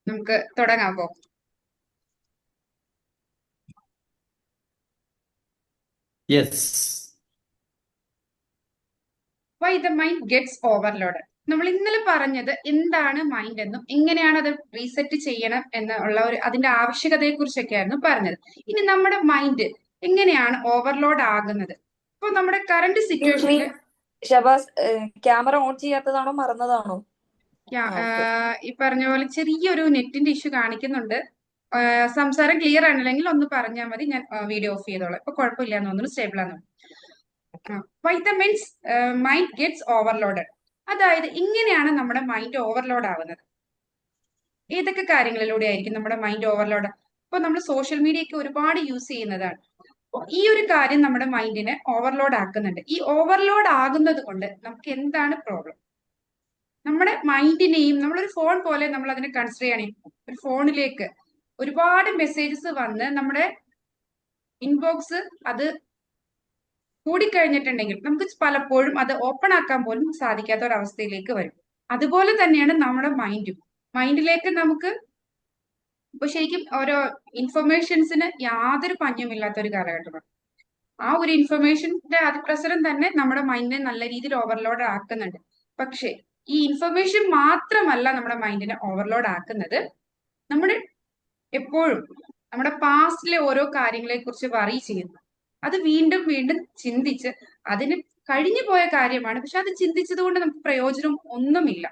നമുക്ക് തുടങ്ങാമോ? Yes. Why the mind gets overload. നമ്മൾ ഇന്നലെ പറഞ്ഞത് എന്താണ് മൈൻഡ് എന്നും എങ്ങനെയാണ് അത് റീസെറ്റ് ചെയ്യണം എന്നുള്ള അതിന്റെ ആവശ്യകതയെ കുറിച്ചൊക്കെയായിരുന്നു പറഞ്ഞത്. ഇനി നമ്മുടെ മൈൻഡ് എങ്ങനെയാണ് ഓവർലോഡ് ആകുന്നത്? ഇപ്പൊ നമ്മുടെ കറന്റ് ലിൻസി, സിറ്റുവേഷനിൽ ഷബാസ് ക്യാമറ ഓൺ ചെയ്യാത്തതാണോ മറന്നതാണോ? ഓക്കെ. ഈ പറഞ്ഞ പോലെ ചെറിയൊരു നെറ്റിന്റെ ഇഷ്യൂ കാണിക്കുന്നുണ്ട്. സംസാരം ക്ലിയർ ആണില്ലെങ്കിൽ ഒന്ന് പറഞ്ഞാൽ മതി, ഞാൻ വീഡിയോ ഓഫ് ചെയ്തോളാം. ഇപ്പൊ കുഴപ്പമില്ല എന്ന് തോന്നുന്നു, സ്റ്റേബിൾ ആണെന്ന്. Vitamins mind gets overloaded. അതായത് ഇങ്ങനെയാണ് നമ്മുടെ മൈൻഡ് ഓവർലോഡ് ആവുന്നത്. ഏതൊക്കെ കാര്യങ്ങളിലൂടെ ആയിരിക്കും നമ്മുടെ മൈൻഡ് ഓവർലോഡ്? ഇപ്പൊ നമ്മൾ സോഷ്യൽ മീഡിയ ഒക്കെ ഒരുപാട് യൂസ് ചെയ്യുന്നതാണ്. ഈ ഒരു കാര്യം നമ്മുടെ മൈൻഡിനെ ഓവർലോഡ് ആക്കുന്നുണ്ട്. ഈ ഓവർലോഡ് ആകുന്നത് കൊണ്ട് നമുക്ക് എന്താണ് പ്രോബ്ലം? നമ്മുടെ മൈൻഡിനെയും നമ്മളൊരു ഫോൺ പോലെ നമ്മൾ അതിനെ കൺസിഡർ ചെയ്യണേ. ഒരു ഫോണിലേക്ക് ഒരുപാട് മെസ്സേജസ് വന്ന് നമ്മുടെ ഇൻബോക്സ് അത് കൂടിക്കഴിഞ്ഞിട്ടുണ്ടെങ്കിൽ നമുക്ക് പലപ്പോഴും അത് ഓപ്പൺ ആക്കാൻ പോലും സാധിക്കാത്ത ഒരു അവസ്ഥയിലേക്ക് വരും. അതുപോലെ തന്നെയാണ് നമ്മുടെ മൈൻഡിലേക്ക് നമുക്ക് ഇപ്പൊ ശരിക്കും ഓരോ ഇൻഫർമേഷൻസിന് യാതൊരു പഞ്ഞമില്ലാത്ത ഒരു കാലഘട്ടമാണ്. ആ ഒരു ഇൻഫർമേഷന്റെ അതിപ്രസരം തന്നെ നമ്മുടെ മൈൻഡിനെ നല്ല രീതിയിൽ ഓവർലോഡ് ആക്കുന്നുണ്ട്. പക്ഷെ ഈ ഇൻഫർമേഷൻ മാത്രമല്ല നമ്മുടെ മൈൻഡിനെ ഓവർലോഡ് ആക്കുന്നത്. നമ്മുടെ എപ്പോഴും നമ്മുടെ പാസ്റ്റിലെ ഓരോ കാര്യങ്ങളെ കുറിച്ച് വറി ചെയ്യുന്നു. അത് വീണ്ടും വീണ്ടും ചിന്തിച്ച് അതിന് കഴിഞ്ഞു പോയ കാര്യമാണ്, പക്ഷെ അത് ചിന്തിച്ചത് കൊണ്ട് നമുക്ക് പ്രയോജനം ഒന്നുമില്ല.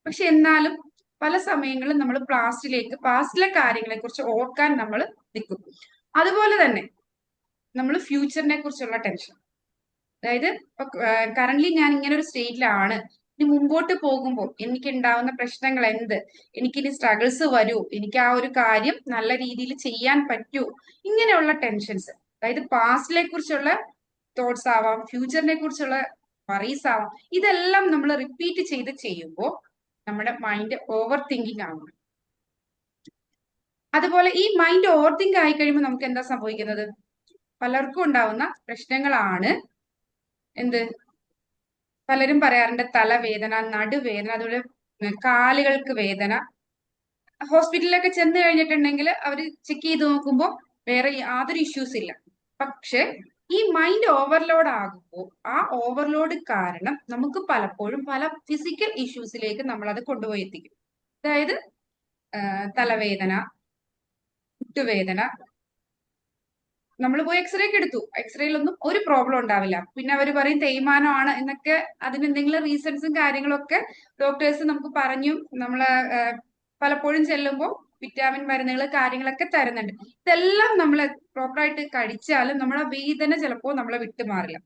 പക്ഷെ എന്നാലും പല സമയങ്ങളും നമ്മൾ പാസ്റ്റിലെ കാര്യങ്ങളെ കുറിച്ച് ഓർക്കാൻ നമ്മൾ നിൽക്കും. അതുപോലെ തന്നെ നമ്മൾ ഫ്യൂച്ചറിനെ കുറിച്ചുള്ള ടെൻഷൻ. അതായത് ഇപ്പൊ കറന്റ്ലി ഞാൻ ഇങ്ങനെ ഒരു സ്റ്റേറ്റിലാണ്, ഇനി മുമ്പോട്ട് പോകുമ്പോൾ എനിക്ക് ഉണ്ടാവുന്ന പ്രശ്നങ്ങൾ എന്ത്, എനിക്കിനി സ്ട്രഗിൾസ് വരൂ, എനിക്ക് ആ ഒരു കാര്യം നല്ല രീതിയിൽ ചെയ്യാൻ പറ്റൂ, ഇങ്ങനെയുള്ള ടെൻഷൻസ്. അതായത് പാസ്റ്റിനെ കുറിച്ചുള്ള തോട്ട്സ് ആവാം, ഫ്യൂച്ചറിനെ കുറിച്ചുള്ള വറീസ് ആവാം. ഇതെല്ലാം നമ്മൾ റിപ്പീറ്റ് ചെയ്ത് ചെയ്യുമ്പോൾ നമ്മുടെ മൈൻഡ് ഓവർ തിങ്കിങ് ആവും. അതുപോലെ ഈ മൈൻഡ് ഓവർ തിങ്ക് ആയി കഴിയുമ്പോൾ നമുക്ക് എന്താ സംഭവിക്കുന്നത്? പലർക്കും ഉണ്ടാവുന്ന പ്രശ്നങ്ങളാണ് എന്ത്? പലരും പറയാറുണ്ട് തലവേദന, നടുവേദന, അതുപോലെ കാലുകൾക്ക് വേദന. ഹോസ്പിറ്റലിലൊക്കെ ചെന്ന് കഴിഞ്ഞിട്ടുണ്ടെങ്കിൽ അവർ ചെക്ക് ചെയ്ത് നോക്കുമ്പോൾ വേറെ യാതൊരു ഇഷ്യൂസ് ഇല്ല. പക്ഷെ ഈ മൈൻഡ് ഓവർലോഡ് ആകുമ്പോൾ ആ ഓവർലോഡ് കാരണം നമുക്ക് പലപ്പോഴും പല ഫിസിക്കൽ ഇഷ്യൂസിലേക്ക് നമ്മൾ അത് കൊണ്ടുപോയി എത്തിക്കും. അതായത് തലവേദന, മുട്ടുവേദന. നമ്മൾ പോയി എക്സ്റേ ഒക്കെ എടുത്തു, എക്സ്റേയിലൊന്നും ഒരു പ്രോബ്ലം ഉണ്ടാവില്ല. പിന്നെ അവർ പറയും തേയ്മാനമാണ് എന്നൊക്കെ. അതിനെന്തെങ്കിലും റീസൺസും കാര്യങ്ങളൊക്കെ ഡോക്ടേഴ്സ് നമുക്ക് പറഞ്ഞും നമ്മള് പലപ്പോഴും ചെല്ലുമ്പോൾ വിറ്റാമിൻ മരുന്നുകൾ കാര്യങ്ങളൊക്കെ തരുന്നുണ്ട്. ഇതെല്ലാം നമ്മൾ പ്രോപ്പറായിട്ട് കഴിച്ചാലും നമ്മളെ വേദന ചിലപ്പോൾ നമ്മളെ വിട്ടുമാറില്ല.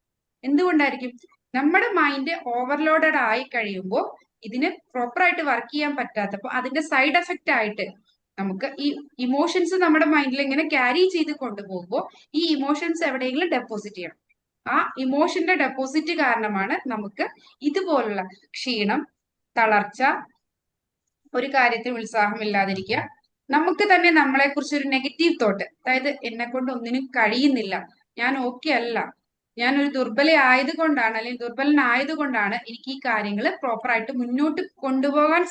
എന്തുകൊണ്ടായിരിക്കും? നമ്മുടെ മൈൻഡ് ഓവർലോഡഡ് ആയി കഴിയുമ്പോൾ ഇതിന് പ്രോപ്പറായിട്ട് വർക്ക് ചെയ്യാൻ പറ്റാത്തപ്പോൾ അതിന്റെ സൈഡ് എഫക്റ്റ് ആയിട്ട് നമുക്ക് ഈ ഇമോഷൻസ് നമ്മുടെ മൈൻഡിൽ ഇങ്ങനെ ക്യാരി ചെയ്ത് കൊണ്ടുപോകുമ്പോൾ ഈ ഇമോഷൻസ് എവിടെയെങ്കിലും ഡെപ്പോസിറ്റ് ചെയ്യണം. ആ ഇമോഷന്റെ ഡെപ്പോസിറ്റ് കാരണമാണ് നമുക്ക് ഇതുപോലുള്ള ക്ഷീണം, തളർച്ച, ഒരു കാര്യത്തിൽ ഉത്സാഹമില്ലാതിരിക്കുക, നമുക്ക് തന്നെ നമ്മളെ കുറിച്ച് ഒരു നെഗറ്റീവ് തോട്ട്. അതായത് എന്നെ കൊണ്ട് ഒന്നിനും കഴിയുന്നില്ല, ഞാൻ ഓക്കെ അല്ല, ഞാൻ ഒരു ദുർബല ആയതുകൊണ്ടാണ് അല്ലെങ്കിൽ ദുർബലനായതുകൊണ്ടാണ് എനിക്ക് ഈ കാര്യങ്ങൾ പ്രോപ്പറായിട്ട് മുന്നോട്ട് കൊണ്ടുപോകാൻ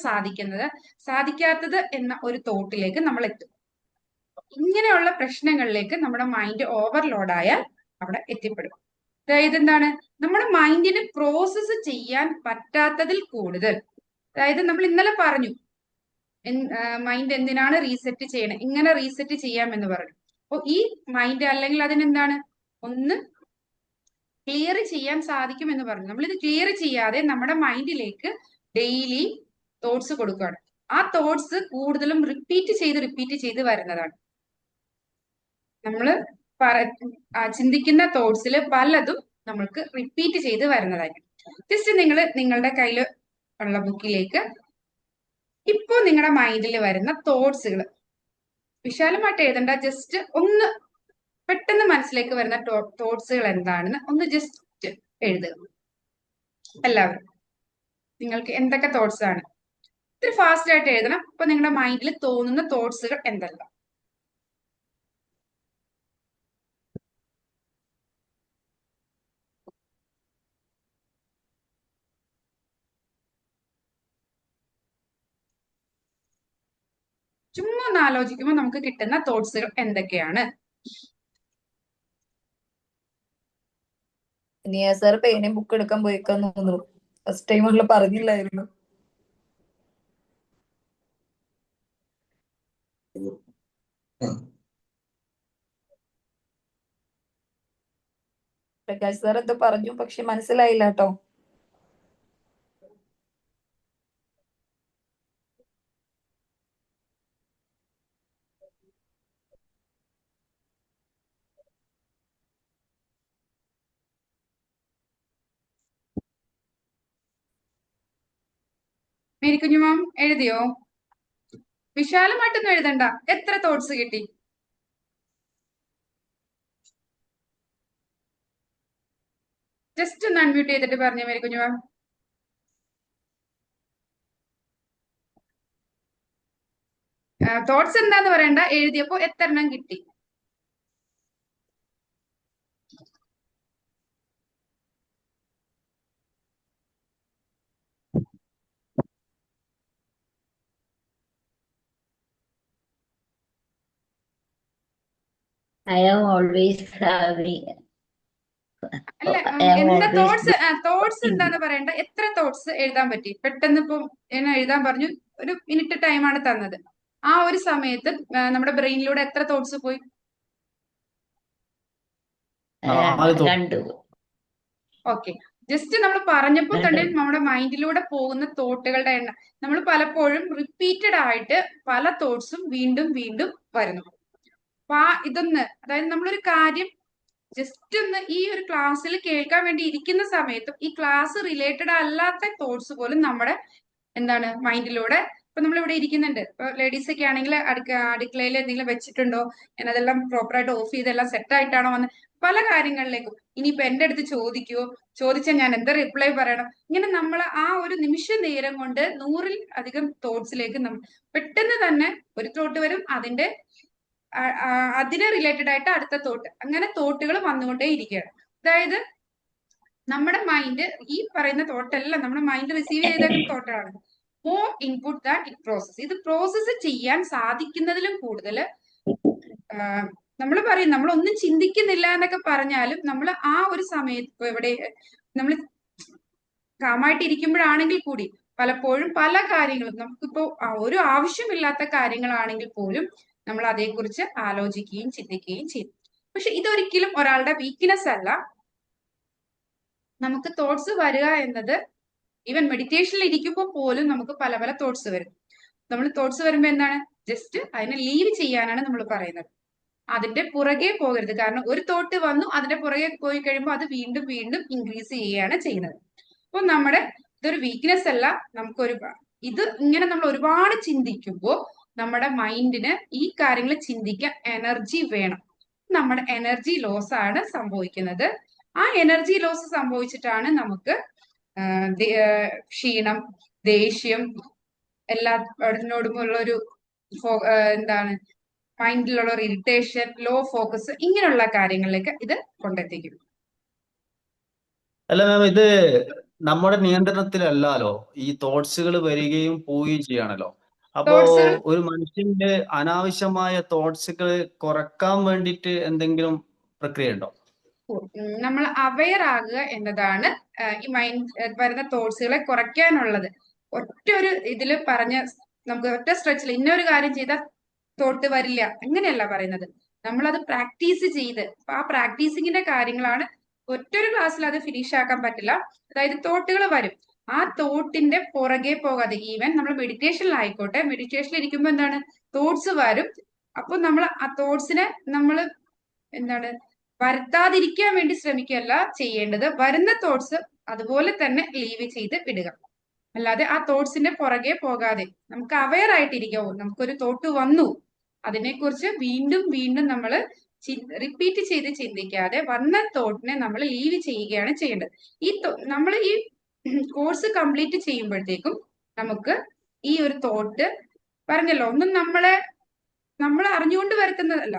സാധിക്കാത്തത് എന്ന ഒരു തോട്ടിലേക്ക് നമ്മൾ എത്തും. ഇങ്ങനെയുള്ള പ്രശ്നങ്ങളിലേക്ക് നമ്മുടെ മൈൻഡ് ഓവർലോഡ് ആയാൽ അവിടെ എത്തിപ്പെടും. അതായത് എന്താണ്? നമ്മുടെ മൈൻഡിന് പ്രോസസ്സ് ചെയ്യാൻ പറ്റാത്തതിൽ കൂടുതൽ. അതായത് നമ്മൾ ഇന്നലെ പറഞ്ഞു മൈൻഡ് എന്തിനാണ് റീസെറ്റ് ചെയ്യണം, ഇങ്ങനെ റീസെറ്റ് ചെയ്യാമെന്ന് പറഞ്ഞു. അപ്പൊ ഈ മൈൻഡ് അല്ലെങ്കിൽ അതിനെന്താണ് ഒന്ന് ക്ലിയർ ചെയ്യാൻ സാധിക്കും എന്ന് പറഞ്ഞു. നമ്മളിത് ക്ലിയർ ചെയ്യാതെ നമ്മുടെ മൈൻഡിലേക്ക് ഡെയിലി തോട്ട്സ് കൊടുക്കുകയാണ്. ആ തോട്ട്സ് കൂടുതലും റിപ്പീറ്റ് ചെയ്ത് വരുന്നതാണ്. നമ്മൾ ചിന്തിക്കുന്ന തോട്ട്സിൽ പലതും നമ്മൾക്ക് റിപ്പീറ്റ് ചെയ്ത് വരുന്നതായിരിക്കും. ജസ്റ്റ് നിങ്ങൾ നിങ്ങളുടെ കയ്യിൽ ഉള്ള ബുക്കിലേക്ക് ഇപ്പോ നിങ്ങളുടെ മൈൻഡിൽ വരുന്ന തോട്ട്സുകൾ വിശാലമായിട്ട് എഴുതണ്ട, ജസ്റ്റ് ഒന്ന് പെട്ടെന്ന് മനസ്സിലേക്ക് വരുന്ന തോട്ട്സുകൾ എന്താണെന്ന് ഒന്ന് ജസ്റ്റ് എഴുതുക. എല്ലാവരും നിങ്ങൾക്ക് എന്തൊക്കെ തോട്ട്സ് ആണ്? ഇത്തിരി ഫാസ്റ്റ് ആയിട്ട് എഴുതണം. ഇപ്പൊ നിങ്ങളുടെ മൈൻഡിൽ തോന്നുന്ന തോട്ട്സുകൾ എന്തെല്ലാം? പെട്ടെന്നൊന്ന് ആലോചിക്കുമ്പോൾ നമുക്ക് കിട്ടുന്ന തോട്ട്സുകൾ എന്തൊക്കെയാണ്? നിയ സാർ പേനയും ബുക്ക് എടുക്കാൻ പോയിക്കാന്ന് തോന്നുന്നു. ഫസ്റ്റ് ടൈം ഉള്ള പറഞ്ഞില്ലായിരുന്നു. പ്രകാശ് സാർ എന്തോ പറഞ്ഞു, പക്ഷെ മനസ്സിലായില്ല കേട്ടോ. മേരിക്കുഞ്ഞു മാം എഴുതിയോ? വിശാലമായിട്ടൊന്നും എഴുതണ്ട. എത്ര തോട്ട്സ് കിട്ടി? ജസ്റ്റ് ഒന്ന് അൺമ്യൂട്ട് ചെയ്തിട്ട് പറഞ്ഞു മേരിക്കുഞ്ഞു മാം. തോട്ട്സ് എന്താന്ന് പറയണ്ട, എഴുതിയപ്പോ എത്ര എണ്ണം കിട്ടി? I am always having. അല്ല, I am എന്താ always തോട്ട്സ് thinking. എന്താന്ന് പറയണ്ട, എത്ര തോട്ട്സ് എഴുതാൻ പറ്റി? പെട്ടെന്ന് ഇപ്പൊ എന്നെ എഴുതാൻ പറഞ്ഞു, ഒരു മിനിറ്റ് ടൈമാണ് തന്നത്. ആ ഒരു സമയത്ത് നമ്മുടെ ബ്രെയിനിലൂടെ എത്ര തോട്ട്സ് പോയി? രണ്ട്. ഓക്കെ, ജസ്റ്റ് നമ്മൾ പറഞ്ഞപ്പോൾ തന്നെ രണ്ട്. നമ്മുടെ മൈൻഡിലൂടെ പോകുന്ന തോട്ടുകളുടെ എണ്ണം, നമ്മൾ പലപ്പോഴും റിപ്പീറ്റഡ് ആയിട്ട് പല തോട്ട്സും വീണ്ടും വീണ്ടും വരുന്നു. അപ്പൊ ഇതൊന്ന്, അതായത് നമ്മളൊരു കാര്യം ജസ്റ്റ് ഒന്ന് ഈ ഒരു ക്ലാസ്സിൽ കേൾക്കാൻ വേണ്ടി ഇരിക്കുന്ന സമയത്തും ഈ ക്ലാസ് റിലേറ്റഡ് അല്ലാത്ത തോട്ട്സ് പോലും നമ്മുടെ എന്താണ് മൈൻഡിലൂടെ, ഇപ്പൊ നമ്മൾ ഇവിടെ ഇരിക്കുന്നുണ്ട്, ഇപ്പൊ ലേഡീസ് ഒക്കെ ആണെങ്കിൽ അടുക്കളയിൽ എന്തെങ്കിലും വെച്ചിട്ടുണ്ടോ, ഞാൻ അതെല്ലാം പ്രോപ്പറായിട്ട് ഓഫ് ചെയ്തെല്ലാം സെറ്റ് ആയിട്ടാണോ വന്ന്, പല കാര്യങ്ങളിലേക്കും. ഇനിയിപ്പൊ എന്റെ അടുത്ത് ചോദിക്കുവോ, ചോദിച്ചാൽ ഞാൻ എന്താ റിപ്ലൈ പറയണം, ഇങ്ങനെ നമ്മൾ ആ ഒരു നിമിഷ നേരം കൊണ്ട് 100-ൽ അധികം തോട്ട്സിലേക്ക് പെട്ടെന്ന് തന്നെ ഒരു തോട്ട് വരും, അതിനെ റിലേറ്റഡ് ആയിട്ട് അടുത്ത തോട്ട്, അങ്ങനെ തോട്ടുകൾ വന്നുകൊണ്ടേ ഇരിക്കുകയാണ്. അതായത് നമ്മുടെ മൈൻഡ് ഈ പറയുന്ന തോട്ടെല്ലാം നമ്മുടെ മൈൻഡ് റിസീവ് ചെയ്തേക്കുന്ന തോട്ടാണ്. More input that it process. ഇത് പ്രോസസ്സ് ചെയ്യാൻ സാധിക്കുന്നതിലും കൂടുതൽ നമ്മൾ പറയും നമ്മളൊന്നും ചിന്തിക്കുന്നില്ല എന്നൊക്കെ പറഞ്ഞാലും നമ്മൾ ആ ഒരു സമയത്ത് ഇപ്പൊ ഇവിടെ നമ്മൾ കാമായിട്ട് ഇരിക്കുമ്പോഴാണെങ്കിൽ കൂടി പലപ്പോഴും പല കാര്യങ്ങളും നമുക്കിപ്പോ ഒരു ആവശ്യമില്ലാത്ത കാര്യങ്ങളാണെങ്കിൽ പോലും നമ്മൾ അതേക്കുറിച്ച് ആലോചിക്കുകയും ചിന്തിക്കുകയും ചെയ്യും. പക്ഷെ ഇതൊരിക്കലും ഒരാളുടെ വീക്ക്നെസ് അല്ല. നമുക്ക് തോട്ട്സ് വരിക എന്നത് ഈവൻ മെഡിറ്റേഷനിൽ ഇരിക്കുമ്പോൾ പോലും നമുക്ക് പല പല തോട്ട്സ് വരും. നമ്മൾ തോട്ട്സ് വരുമ്പോ എന്താണ്, ജസ്റ്റ് അതിനെ ലീവ് ചെയ്യാനാണ് നമ്മൾ പറയുന്നത്. അതിന്റെ പുറകെ പോകരുത്. കാരണം ഒരു തോട്ട് വന്നു, അതിന്റെ പുറകെ പോയി കഴിയുമ്പോൾ അത് വീണ്ടും വീണ്ടും ഇൻക്രീസ് ചെയ്യുകയാണ് ചെയ്യുന്നത്. അപ്പൊ ഇതൊരു വീക്ക്നെസ് അല്ല. ഇത് ഇങ്ങനെ നമ്മൾ ഒരുപാട് ചിന്തിക്കുമ്പോൾ നമ്മുടെ മൈൻഡിന് ഈ കാര്യങ്ങൾ ചിന്തിക്കാൻ എനർജി വേണം. നമ്മുടെ എനർജി ലോസ് ആണ് സംഭവിക്കുന്നത്. ആ എനർജി ലോസ് സംഭവിച്ചിട്ടാണ് നമുക്ക് ക്ഷീണം, ദേഷ്യം, എല്ലാത്തിനോടുമുള്ള ഒരു എന്താണ് മൈൻഡിലുള്ള ഒരു ഇറിറ്റേഷൻ, ലോ ഫോക്കസ്, ഇങ്ങനെയുള്ള കാര്യങ്ങളിലേക്ക് ഇത് കൊണ്ടെത്തിക്കും. അല്ല മാം, ഇത് നമ്മുടെ നിയന്ത്രണത്തിലല്ലോ. ഈ തോട്ട്സുകൾ വരികയും പോവുകയും ചെയ്യണല്ലോ. അപ്പോ തോട്ട്സുകൾ ഒരു മനുഷ്യന്റെ അനാവശ്യമായ തോട്ട്സുകൾ കുറക്കാൻ വേണ്ടിയിട്ട് എന്തെങ്കിലും പ്രക്രിയ ഉണ്ടോ? നമ്മൾ അവെയർ ആകുക എന്നതാണ് ഈ മൈൻഡ് വരുന്ന തോട്ട്സുകളെ കുറയ്ക്കാനുള്ളത്. ഒറ്റ ഒരു ഇതില് നമുക്ക് ഒറ്റ സ്ട്രെച്ചിൽ ഇന്നൊരു കാര്യം ചെയ്താൽ തോട്ട് വരില്ല, അങ്ങനെയല്ല പറയുന്നത്. നമ്മളത് പ്രാക്ടീസ് ചെയ്ത്, ആ പ്രാക്ടീസിങ്ങിന്റെ കാര്യങ്ങളാണ്. ഒറ്റൊരു ക്ലാസ്സിൽ അത് ഫിനിഷ് ആക്കാൻ പറ്റില്ല. അതായത് തോട്ടുകൾ വരും, ആ തോട്ടിന്റെ പുറകെ പോകാതെ, ഈവൻ നമ്മൾ മെഡിറ്റേഷനിലായിക്കോട്ടെ, മെഡിറ്റേഷനിൽ ഇരിക്കുമ്പോൾ എന്താണ്, തോട്ട്സ് വരും. അപ്പൊ നമ്മൾ ആ തോട്ട്സിനെ നമ്മൾ എന്താണ് വരുത്താതിരിക്കാൻ വേണ്ടി ശ്രമിക്കുകയല്ല ചെയ്യേണ്ടത്. വരുന്ന തോട്ട്സ് അതുപോലെ തന്നെ ലീവ് ചെയ്ത് വിടുക. അല്ലാതെ ആ തോട്ട്സിന്റെ പുറകെ പോകാതെ നമുക്ക് അവെയർ ആയിട്ടിരിക്കാവൂ. നമുക്കൊരു തോട്ട് വന്നു, അതിനെക്കുറിച്ച് വീണ്ടും വീണ്ടും നമ്മൾ റിപ്പീറ്റ് ചെയ്ത് ചിന്തിക്കാതെ വന്ന തോട്ടിനെ നമ്മൾ ലീവ് ചെയ്യുകയാണ് ചെയ്യേണ്ടത്. നമ്മൾ ഈ കോഴ്സ് കംപ്ലീറ്റ് ചെയ്യുമ്പോഴത്തേക്കും നമുക്ക് ഈ ഒരു തോട്ട്, പറഞ്ഞല്ലോ, ഒന്നും നമ്മൾ അറിഞ്ഞുകൊണ്ട് വരുത്തുന്നതല്ല,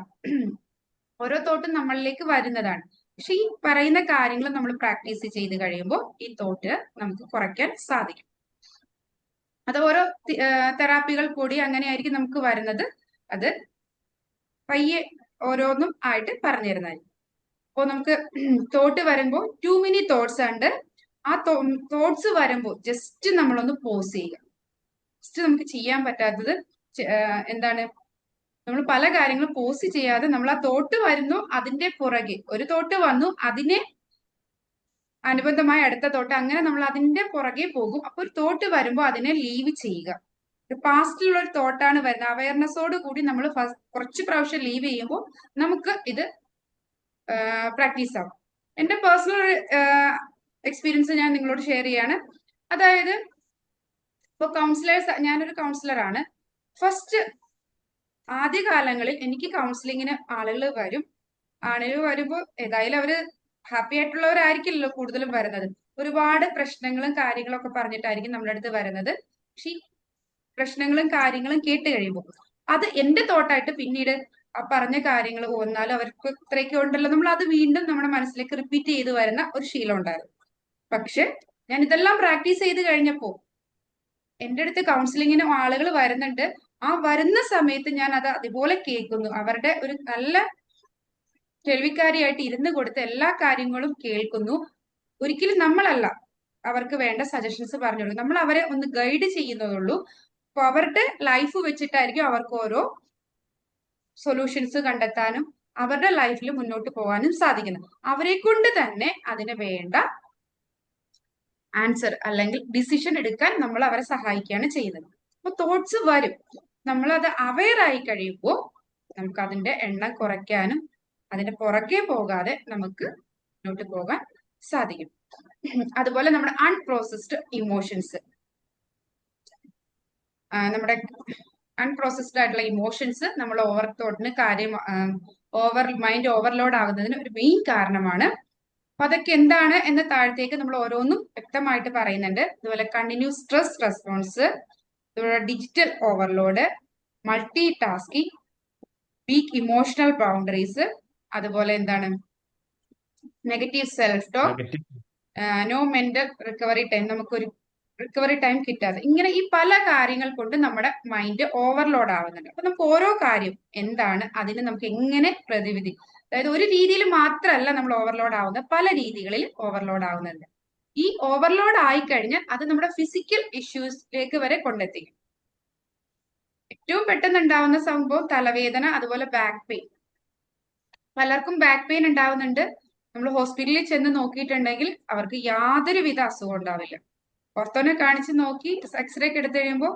ഓരോ തോട്ടും നമ്മളിലേക്ക് വരുന്നതാണ്. പക്ഷെ ഈ പറയുന്ന കാര്യങ്ങൾ നമ്മൾ പ്രാക്ടീസ് ചെയ്ത് കഴിയുമ്പോൾ ഈ തോട്ട് നമുക്ക് കുറയ്ക്കാൻ സാധിക്കും. അത് ഓരോ തെറാപ്പികൾ കൂടി അങ്ങനെയായിരിക്കും നമുക്ക് വരുന്നത്. അത് പയ്യെ ഓരോന്നും ആയിട്ട് പറഞ്ഞു തരുന്നതായിരിക്കും. അപ്പോൾ നമുക്ക് തോട്ട് വരുമ്പോൾ ടു മെനി തോട്ട്സ് ഉണ്ട്. ആ തോട്ട്സ് വരുമ്പോൾ ജസ്റ്റ് നമ്മളൊന്ന് പോസ് ചെയ്യുക. ജസ്റ്റ് നമുക്ക് ചെയ്യാൻ പറ്റാത്തത് എന്താണ്, നമ്മൾ പല കാര്യങ്ങളും പോസ് ചെയ്യാതെ നമ്മൾ ആ തോട്ട് വരുന്നു, അതിന്റെ പുറകെ ഒരു തോട്ട് വന്നു, അതിനെ അനുബന്ധമായ അടുത്ത തോട്ട്, അങ്ങനെ നമ്മൾ അതിന്റെ പുറകെ പോകും. അപ്പൊ ഒരു തോട്ട് വരുമ്പോൾ അതിനെ ലീവ് ചെയ്യുക. ഒരു പാസ്റ്റിലുള്ള ഒരു തോട്ടാണ് വരുന്നത്, അവയർനെസ്സോട് കൂടി നമ്മൾ കുറച്ച് പ്രാവശ്യം ലീവ് ചെയ്യുമ്പോൾ നമുക്ക് ഇത് പ്രാക്ടീസ് ആവും. എന്റെ പേഴ്സണൽ എക്സ്പീരിയൻസ് ഞാൻ നിങ്ങളോട് ഷെയർ ചെയ്യാണ്. അതായത് ഇപ്പൊ കൗൺസിലേഴ്സ്, ഞാനൊരു കൗൺസിലറാണ്. ഫസ്റ്റ് ആദ്യകാലങ്ങളിൽ എനിക്ക് കൗൺസിലിങ്ങിന് ആളുകൾ വരുമ്പോൾ ഏതായാലും അവര് ഹാപ്പി ആയിട്ടുള്ളവരായിരിക്കില്ലല്ലോ കൂടുതലും വരുന്നത്. ഒരുപാട് പ്രശ്നങ്ങളും കാര്യങ്ങളും ഒക്കെ പറഞ്ഞിട്ടായിരിക്കും നമ്മുടെ അടുത്ത് വരുന്നത്. പക്ഷെ ഈ പ്രശ്നങ്ങളും കാര്യങ്ങളും കേട്ട് കഴിയുമ്പോൾ അത് എന്റെ തോട്ടായിട്ട് പിന്നീട് ആ പറഞ്ഞ കാര്യങ്ങൾ വന്നാലും അവർക്ക് ഇത്രയൊക്കെ ഉണ്ടല്ലോ, നമ്മൾ അത് വീണ്ടും നമ്മുടെ മനസ്സിലേക്ക് റിപ്പീറ്റ് ചെയ്ത് വരുന്ന ഒരു ശീലം ഉണ്ടായിരുന്നു. പക്ഷെ ഞാൻ ഇതെല്ലാം പ്രാക്ടീസ് ചെയ്ത് കഴിഞ്ഞപ്പോ എന്റെ അടുത്ത് കൗൺസിലിങ്ങിന് ആളുകൾ വരുന്നുണ്ട്. ആ വരുന്ന സമയത്ത് ഞാൻ അത് അതുപോലെ കേൾക്കുന്നു. അവരുടെ ഒരു നല്ല കേൾവിക്കാരിയായിട്ട് ഇരുന്ന് കൊടുത്ത് എല്ലാ കാര്യങ്ങളും കേൾക്കുന്നു. ഒരിക്കലും നമ്മളല്ല അവർക്ക് വേണ്ട സജഷൻസ് പറഞ്ഞു കൊടുക്കും, നമ്മൾ അവരെ ഒന്ന് ഗൈഡ് ചെയ്യുന്നതുള്ളൂ. അപ്പൊ അവരുടെ ലൈഫ് വെച്ചിട്ടായിരിക്കും അവർക്ക് ഓരോ സൊല്യൂഷൻസ് കണ്ടെത്താനും അവരുടെ ലൈഫിൽ മുന്നോട്ട് പോകാനും സാധിക്കുന്നത്. അവരെ കൊണ്ട് തന്നെ അതിന് വേണ്ട ആൻസർ അല്ലെങ്കിൽ ഡിസിഷൻ എടുക്കാൻ നമ്മൾ അവരെ സഹായിക്കുകയാണ് ചെയ്യുന്നത്. അപ്പൊ തോട്ട്സ് വരും, നമ്മളത് അവെയർ ആയി കഴിയുമ്പോൾ നമുക്ക് അതിന്റെ എണ്ണം കുറയ്ക്കാനും അതിന്റെ പുറകെ പോകാതെ നമുക്ക് മുന്നോട്ട് പോകാൻ സാധിക്കും. അതുപോലെ നമ്മുടെ അൺപ്രോസസ്ഡ് ഇമോഷൻസ്, നമ്മുടെ അൺപ്രോസസ്ഡ് ആയിട്ടുള്ള ഇമോഷൻസ് നമ്മൾ ഓവർ തോട്ടിന് മൈൻഡ് ഓവർലോഡ് ആകുന്നതിന് ഒരു മെയിൻ കാരണമാണ്. അപ്പൊ അതൊക്കെ എന്താണ് എന്ന് താഴത്തേക്ക് നമ്മൾ ഓരോന്നും വ്യക്തമായിട്ട് പറയുന്നുണ്ട്. അതുപോലെ കണ്ടിന്യൂസ് സ്ട്രെസ് റെസ്പോൺസ്, അതുപോലെ digital overload, multi tasking, weak emotional boundaries, അതുപോലെ എന്താണ് negative self talk, no mental recovery time, നമുക്കൊരു റിക്കവറി ടൈം കിട്ടാതെ, ഇങ്ങനെ ഈ പല കാര്യങ്ങൾ കൊണ്ട് നമ്മുടെ മൈൻഡ് ഓവർലോഡ് ആവുന്നുണ്ട്. അപ്പൊ നമുക്ക് ഓരോ കാര്യം എന്താണ്, അതിന് നമുക്ക് എങ്ങനെ പ്രതിവിധി, അതായത് ഒരു രീതിയിൽ മാത്രമല്ല നമ്മൾ ഓവർലോഡ് ആവുന്നത്, പല രീതികളിൽ ഓവർലോഡ് ആവുന്നുണ്ട്. ഈ ഓവർലോഡ് ആയിക്കഴിഞ്ഞാൽ അത് നമ്മുടെ ഫിസിക്കൽ ഇഷ്യൂസിലേക്ക് വരെ കൊണ്ടെത്തിക്കും. ഏറ്റവും പെട്ടെന്ന് ഉണ്ടാവുന്ന സംഭവം തലവേദന, അതുപോലെ ബാക്ക് പെയിൻ. പലർക്കും ബാക്ക് പെയിൻ ഉണ്ടാവുന്നുണ്ട്. നമ്മൾ ഹോസ്പിറ്റലിൽ ചെന്ന് നോക്കിയിട്ടുണ്ടെങ്കിൽ അവർക്ക് യാതൊരുവിധ അസുഖം ഉണ്ടാവില്ല. ഓർത്തോനെ കാണിച്ച് നോക്കി എക്സ്റേ ഒക്കെ എടുത്തു കഴിയുമ്പോൾ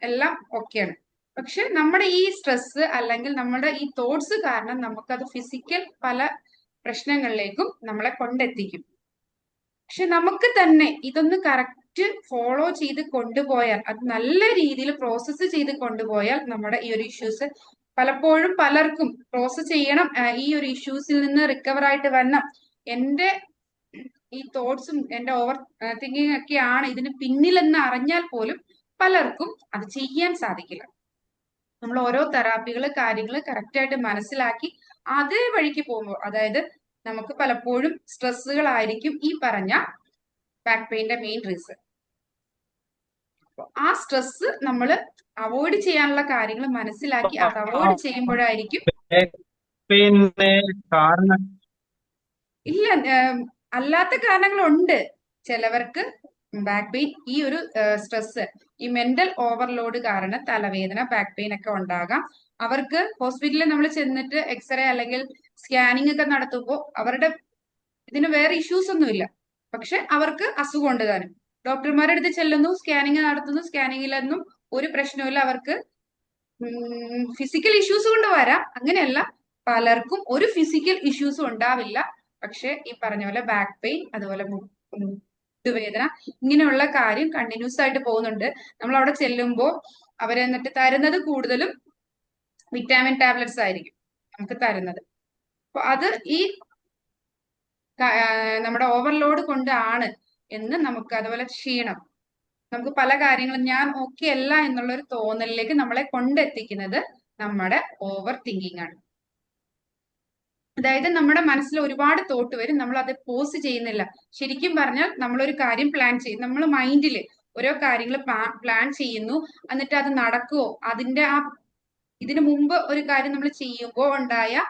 എല്ലാം ഓക്കെയാണ്. പക്ഷെ നമ്മുടെ ഈ സ്ട്രെസ് അല്ലെങ്കിൽ നമ്മുടെ ഈ തോട്ട്സ് കാരണം നമുക്കത് ഫിസിക്കൽ പല പ്രശ്നങ്ങളിലേക്കും നമ്മളെ കൊണ്ടെത്തിക്കും. പക്ഷെ നമുക്ക് തന്നെ ഇതൊന്ന് കറക്റ്റ് ഫോളോ ചെയ്ത് കൊണ്ടുപോയാൽ, അത് നല്ല രീതിയിൽ പ്രോസസ്സ് ചെയ്ത് കൊണ്ടുപോയാൽ നമ്മുടെ ഈ ഒരു ഇഷ്യൂസ് പലപ്പോഴും പലർക്കും പ്രോസസ് ചെയ്യണം, ഈ ഒരു ഇഷ്യൂസിൽ നിന്ന് റിക്കവർ ആയിട്ട് വരണം, എന്റെ ഈ തോട്ട്സും എന്റെ ഓവർ തിങ്കിങ് ഒക്കെയാണ് ഇതിന് പിന്നിലെന്ന് അറിഞ്ഞാൽ പോലും പലർക്കും അത് ചെയ്യാൻ സാധിക്കില്ല. നമ്മൾ ഓരോ തെറാപ്പികൾ കാര്യങ്ങൾ കറക്റ്റായിട്ട് മനസ്സിലാക്കി അതേ വഴിക്ക് പോകുമ്പോൾ, അതായത് നമുക്ക് പലപ്പോഴും സ്ട്രെസ്സുകളായിരിക്കും ഈ പറഞ്ഞ ബാക്ക് പെയിന്റെ മെയിൻ റീസൺ. ആ സ്ട്രെസ് നമ്മൾ അവോയ്ഡ് ചെയ്യാനുള്ള കാര്യങ്ങൾ മനസ്സിലാക്കി അത് അവോയ്ഡ് ചെയ്യുമ്പോഴായിരിക്കും ഇല്ല, അല്ലാത്ത കാരണങ്ങളുണ്ട്. ചിലവർക്ക് ബാക്ക് പെയിൻ ഈ ഒരു സ്ട്രെസ്, ഈ മെന്റൽ ഓവർലോഡ് കാരണം തലവേദന, ബാക്ക് പെയിൻ ഒക്കെ ഉണ്ടാകാം. അവർക്ക് ഹോസ്പിറ്റലിൽ നമ്മൾ ചെന്നിട്ട് എക്സ്റേ അല്ലെങ്കിൽ സ്കാനിങ് ഒക്കെ നടത്തുമ്പോൾ അവരുടെ ഇതിന് വേറെ ഇഷ്യൂസ് ഒന്നുമില്ല, പക്ഷെ അവർക്ക് അസുഖം ഉണ്ട് താനും. ഡോക്ടർമാരുടെ അടുത്ത് ചെല്ലുന്നു, സ്കാനിങ് നടത്തുന്നു, സ്കാനിങ്ങിലൊന്നും ഒരു പ്രശ്നമില്ല. അവർക്ക് ഫിസിക്കൽ ഇഷ്യൂസ് കൊണ്ട് വരാം, അങ്ങനെയല്ല, പലർക്കും ഒരു ഫിസിക്കൽ ഇഷ്യൂസും ഉണ്ടാവില്ല. പക്ഷെ ഈ പറഞ്ഞ പോലെ ബാക്ക് പെയിൻ, അതുപോലെ മുട്ടുവേദന, ഇങ്ങനെയുള്ള കാര്യം കണ്ടിന്യൂസ് ആയിട്ട് പോകുന്നുണ്ട്. നമ്മൾ അവിടെ ചെല്ലുമ്പോൾ അവരെന്നിട്ട് തരുന്നത് കൂടുതലും വിറ്റാമിൻ ടാബ്ലറ്റ്സ് ആയിരിക്കും നമുക്ക് തരുന്നത്. അപ്പൊ അത് ഈ നമ്മുടെ ഓവർലോഡ് കൊണ്ടാണ് എന്ന് നമുക്ക്, അതുപോലെ ക്ഷീണം, നമുക്ക് പല കാര്യങ്ങളും ഞാൻ ഓക്കെ അല്ല എന്നുള്ള ഒരു തോന്നലിലേക്ക് നമ്മളെ കൊണ്ടെത്തിക്കുന്നത് നമ്മുടെ ഓവർ തിങ്കിങ് ആണ്. അതായത് നമ്മുടെ മനസ്സിൽ ഒരുപാട് തോട്ട് വരും, നമ്മൾ അത് പോസ് ചെയ്യുന്നില്ല. ശരിക്കും പറഞ്ഞാൽ നമ്മളൊരു കാര്യം പ്ലാൻ ചെയ്യും, നമ്മൾ മൈൻഡിൽ ഓരോ കാര്യങ്ങൾ പ്ലാൻ ചെയ്യുന്നു, എന്നിട്ട് അത് നടക്കുവോ, അതിന്റെ ആ ഇതിനു മുമ്പ് ഒരു കാര്യം നമ്മൾ ചെയ്യുമ്പോൾ ഉണ്ടായ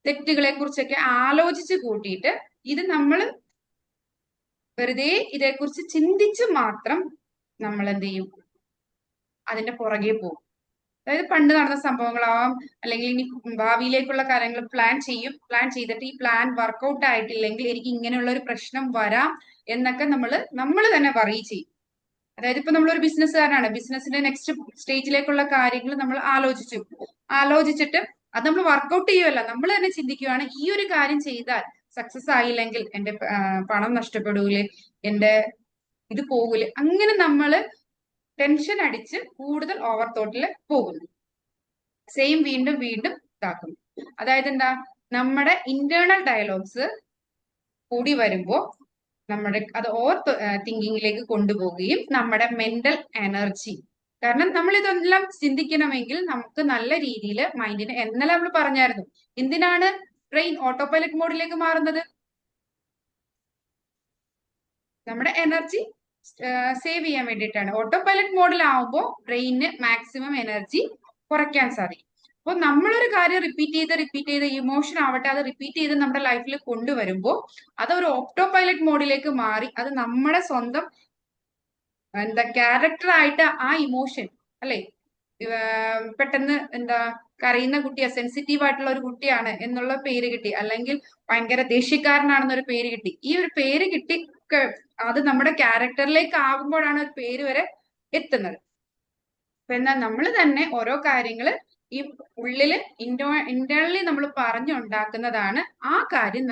തെറ്റുകളെ കുറിച്ചൊക്കെ ആലോചിച്ച് കൂട്ടിയിട്ട് ഇത് നമ്മൾ വെറുതെ ഇതേക്കുറിച്ച് ചിന്തിച്ച് മാത്രം നമ്മൾ എന്ത് ചെയ്യും, അതിന്റെ പുറകെ പോകും. അതായത് പണ്ട് നടന്ന സംഭവങ്ങളാവാം, അല്ലെങ്കിൽ ഇനി ഭാവിയിലേക്കുള്ള കാര്യങ്ങൾ പ്ലാൻ ചെയ്തിട്ട് ഈ പ്ലാൻ വർക്കൗട്ട് ആയിട്ടില്ലെങ്കിൽ എനിക്ക് ഇങ്ങനെയുള്ള ഒരു പ്രശ്നം വരാം എന്നൊക്കെ നമ്മൾ തന്നെ പറയും ചെയ്യും. അതായത് ഇപ്പൊ നമ്മളൊരു ബിസിനസ്സുകാരനാണ്, ബിസിനസിന്റെ നെക്സ്റ്റ് സ്റ്റേജിലേക്കുള്ള കാര്യങ്ങൾ നമ്മൾ ആലോചിച്ചിട്ട് അത് നമ്മൾ വർക്കൗട്ട് ചെയ്യുമല്ല, നമ്മൾ തന്നെ ചിന്തിക്കുകയാണ് ഈ ഒരു കാര്യം ചെയ്താൽ സക്സസ് ആയില്ലെങ്കിൽ എന്റെ പണം നഷ്ടപ്പെടൂലേ, എന്റെ ഇത് പോകൂലേ, അങ്ങനെ നമ്മള് ടെൻഷൻ അടിച്ച് കൂടുതൽ ഓവർ തോട്ടിൽ പോകുന്നു. സെയിം വീണ്ടും വീണ്ടും ഇതാക്കുന്നു. അതായത് എന്താ, നമ്മുടെ ഇന്റേണൽ ഡയലോഗ്സ് കൂടി വരുമ്പോ അത് ഓവർ തിങ്കിങ്ങിലേക്ക് കൊണ്ടുപോവുകയും നമ്മുടെ മെന്റൽ എനർജി, കാരണം നമ്മൾ ഇതെല്ലാം ചിന്തിക്കണമെങ്കിൽ നമുക്ക് നല്ല രീതിയിൽ മൈൻഡിനെ, എന്നല്ല നമ്മൾ പറഞ്ഞായിരുന്നു, എന്തിനാണ് ബ്രെയിൻ ഓട്ടോ പൈലറ്റ് മോഡിലേക്ക് മാറുന്നത്? നമ്മുടെ എനർജി സേവ് ചെയ്യാൻ വേണ്ടിയിട്ടാണ്. ഓട്ടോ പൈലറ്റ് മോഡിലാവുമ്പോൾ ബ്രെയിനിന് മാക്സിമം എനർജി കുറയ്ക്കാൻ സാധിക്കും. അപ്പോൾ നമ്മളൊരു കാര്യം റിപ്പീറ്റ് ചെയ്ത് ഇമോഷൻ ആവട്ടെ, അത് റിപ്പീറ്റ് ചെയ്ത് നമ്മുടെ ലൈഫിൽ കൊണ്ടുവരുമ്പോൾ അത് ഒരു ഓട്ടോ പൈലറ്റ് മോഡിലേക്ക് മാറി അത് നമ്മുടെ സ്വന്തം ക്യാരക്ടറായിട്ട് ആ ഇമോഷൻ, അല്ലെ, പെട്ടെന്ന് കരയുന്ന കുട്ടിയാ, സെൻസിറ്റീവ് ആയിട്ടുള്ള ഒരു കുട്ടിയാണ് എന്നുള്ള പേര് കിട്ടി, അല്ലെങ്കിൽ ഭയങ്കര ദേഷ്യക്കാരനാണെന്നൊരു പേര് കിട്ടി. ഈ ഒരു പേര് കിട്ടി അത് നമ്മുടെ ക്യാരക്ടറിലേക്ക് ആകുമ്പോഴാണ് ഒരു പേര് വരെ എത്തുന്നത്. അപ്പൊ എന്നാൽ നമ്മൾ തന്നെ ഓരോ കാര്യങ്ങള് ഈ ഉള്ളില് ഇന്റേണലി നമ്മൾ പറഞ്ഞുണ്ടാക്കുന്നതാണ് ആ കാര്യം.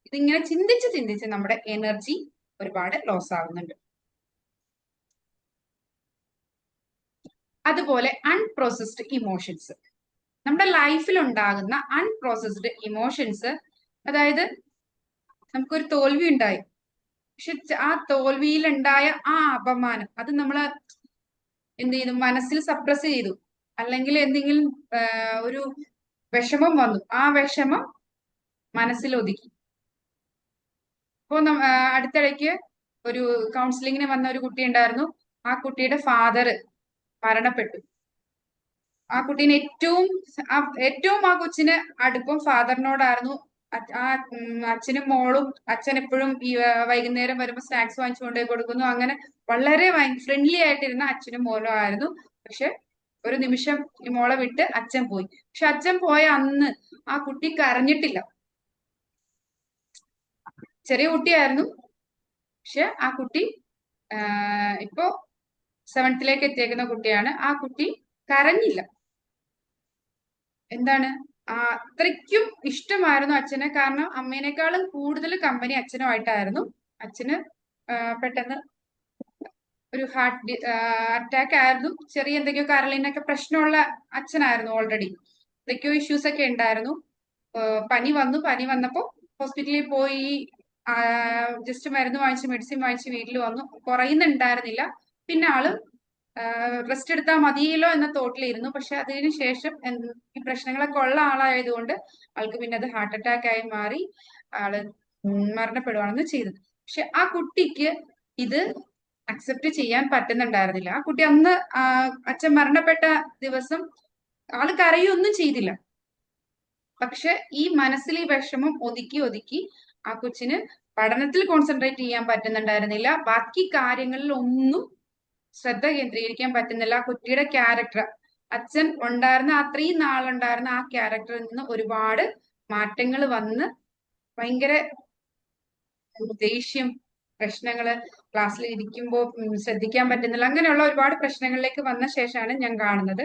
ഇതിങ്ങനെ ചിന്തിച്ച് നമ്മുടെ എനർജി ഒരുപാട് ലോസ് ആവുന്നുണ്ട്. അതുപോലെ അൺപ്രോസസ്ഡ് ഇമോഷൻസ്, നമ്മുടെ ലൈഫിൽ ഉണ്ടാകുന്ന അൺപ്രോസസ്ഡ് ഇമോഷൻസ്, അതായത് നമുക്കൊരു തോൽവി ഉണ്ടായി, പക്ഷെ ആ തോൽവിയിൽ ഉണ്ടായ ആ അപമാനം അത് നമ്മൾ എന്ത് ചെയ്തു, മനസ്സിൽ സപ്രസ് ചെയ്തു, അല്ലെങ്കിൽ എന്തെങ്കിലും ഒരു വിഷമം വന്നു, ആ വിഷമം മനസ്സിൽ ഒതുക്കി. ഇപ്പോ അടുത്തിടയ്ക്ക് ഒരു കൗൺസിലിങ്ങിന് വന്ന ഒരു കുട്ടി ഉണ്ടായിരുന്നു. ആ കുട്ടിയുടെ ഫാദർ മരണപ്പെട്ടു. ആ കുട്ടീനെ ഏറ്റവും ആ കൊച്ചിന് അടുപ്പം ഫാദറിനോടായിരുന്നു. അച്ഛനും മോളും, അച്ഛൻ എപ്പോഴും ഈ വൈകുന്നേരം വരുമ്പോൾ സ്നാക്സ് വാങ്ങിച്ചു കൊണ്ടുപോയി കൊടുക്കുന്നു. അങ്ങനെ വളരെ ഫ്രണ്ട്ലി ആയിട്ടിരുന്ന അച്ഛനും മോളും ആയിരുന്നു. പക്ഷെ ഒരു നിമിഷം ഈ മോളെ വിട്ട് അച്ഛൻ പോയി. പക്ഷെ അച്ഛൻ പോയ അന്ന് ആ കുട്ടി കരഞ്ഞിട്ടില്ല. ചെറിയ കുട്ടിയായിരുന്നു, പക്ഷെ ആ കുട്ടി ഇപ്പോ 7th എത്തിയേക്കുന്ന കുട്ടിയാണ്. ആ കുട്ടി കരഞ്ഞില്ല. എന്താണ്, അത്രയ്ക്കും ഇഷ്ടമായിരുന്നു അച്ഛനെ. കാരണം അമ്മേനേക്കാളും കൂടുതൽ കമ്പനി അച്ഛനുമായിട്ടായിരുന്നു. അച്ഛന് പെട്ടെന്ന് ഒരു ഹാർട്ട് അറ്റാക്ക് ആയിരുന്നു. ചെറിയ എന്തൊക്കെയോ കരളിനൊക്കെ പ്രശ്നമുള്ള അച്ഛനായിരുന്നു. ഓൾറെഡി എന്തൊക്കെയോ ഇഷ്യൂസ് ഒക്കെ ഉണ്ടായിരുന്നു. പനി വന്നപ്പോ ഹോസ്പിറ്റലിൽ പോയി, ജസ്റ്റ് മരുന്ന് വാങ്ങിച്ച് മെഡിസിൻ വാങ്ങിച്ച് വീട്ടിൽ വന്നു. കുറയുന്നുണ്ടായിരുന്നില്ല. പിന്നെ ആള് റെസ്റ്റ് എടുത്താൽ മതിയല്ലോ എന്ന തോട്ടിലിരുന്നു. പക്ഷെ അതിന് ശേഷം ഈ പ്രശ്നങ്ങളൊക്കെ ഉള്ള ആളായതുകൊണ്ട് ആൾക്ക് പിന്നെ അത് ഹാർട്ട് അറ്റാക്ക് ആയി മാറി ആള് മരണപ്പെടുകയാണെന്ന് ചെയ്തത്. പക്ഷെ ആ കുട്ടിക്ക് ഇത് അക്സെപ്റ്റ് ചെയ്യാൻ പറ്റുന്നുണ്ടായിരുന്നില്ല. ആ കുട്ടി അന്ന് അച്ഛൻ മരണപ്പെട്ട ദിവസം ആള് കരയൊന്നും ചെയ്തില്ല. പക്ഷെ ഈ മനസ്സിൽ ഈ വിഷമം ഒതുക്കി ആ കൊച്ചിന് പഠനത്തിൽ കോൺസെൻട്രേറ്റ് ചെയ്യാൻ പറ്റുന്നുണ്ടായിരുന്നില്ല. ബാക്കി കാര്യങ്ങളിൽ ഒന്നും ശ്രദ്ധ കേന്ദ്രീകരിക്കാൻ പറ്റുന്നില്ല. ആ കുട്ടിയുടെ ക്യാരക്ടർ, അച്ഛൻ ഉണ്ടായിരുന്ന അത്രയും നാളുണ്ടായിരുന്ന ആ ക്യാരക്ടറിൽ നിന്ന് ഒരുപാട് മാറ്റങ്ങൾ വന്ന് ഭയങ്കര ദേഷ്യം, പ്രശ്നങ്ങള്, ക്ലാസ്സിൽ ഇരിക്കുമ്പോൾ ശ്രദ്ധിക്കാൻ പറ്റുന്നില്ല, അങ്ങനെയുള്ള ഒരുപാട് പ്രശ്നങ്ങളിലേക്ക് വന്ന ശേഷമാണ് ഞാൻ കാണുന്നത്.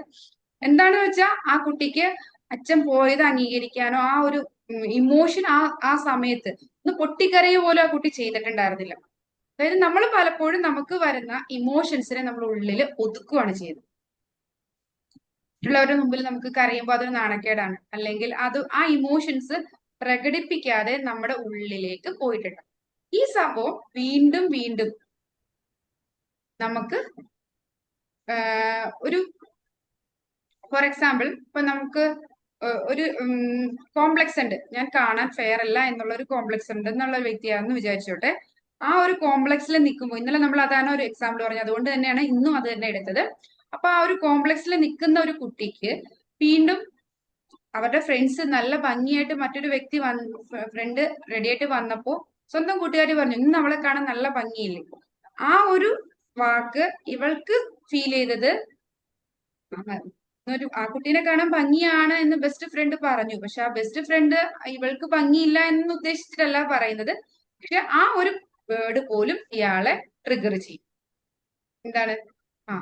എന്താണെന്ന് വെച്ചാൽ ആ കുട്ടിക്ക് അച്ഛൻ പോയത് അംഗീകരിക്കാനോ ആ ഒരു ഇമോഷൻ ആ സമയത്ത് ഒന്ന് പൊട്ടിക്കരയോ പോലും ആ കുട്ടി ചെയ്തിട്ടുണ്ടായിരുന്നില്ല. അതായത് നമ്മൾ പലപ്പോഴും നമുക്ക് വരുന്ന ഇമോഷൻസിനെ നമ്മൾ ഉള്ളിൽ ഒതുക്കുകയാണ് ചെയ്യുന്നത്. മറ്റുള്ളവരുടെ മുമ്പിൽ നമുക്ക് കരയുമ്പോൾ അതൊരു നാണക്കേടാണ്, അല്ലെങ്കിൽ ആ ഇമോഷൻസ് പ്രകടിപ്പിക്കാതെ നമ്മുടെ ഉള്ളിലേക്ക് പോയിട്ടുണ്ട്. ഈ സംഭവം വീണ്ടും വീണ്ടും നമുക്ക് ഒരു ഫോർ എക്സാമ്പിൾ, ഇപ്പൊ നമുക്ക് ഒരു കോംപ്ലക്സ് ഉണ്ട്, ഞാൻ കാണാൻ ഫെയർ അല്ല എന്നുള്ള ഒരു കോംപ്ലക്സ് ഉണ്ട് എന്നുള്ള വ്യക്തിയാണെന്ന് വിചാരിച്ചോട്ടെ. ആ ഒരു കോംപ്ലക്സിൽ നിൽക്കുമ്പോൾ, ഇന്നലെ നമ്മൾ അതാണ് ഒരു എക്സാമ്പിൾ പറഞ്ഞത്, അതുകൊണ്ട് തന്നെയാണ് ഇന്നും അത് തന്നെ എടുത്തത്. അപ്പൊ ആ ഒരു കോംപ്ലക്സിൽ നിൽക്കുന്ന ഒരു കുട്ടിക്ക് വീണ്ടും അവരുടെ ഫ്രണ്ട്സ് നല്ല ഭംഗിയായിട്ട് മറ്റൊരു വ്യക്തി ഫ്രണ്ട് റെഡിയായിട്ട് വന്നപ്പോ സ്വന്തം കൂട്ടുകാരി പറഞ്ഞു, ഇന്ന് അവളെ കാണാൻ നല്ല ഭംഗിയില്ലേ. ആ ഒരു വാക്ക് ഇവൾക്ക് ഫീൽ ചെയ്തത് ആ കുട്ടീനെ കാണാൻ ഭംഗിയാണ് എന്ന് ബെസ്റ്റ് ഫ്രണ്ട് പറഞ്ഞു. പക്ഷെ ആ ബെസ്റ്റ് ഫ്രണ്ട് ഇവൾക്ക് ഭംഗിയില്ല എന്ന് ഉദ്ദേശിച്ചിട്ടല്ല പറയുന്നത്. പക്ഷെ ആ ഒരു വേർഡ് പോലും ഇയാളെ ട്രിഗർ ചെയ്യും. എന്താണ്, ആ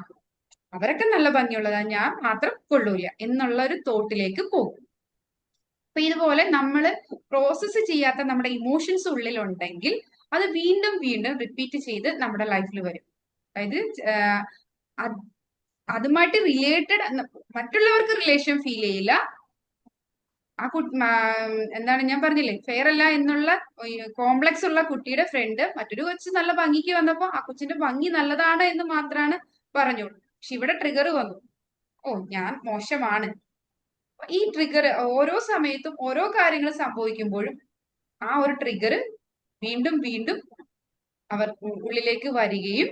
അവരൊക്കെ നല്ല ഭംഗിയുള്ളതാ, ഞാൻ മാത്രം കൊള്ളൂല എന്നുള്ള ഒരു തോട്ടിലേക്ക് പോകും. അപ്പൊ ഇതുപോലെ നമ്മൾ പ്രോസസ്സ് ചെയ്യാത്ത നമ്മുടെ ഇമോഷൻസ് ഉള്ളിലുണ്ടെങ്കിൽ അത് വീണ്ടും വീണ്ടും റിപ്പീറ്റ് ചെയ്ത് നമ്മുടെ ലൈഫിൽ വരും. അതായത് അതുമായിട്ട് റിലേറ്റഡ്, മറ്റുള്ളവർക്ക് റിലേഷൻ ഫീൽ ചെയ്യില്ല. ആ എന്താണ് ഞാൻ പറഞ്ഞില്ലേ, ഫെയർ അല്ല എന്നുള്ള കോംപ്ലക്സ് ഉള്ള കുട്ടിയുടെ ഫ്രണ്ട് മറ്റൊരു കൊച്ചു നല്ല ഭംഗിക്ക് വന്നപ്പോ ആ കൊച്ചിന്റെ ഭംഗി നല്ലതാണ് എന്ന് മാത്രമാണ് പറഞ്ഞോളൂ. പക്ഷെ ഇവിടെ ട്രിഗർ വന്നു, ഓ ഞാൻ മോശമാണ്. ഈ ട്രിഗർ ഓരോ സമയത്തും ഓരോ കാര്യങ്ങൾ സംഭവിക്കുമ്പോഴും ആ ഒരു ട്രിഗർ വീണ്ടും വീണ്ടും അവർ ഉള്ളിലേക്ക് വരികയും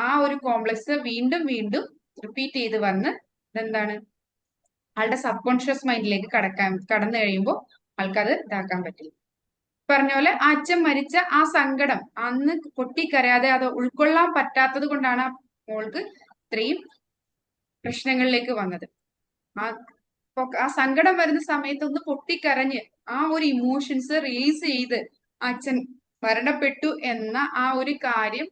ആ ഒരു കോംപ്ലക്സ് വീണ്ടും വീണ്ടും റിപ്പീറ്റ് ചെയ്ത് വന്ന് ഇതെന്താണ് ആളുടെ സബ് കോൺഷ്യസ് മൈൻഡിലേക്ക് കടന്നു കഴിയുമ്പോൾ ആൾക്കത് ഇതാക്കാൻ പറ്റില്ല. പറഞ്ഞ പോലെ ആ അച്ഛൻ മരിച്ച ആ സങ്കടം അന്ന് പൊട്ടിക്കരയാതെ അത് ഉൾക്കൊള്ളാൻ പറ്റാത്തത് കൊണ്ടാണ് ആ മോൾക്ക് ഇത്രയും പ്രശ്നങ്ങളിലേക്ക് വന്നത്. ആ സങ്കടം വരുന്ന സമയത്ത് ഒന്ന് പൊട്ടിക്കരഞ്ഞ് ആ ഒരു ഇമോഷൻസ് റിലീസ് ചെയ്ത് അച്ഛൻ മരണപ്പെട്ടു എന്ന ആ ഒരു കാര്യം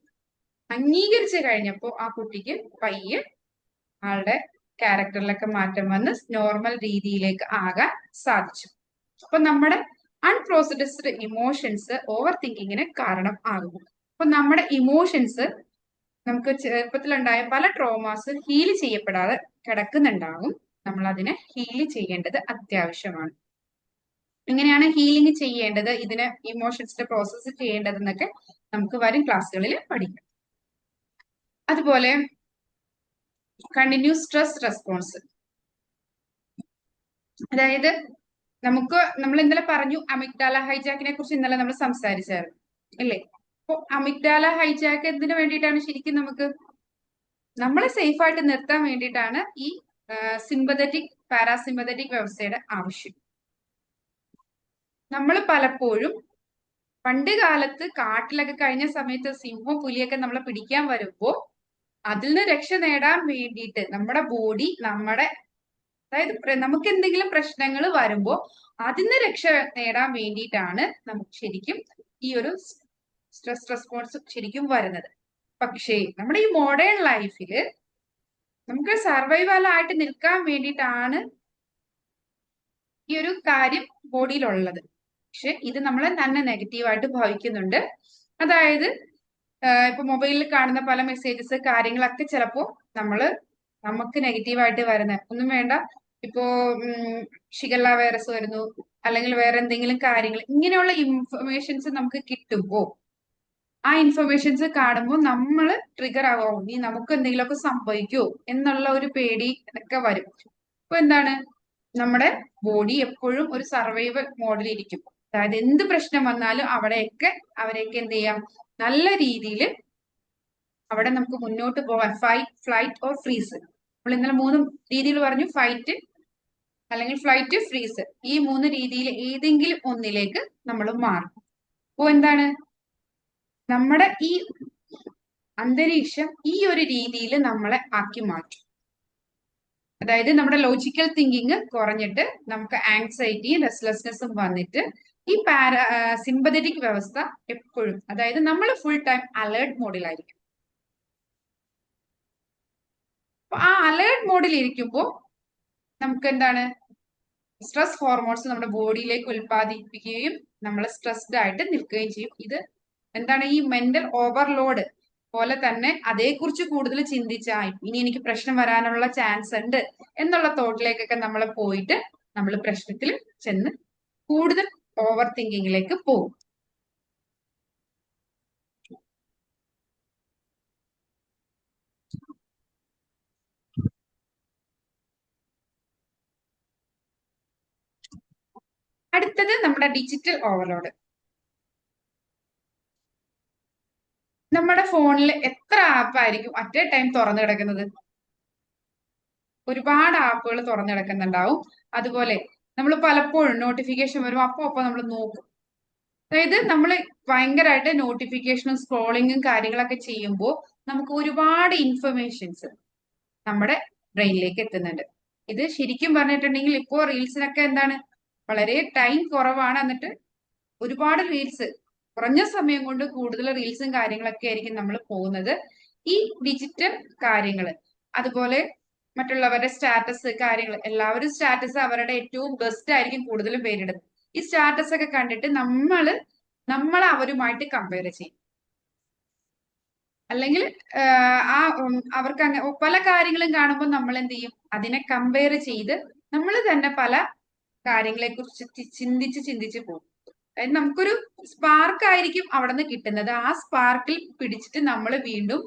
അംഗീകരിച്ചു കഴിഞ്ഞപ്പോ ആ കുട്ടിക്ക് പയ്യെ ആളുടെ ക്യാരക്ടറിലൊക്കെ മാറ്റം വന്ന് നോർമൽ രീതിയിലേക്ക് ആകാൻ സാധിച്ചു. അപ്പൊ നമ്മുടെ അൺപ്രോസസ്ഡ് ഇമോഷൻസ് ഓവർ തിങ്കിങ്ങിന് കാരണം ആകുന്നു. അപ്പൊ നമ്മുടെ ഇമോഷൻസ് നമുക്ക് ചെറുപ്പത്തിലുണ്ടായ പല ട്രോമാസ് ഹീൽ ചെയ്യപ്പെടാതെ കിടക്കുന്നുണ്ടാകും. നമ്മൾ അതിനെ ഹീൽ ചെയ്യേണ്ടത് അത്യാവശ്യമാണ്. എങ്ങനെയാണ് ഹീലിംഗ് ചെയ്യേണ്ടത്, ഇതിനെ ഇമോഷൻസിന്റെ പ്രോസസ്സ് ചെയ്യേണ്ടതെന്നൊക്കെ നമുക്ക് വരും ക്ലാസ്സുകളിൽ പഠിക്കാം. അതുപോലെ കണ്ടിന്യൂസ് സ്ട്രെസ് റെസ്പോൺസ്, അതായത് നമ്മൾ ഇന്നലെ പറഞ്ഞു അമിഗ്ഡാല ഹൈജാക്കിനെ കുറിച്ച് ഇന്നലെ നമ്മൾ സംസാരിച്ചായിരുന്നു അല്ലേ. അപ്പൊ അമിഗ്ഡാല ഹൈജാക്ക് എന്തിനു വേണ്ടിയിട്ടാണ് ശരിക്കും നമ്മളെ സേഫ് ആയിട്ട് നിർത്താൻ വേണ്ടിയിട്ടാണ് ഈ സിമ്പതറ്റിക് പാരാസിമ്പതറ്റിക് വ്യവസ്ഥയുടെ ആവശ്യം. നമ്മൾ പലപ്പോഴും പണ്ട് കാലത്ത് കാട്ടിലൊക്കെ കഴിഞ്ഞ സമയത്ത് സിംഹവും പുലിയൊക്കെ നമ്മളെ പിടിക്കാൻ വരുമ്പോ അതിൽ നിന്ന് രക്ഷ നേടാൻ വേണ്ടിയിട്ട് നമ്മുടെ ബോഡി അതായത് നമുക്ക് എന്തെങ്കിലും പ്രശ്നങ്ങൾ വരുമ്പോ അതിൽ നിന്ന് രക്ഷ നേടാൻ വേണ്ടിയിട്ടാണ് നമുക്ക് ശരിക്കും ഈ ഒരു സ്ട്രെസ് റെസ്പോൺസ് ശരിക്കും വരുന്നത്. പക്ഷേ നമ്മുടെ ഈ മോഡേൺ ലൈഫില് നമുക്ക് സർവൈവൽ ആയിട്ട് നിൽക്കാൻ വേണ്ടിയിട്ടാണ് ഈ ഒരു കാര്യം ബോഡിയിലുള്ളത്. പക്ഷെ ഇത് നമ്മളെ തന്നെ നെഗറ്റീവായിട്ട് ഭാവിക്കുന്നുണ്ട്. അതായത് ഇപ്പൊ മൊബൈലിൽ കാണുന്ന പല മെസ്സേജസ് കാര്യങ്ങളൊക്കെ ചിലപ്പോ നമുക്ക് നെഗറ്റീവായിട്ട് വരുന്ന ഒന്നും വേണ്ട. ഇപ്പോ ഷിഗല്ല വൈറസ് വരുന്നു, അല്ലെങ്കിൽ വേറെ എന്തെങ്കിലും കാര്യങ്ങൾ, ഇങ്ങനെയുള്ള ഇൻഫർമേഷൻസ് നമുക്ക് കിട്ടുമ്പോ ആ ഇൻഫർമേഷൻസ് കാണുമ്പോൾ നമ്മൾ ട്രിഗർ ആവോ, നീ നമുക്ക് എന്തെങ്കിലുമൊക്കെ സംഭവിക്കുമോ എന്നുള്ള ഒരു പേടി ഒക്കെ വരും. അപ്പൊ എന്താണ്, നമ്മുടെ ബോഡി എപ്പോഴും ഒരു സർവൈവൽ മോഡിൽ ഇരിക്കും. അതായത് എന്ത് പ്രശ്നം വന്നാലും അവരെയൊക്കെ എന്ത് ചെയ്യാം, നല്ല രീതിയിൽ അവിടെ നമുക്ക് മുന്നോട്ട് പോകാൻ ഫൈറ്റ്, ഫ്ലൈറ്റ് ഓർ ഫ്രീസ്. നമ്മൾ ഇന്നലെ 3 രീതിയിൽ പറഞ്ഞു, ഫൈറ്റ് അല്ലെങ്കിൽ ഫ്ലൈറ്റ്, ഫ്രീസ്. ഈ 3 രീതിയിൽ ഏതെങ്കിലും ഒന്നിലേക്ക് നമ്മൾ മാറും. അപ്പോ എന്താണ്, നമ്മുടെ ഈ അന്തരീക്ഷം ഈ ഒരു രീതിയിൽ നമ്മളെ ആക്കി മാറ്റും. അതായത് നമ്മുടെ ലോജിക്കൽ തിങ്കിങ് കുറഞ്ഞിട്ട് നമുക്ക് ആങ്സൈറ്റിയും റെസ്റ്റ്ലെസ്നെസ്സും വന്നിട്ട് ഈ സിമ്പതറ്റിക് വ്യവസ്ഥ എപ്പോഴും, അതായത് നമ്മൾ ഫുൾ ടൈം അലേർട്ട് മോഡിലായിരിക്കും. ആ അലേർട്ട് മോഡിൽ ഇരിക്കുമ്പോൾ നമുക്ക് എന്താണ്, സ്ട്രെസ് ഹോർമോൺസ് നമ്മുടെ ബോഡിയിലേക്ക് ഉൽപ്പാദിപ്പിക്കുകയും നമ്മൾ സ്ട്രെസ്ഡ് ആയിട്ട് നിൽക്കുകയും ചെയ്യും. ഇത് എന്താണ്, ഈ മെന്റൽ ഓവർലോഡ് പോലെ തന്നെ അതേക്കുറിച്ച് കൂടുതൽ ചിന്തിച്ചാൽ ഇനി എനിക്ക് പ്രശ്നം വരാനുള്ള ചാൻസ് ഉണ്ട് എന്നുള്ള തോട്ടിലേക്കൊക്കെ നമ്മൾ പോയിട്ട് നമ്മൾ പ്രശ്നത്തിൽ ചെന്ന് കൂടുതൽ ഓവർ തിങ്കിങ്ങിലേക്ക് പോകും. അടുത്തത് നമ്മുടെ ഡിജിറ്റൽ ഓവർലോഡ്. നമ്മുടെ ഫോണിൽ എത്ര ആപ്പ് ആയിരിക്കും അറ്റ് എ ടൈം തുറന്നു കിടക്കുന്നത്? ഒരുപാട് ആപ്പുകൾ തുറന്നു കിടക്കുന്നുണ്ടാവും. അതുപോലെ നമ്മൾ പലപ്പോഴും നോട്ടിഫിക്കേഷൻ വരും, അപ്പൊ നമ്മൾ നോക്കും. അതായത് നമ്മൾ ഭയങ്കരമായിട്ട് നോട്ടിഫിക്കേഷനും സ്ക്രോളിങ്ങും കാര്യങ്ങളൊക്കെ ചെയ്യുമ്പോൾ നമുക്ക് ഒരുപാട് ഇൻഫർമേഷൻസ് നമ്മുടെ ബ്രെയിനിലേക്ക് എത്തുന്നുണ്ട്. ഇത് ശരിക്കും പറഞ്ഞിട്ടുണ്ടെങ്കിൽ ഇപ്പോ റീൽസിനൊക്കെ എന്താണ് വളരെ ടൈം കുറവാണ്, എന്നിട്ട് ഒരുപാട് റീൽസ് കുറഞ്ഞ സമയം കൊണ്ട് കൂടുതൽ റീൽസും കാര്യങ്ങളൊക്കെ ആയിരിക്കും നമ്മൾ പോകുന്നത്. ഈ ഡിജിറ്റൽ കാര്യങ്ങൾ, അതുപോലെ മറ്റുള്ളവരുടെ സ്റ്റാറ്റസ് കാര്യങ്ങൾ, എല്ലാവരും സ്റ്റാറ്റസ് അവരുടെ ഏറ്റവും ബെസ്റ്റ് ആയിരിക്കും കൂടുതലും പേരിടുന്നത്. ഈ സ്റ്റാറ്റസ് ഒക്കെ കണ്ടിട്ട് നമ്മൾ അവരുമായിട്ട് കമ്പയർ ചെയ്യും. അല്ലെങ്കിൽ അവർക്ക് പല കാര്യങ്ങളും കാണുമ്പോൾ നമ്മൾ എന്ത് ചെയ്യും, അതിനെ കമ്പയർ ചെയ്ത് നമ്മൾ തന്നെ പല കാര്യങ്ങളെ കുറിച്ച് ചിന്തിച്ച് പോകും. അതായത് നമുക്കൊരു സ്പാർക്ക് ആയിരിക്കും അവിടെ നിന്ന് കിട്ടുന്നത്. ആ സ്പാർക്കിൽ പിടിച്ചിട്ട് നമ്മൾ വീണ്ടും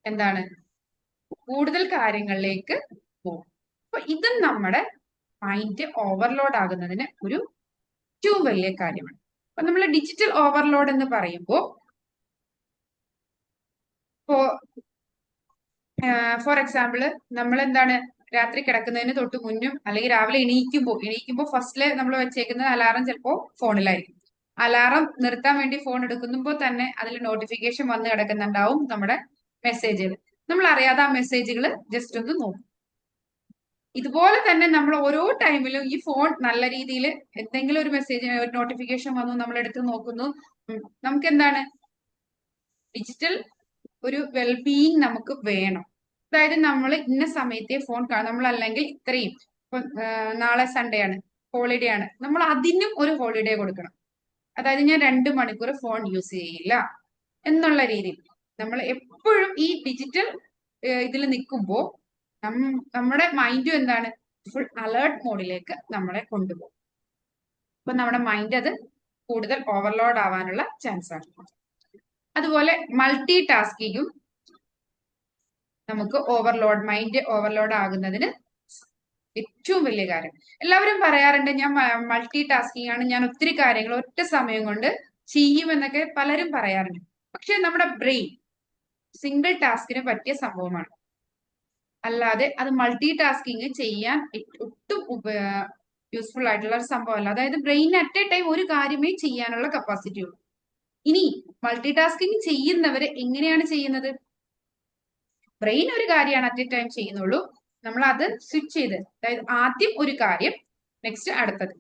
എന്താണ് കൂടുതൽ കാര്യങ്ങളിലേക്ക് പോകും. അപ്പൊ ഇതും നമ്മുടെ മൈൻഡ് ഓവർലോഡ് ആകുന്നതിന് ഒരു ഏറ്റവും വലിയ കാര്യമാണ്. അപ്പൊ നമ്മൾ ഡിജിറ്റൽ ഓവർലോഡ് എന്ന് പറയുമ്പോൾ ഫോർ എക്സാമ്പിൾ നമ്മൾ എന്താണ് രാത്രി കിടക്കുന്നതിന് തൊട്ട് മുന്നും അല്ലെങ്കിൽ രാവിലെ എണീക്കുമ്പോൾ ഫസ്റ്റില് നമ്മൾ വെച്ചേക്കുന്നത് അലാറം ചിലപ്പോൾ ഫോണിലായിരിക്കും. അലാറം നിർത്താൻ വേണ്ടി ഫോൺ എടുക്കുമ്പോൾ തന്നെ അതിൽ നോട്ടിഫിക്കേഷൻ വന്ന് കിടക്കുന്നുണ്ടാവും നമ്മുടെ മെസ്സേജുകൾ. നമ്മൾ അറിയാതെ ആ മെസ്സേജുകൾ ജസ്റ്റ് ഒന്ന് നോക്കും. ഇതുപോലെ തന്നെ നമ്മൾ ഓരോ ടൈമിലും ഈ ഫോൺ നല്ല രീതിയിൽ എന്തെങ്കിലും ഒരു മെസ്സേജ് ഒരു നോട്ടിഫിക്കേഷൻ വന്നു നമ്മൾ എടുത്ത് നോക്കുന്നു. നമുക്ക് എന്താണ് ഡിജിറ്റൽ ഒരു വെൽബീയിങ് നമുക്ക് വേണം. അതായത് നമ്മൾ ഇന്ന സമയത്തെ ഫോൺ നമ്മൾ അല്ലെങ്കിൽ ഇത്രയും ഇപ്പൊ നാളെ സൺഡേ ആണ്, ഹോളിഡേ ആണ്, നമ്മൾ അതിനും ഒരു ഹോളിഡേ കൊടുക്കണം. അതായത് ഞാൻ 2 മണിക്കൂർ ഫോൺ യൂസ് ചെയ്യില്ല എന്നുള്ള രീതിയിൽ നമ്മൾ എപ്പോഴും ഈ ഡിജിറ്റൽ ഇതിൽ നിൽക്കുമ്പോൾ നമ്മുടെ മൈൻഡും എന്താണ് ഫുൾ അലേർട്ട് മോഡിലേക്ക് നമ്മളെ കൊണ്ടുപോകും. അപ്പൊ നമ്മുടെ മൈൻഡ് അത് കൂടുതൽ ഓവർലോഡ് ആവാനുള്ള ചാൻസ് ആണ്. അതുപോലെ മൾട്ടി ടാസ്കിങ്ങും നമുക്ക് മൈൻഡ് ഓവർലോഡ് ആകുന്നതിന് ഏറ്റവും വലിയ കാര്യം. എല്ലാവരും പറയാറുണ്ട് ഞാൻ മൾട്ടി ടാസ്കിങ് ആണ്, ഞാൻ ഒത്തിരി കാര്യങ്ങൾ ഒറ്റ സമയം കൊണ്ട് ചെയ്യുമെന്നൊക്കെ പലരും പറയാറുണ്ട്. പക്ഷെ നമ്മുടെ ബ്രെയിൻ സിംഗിൾ ടാസ്കിന് പറ്റിയ സംഭവമാണ്. അല്ലാതെ അത് മൾട്ടി ടാസ്കിങ് ചെയ്യാൻ ഒട്ടും യൂസ്ഫുൾ ആയിട്ടുള്ള ഒരു സംഭവമല്ല. അതായത് ബ്രെയിൻ അറ്റ് എ ടൈം ഒരു കാര്യമേ ചെയ്യാനുള്ള കപ്പാസിറ്റി ഉള്ളൂ. ഇനി മൾട്ടി ടാസ്കിങ് ചെയ്യുന്നവര് എങ്ങനെയാണ് ചെയ്യുന്നത്? ബ്രെയിൻ ഒരു കാര്യമാണ് അറ്റ് എ ടൈം ചെയ്യുന്നുള്ളൂ. നമ്മൾ അത് സ്വിച്ച് ചെയ്ത്, അതായത് ആദ്യം ഒരു കാര്യം, നെക്സ്റ്റ് അടുത്തത്.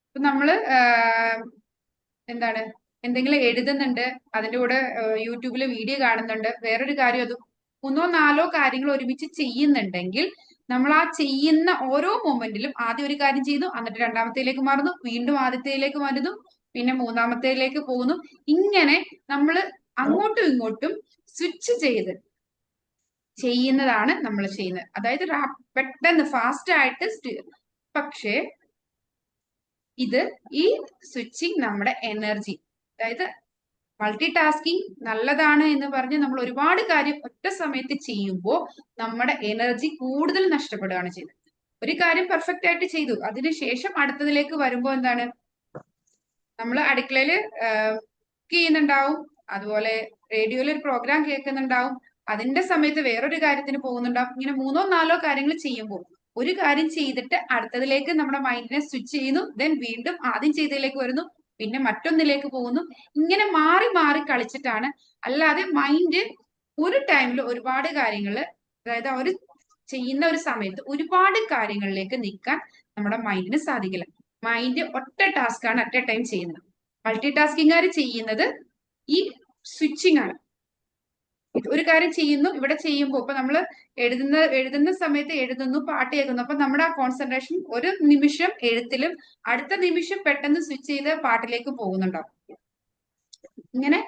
ഇപ്പൊ നമ്മള് എന്താണ് എന്തെങ്കിലും എഴുതുന്നുണ്ട്, അതിന്റെ കൂടെ യൂട്യൂബിൽ വീഡിയോ കാണുന്നുണ്ട്, വേറൊരു കാര്യം അത് 3-4 കാര്യങ്ങൾ ഒരുമിച്ച് ചെയ്യുന്നുണ്ടെങ്കിൽ നമ്മൾ ആ ചെയ്യുന്ന ഓരോ മൊമെന്റിലും ആദ്യം ഒരു കാര്യം ചെയ്യുന്നു, എന്നിട്ട് രണ്ടാമത്തേലേക്ക് മാറുന്നു, വീണ്ടും ആദ്യത്തേലേക്ക് മാറുന്നു, പിന്നെ മൂന്നാമത്തേലേക്ക് പോകുന്നു. ഇങ്ങനെ നമ്മൾ അങ്ങോട്ടും ഇങ്ങോട്ടും സ്വിച്ച് ചെയ്ത് ചെയ്യുന്നതാണ് നമ്മൾ ചെയ്യുന്നത്. അതായത് പെട്ടെന്ന് ഫാസ്റ്റ് ആയിട്ട്. പക്ഷേ ഇത് ഈ സ്വിച്ചിങ് നമ്മുടെ എനർജി, അതായത് മൾട്ടി ടാസ്കിങ് നല്ലതാണ് എന്ന് പറഞ്ഞ് നമ്മൾ ഒരുപാട് കാര്യം ഒറ്റ സമയത്ത് ചെയ്യുമ്പോൾ നമ്മുടെ എനർജി കൂടുതൽ നഷ്ടപ്പെടുകയാണ് ചെയ്യുന്നത്. ഒരു കാര്യം പെർഫെക്റ്റ് ആയിട്ട് ചെയ്തു, അതിനുശേഷം അടുത്തതിലേക്ക് വരുമ്പോൾ എന്താണ് നമ്മൾ അടുക്കളയില് കുക്ക് ചെയ്യുന്നുണ്ടാവും, അതുപോലെ റേഡിയോയിൽ ഒരു പ്രോഗ്രാം കേൾക്കുന്നുണ്ടാവും, അതിന്റെ സമയത്ത് വേറൊരു കാര്യത്തിന് പോകുന്നുണ്ടാവും. ഇങ്ങനെ 3-4 കാര്യങ്ങൾ ചെയ്യുമ്പോൾ ഒരു കാര്യം ചെയ്തിട്ട് അടുത്തതിലേക്ക് നമ്മുടെ മൈൻഡിനെ സ്വിച്ച് ചെയ്യുന്നു, ദെൻ വീണ്ടും ആദ്യം ചെയ്തതിലേക്ക് വരുന്നു, പിന്നെ മറ്റൊന്നിലേക്ക് പോകുന്നു. ഇങ്ങനെ മാറി മാറി കളിച്ചിട്ടാണ്. അല്ലാതെ മൈൻഡ് ഒരു ടൈമിൽ ഒരുപാട് കാര്യങ്ങൾ, അതായത് അവർ ചെയ്യുന്ന ഒരു സമയത്ത് ഒരുപാട് കാര്യങ്ങളിലേക്ക് നിൽക്കാൻ നമ്മുടെ മൈൻഡിന് സാധിക്കില്ല. മൈൻഡ് ഒറ്റ ടാസ്ക് ആണ് അറ്റ് എ ടൈം ചെയ്യുന്നത്. മൾട്ടി ടാസ്കിങ്ങുകാർ ചെയ്യുന്നത് ഈ സ്വിച്ചിങ് ആണ്. ഒരു കാര്യം ചെയ്യുന്നു, ഇവിടെ ചെയ്യുമ്പോൾ ഇപ്പൊ നമ്മൾ എഴുതുന്ന സമയത്ത് എഴുതുന്നു, പാട്ട് കേൾക്കുന്നു, അപ്പൊ നമ്മുടെ ആ കോൺസെൻട്രേഷൻ ഒരു നിമിഷം എഴുത്തിലും അടുത്ത നിമിഷം പെട്ടെന്ന് സ്വിച്ച് ചെയ്ത് പാട്ടിലേക്ക് പോകുന്നുണ്ടാവും. ഇങ്ങനെ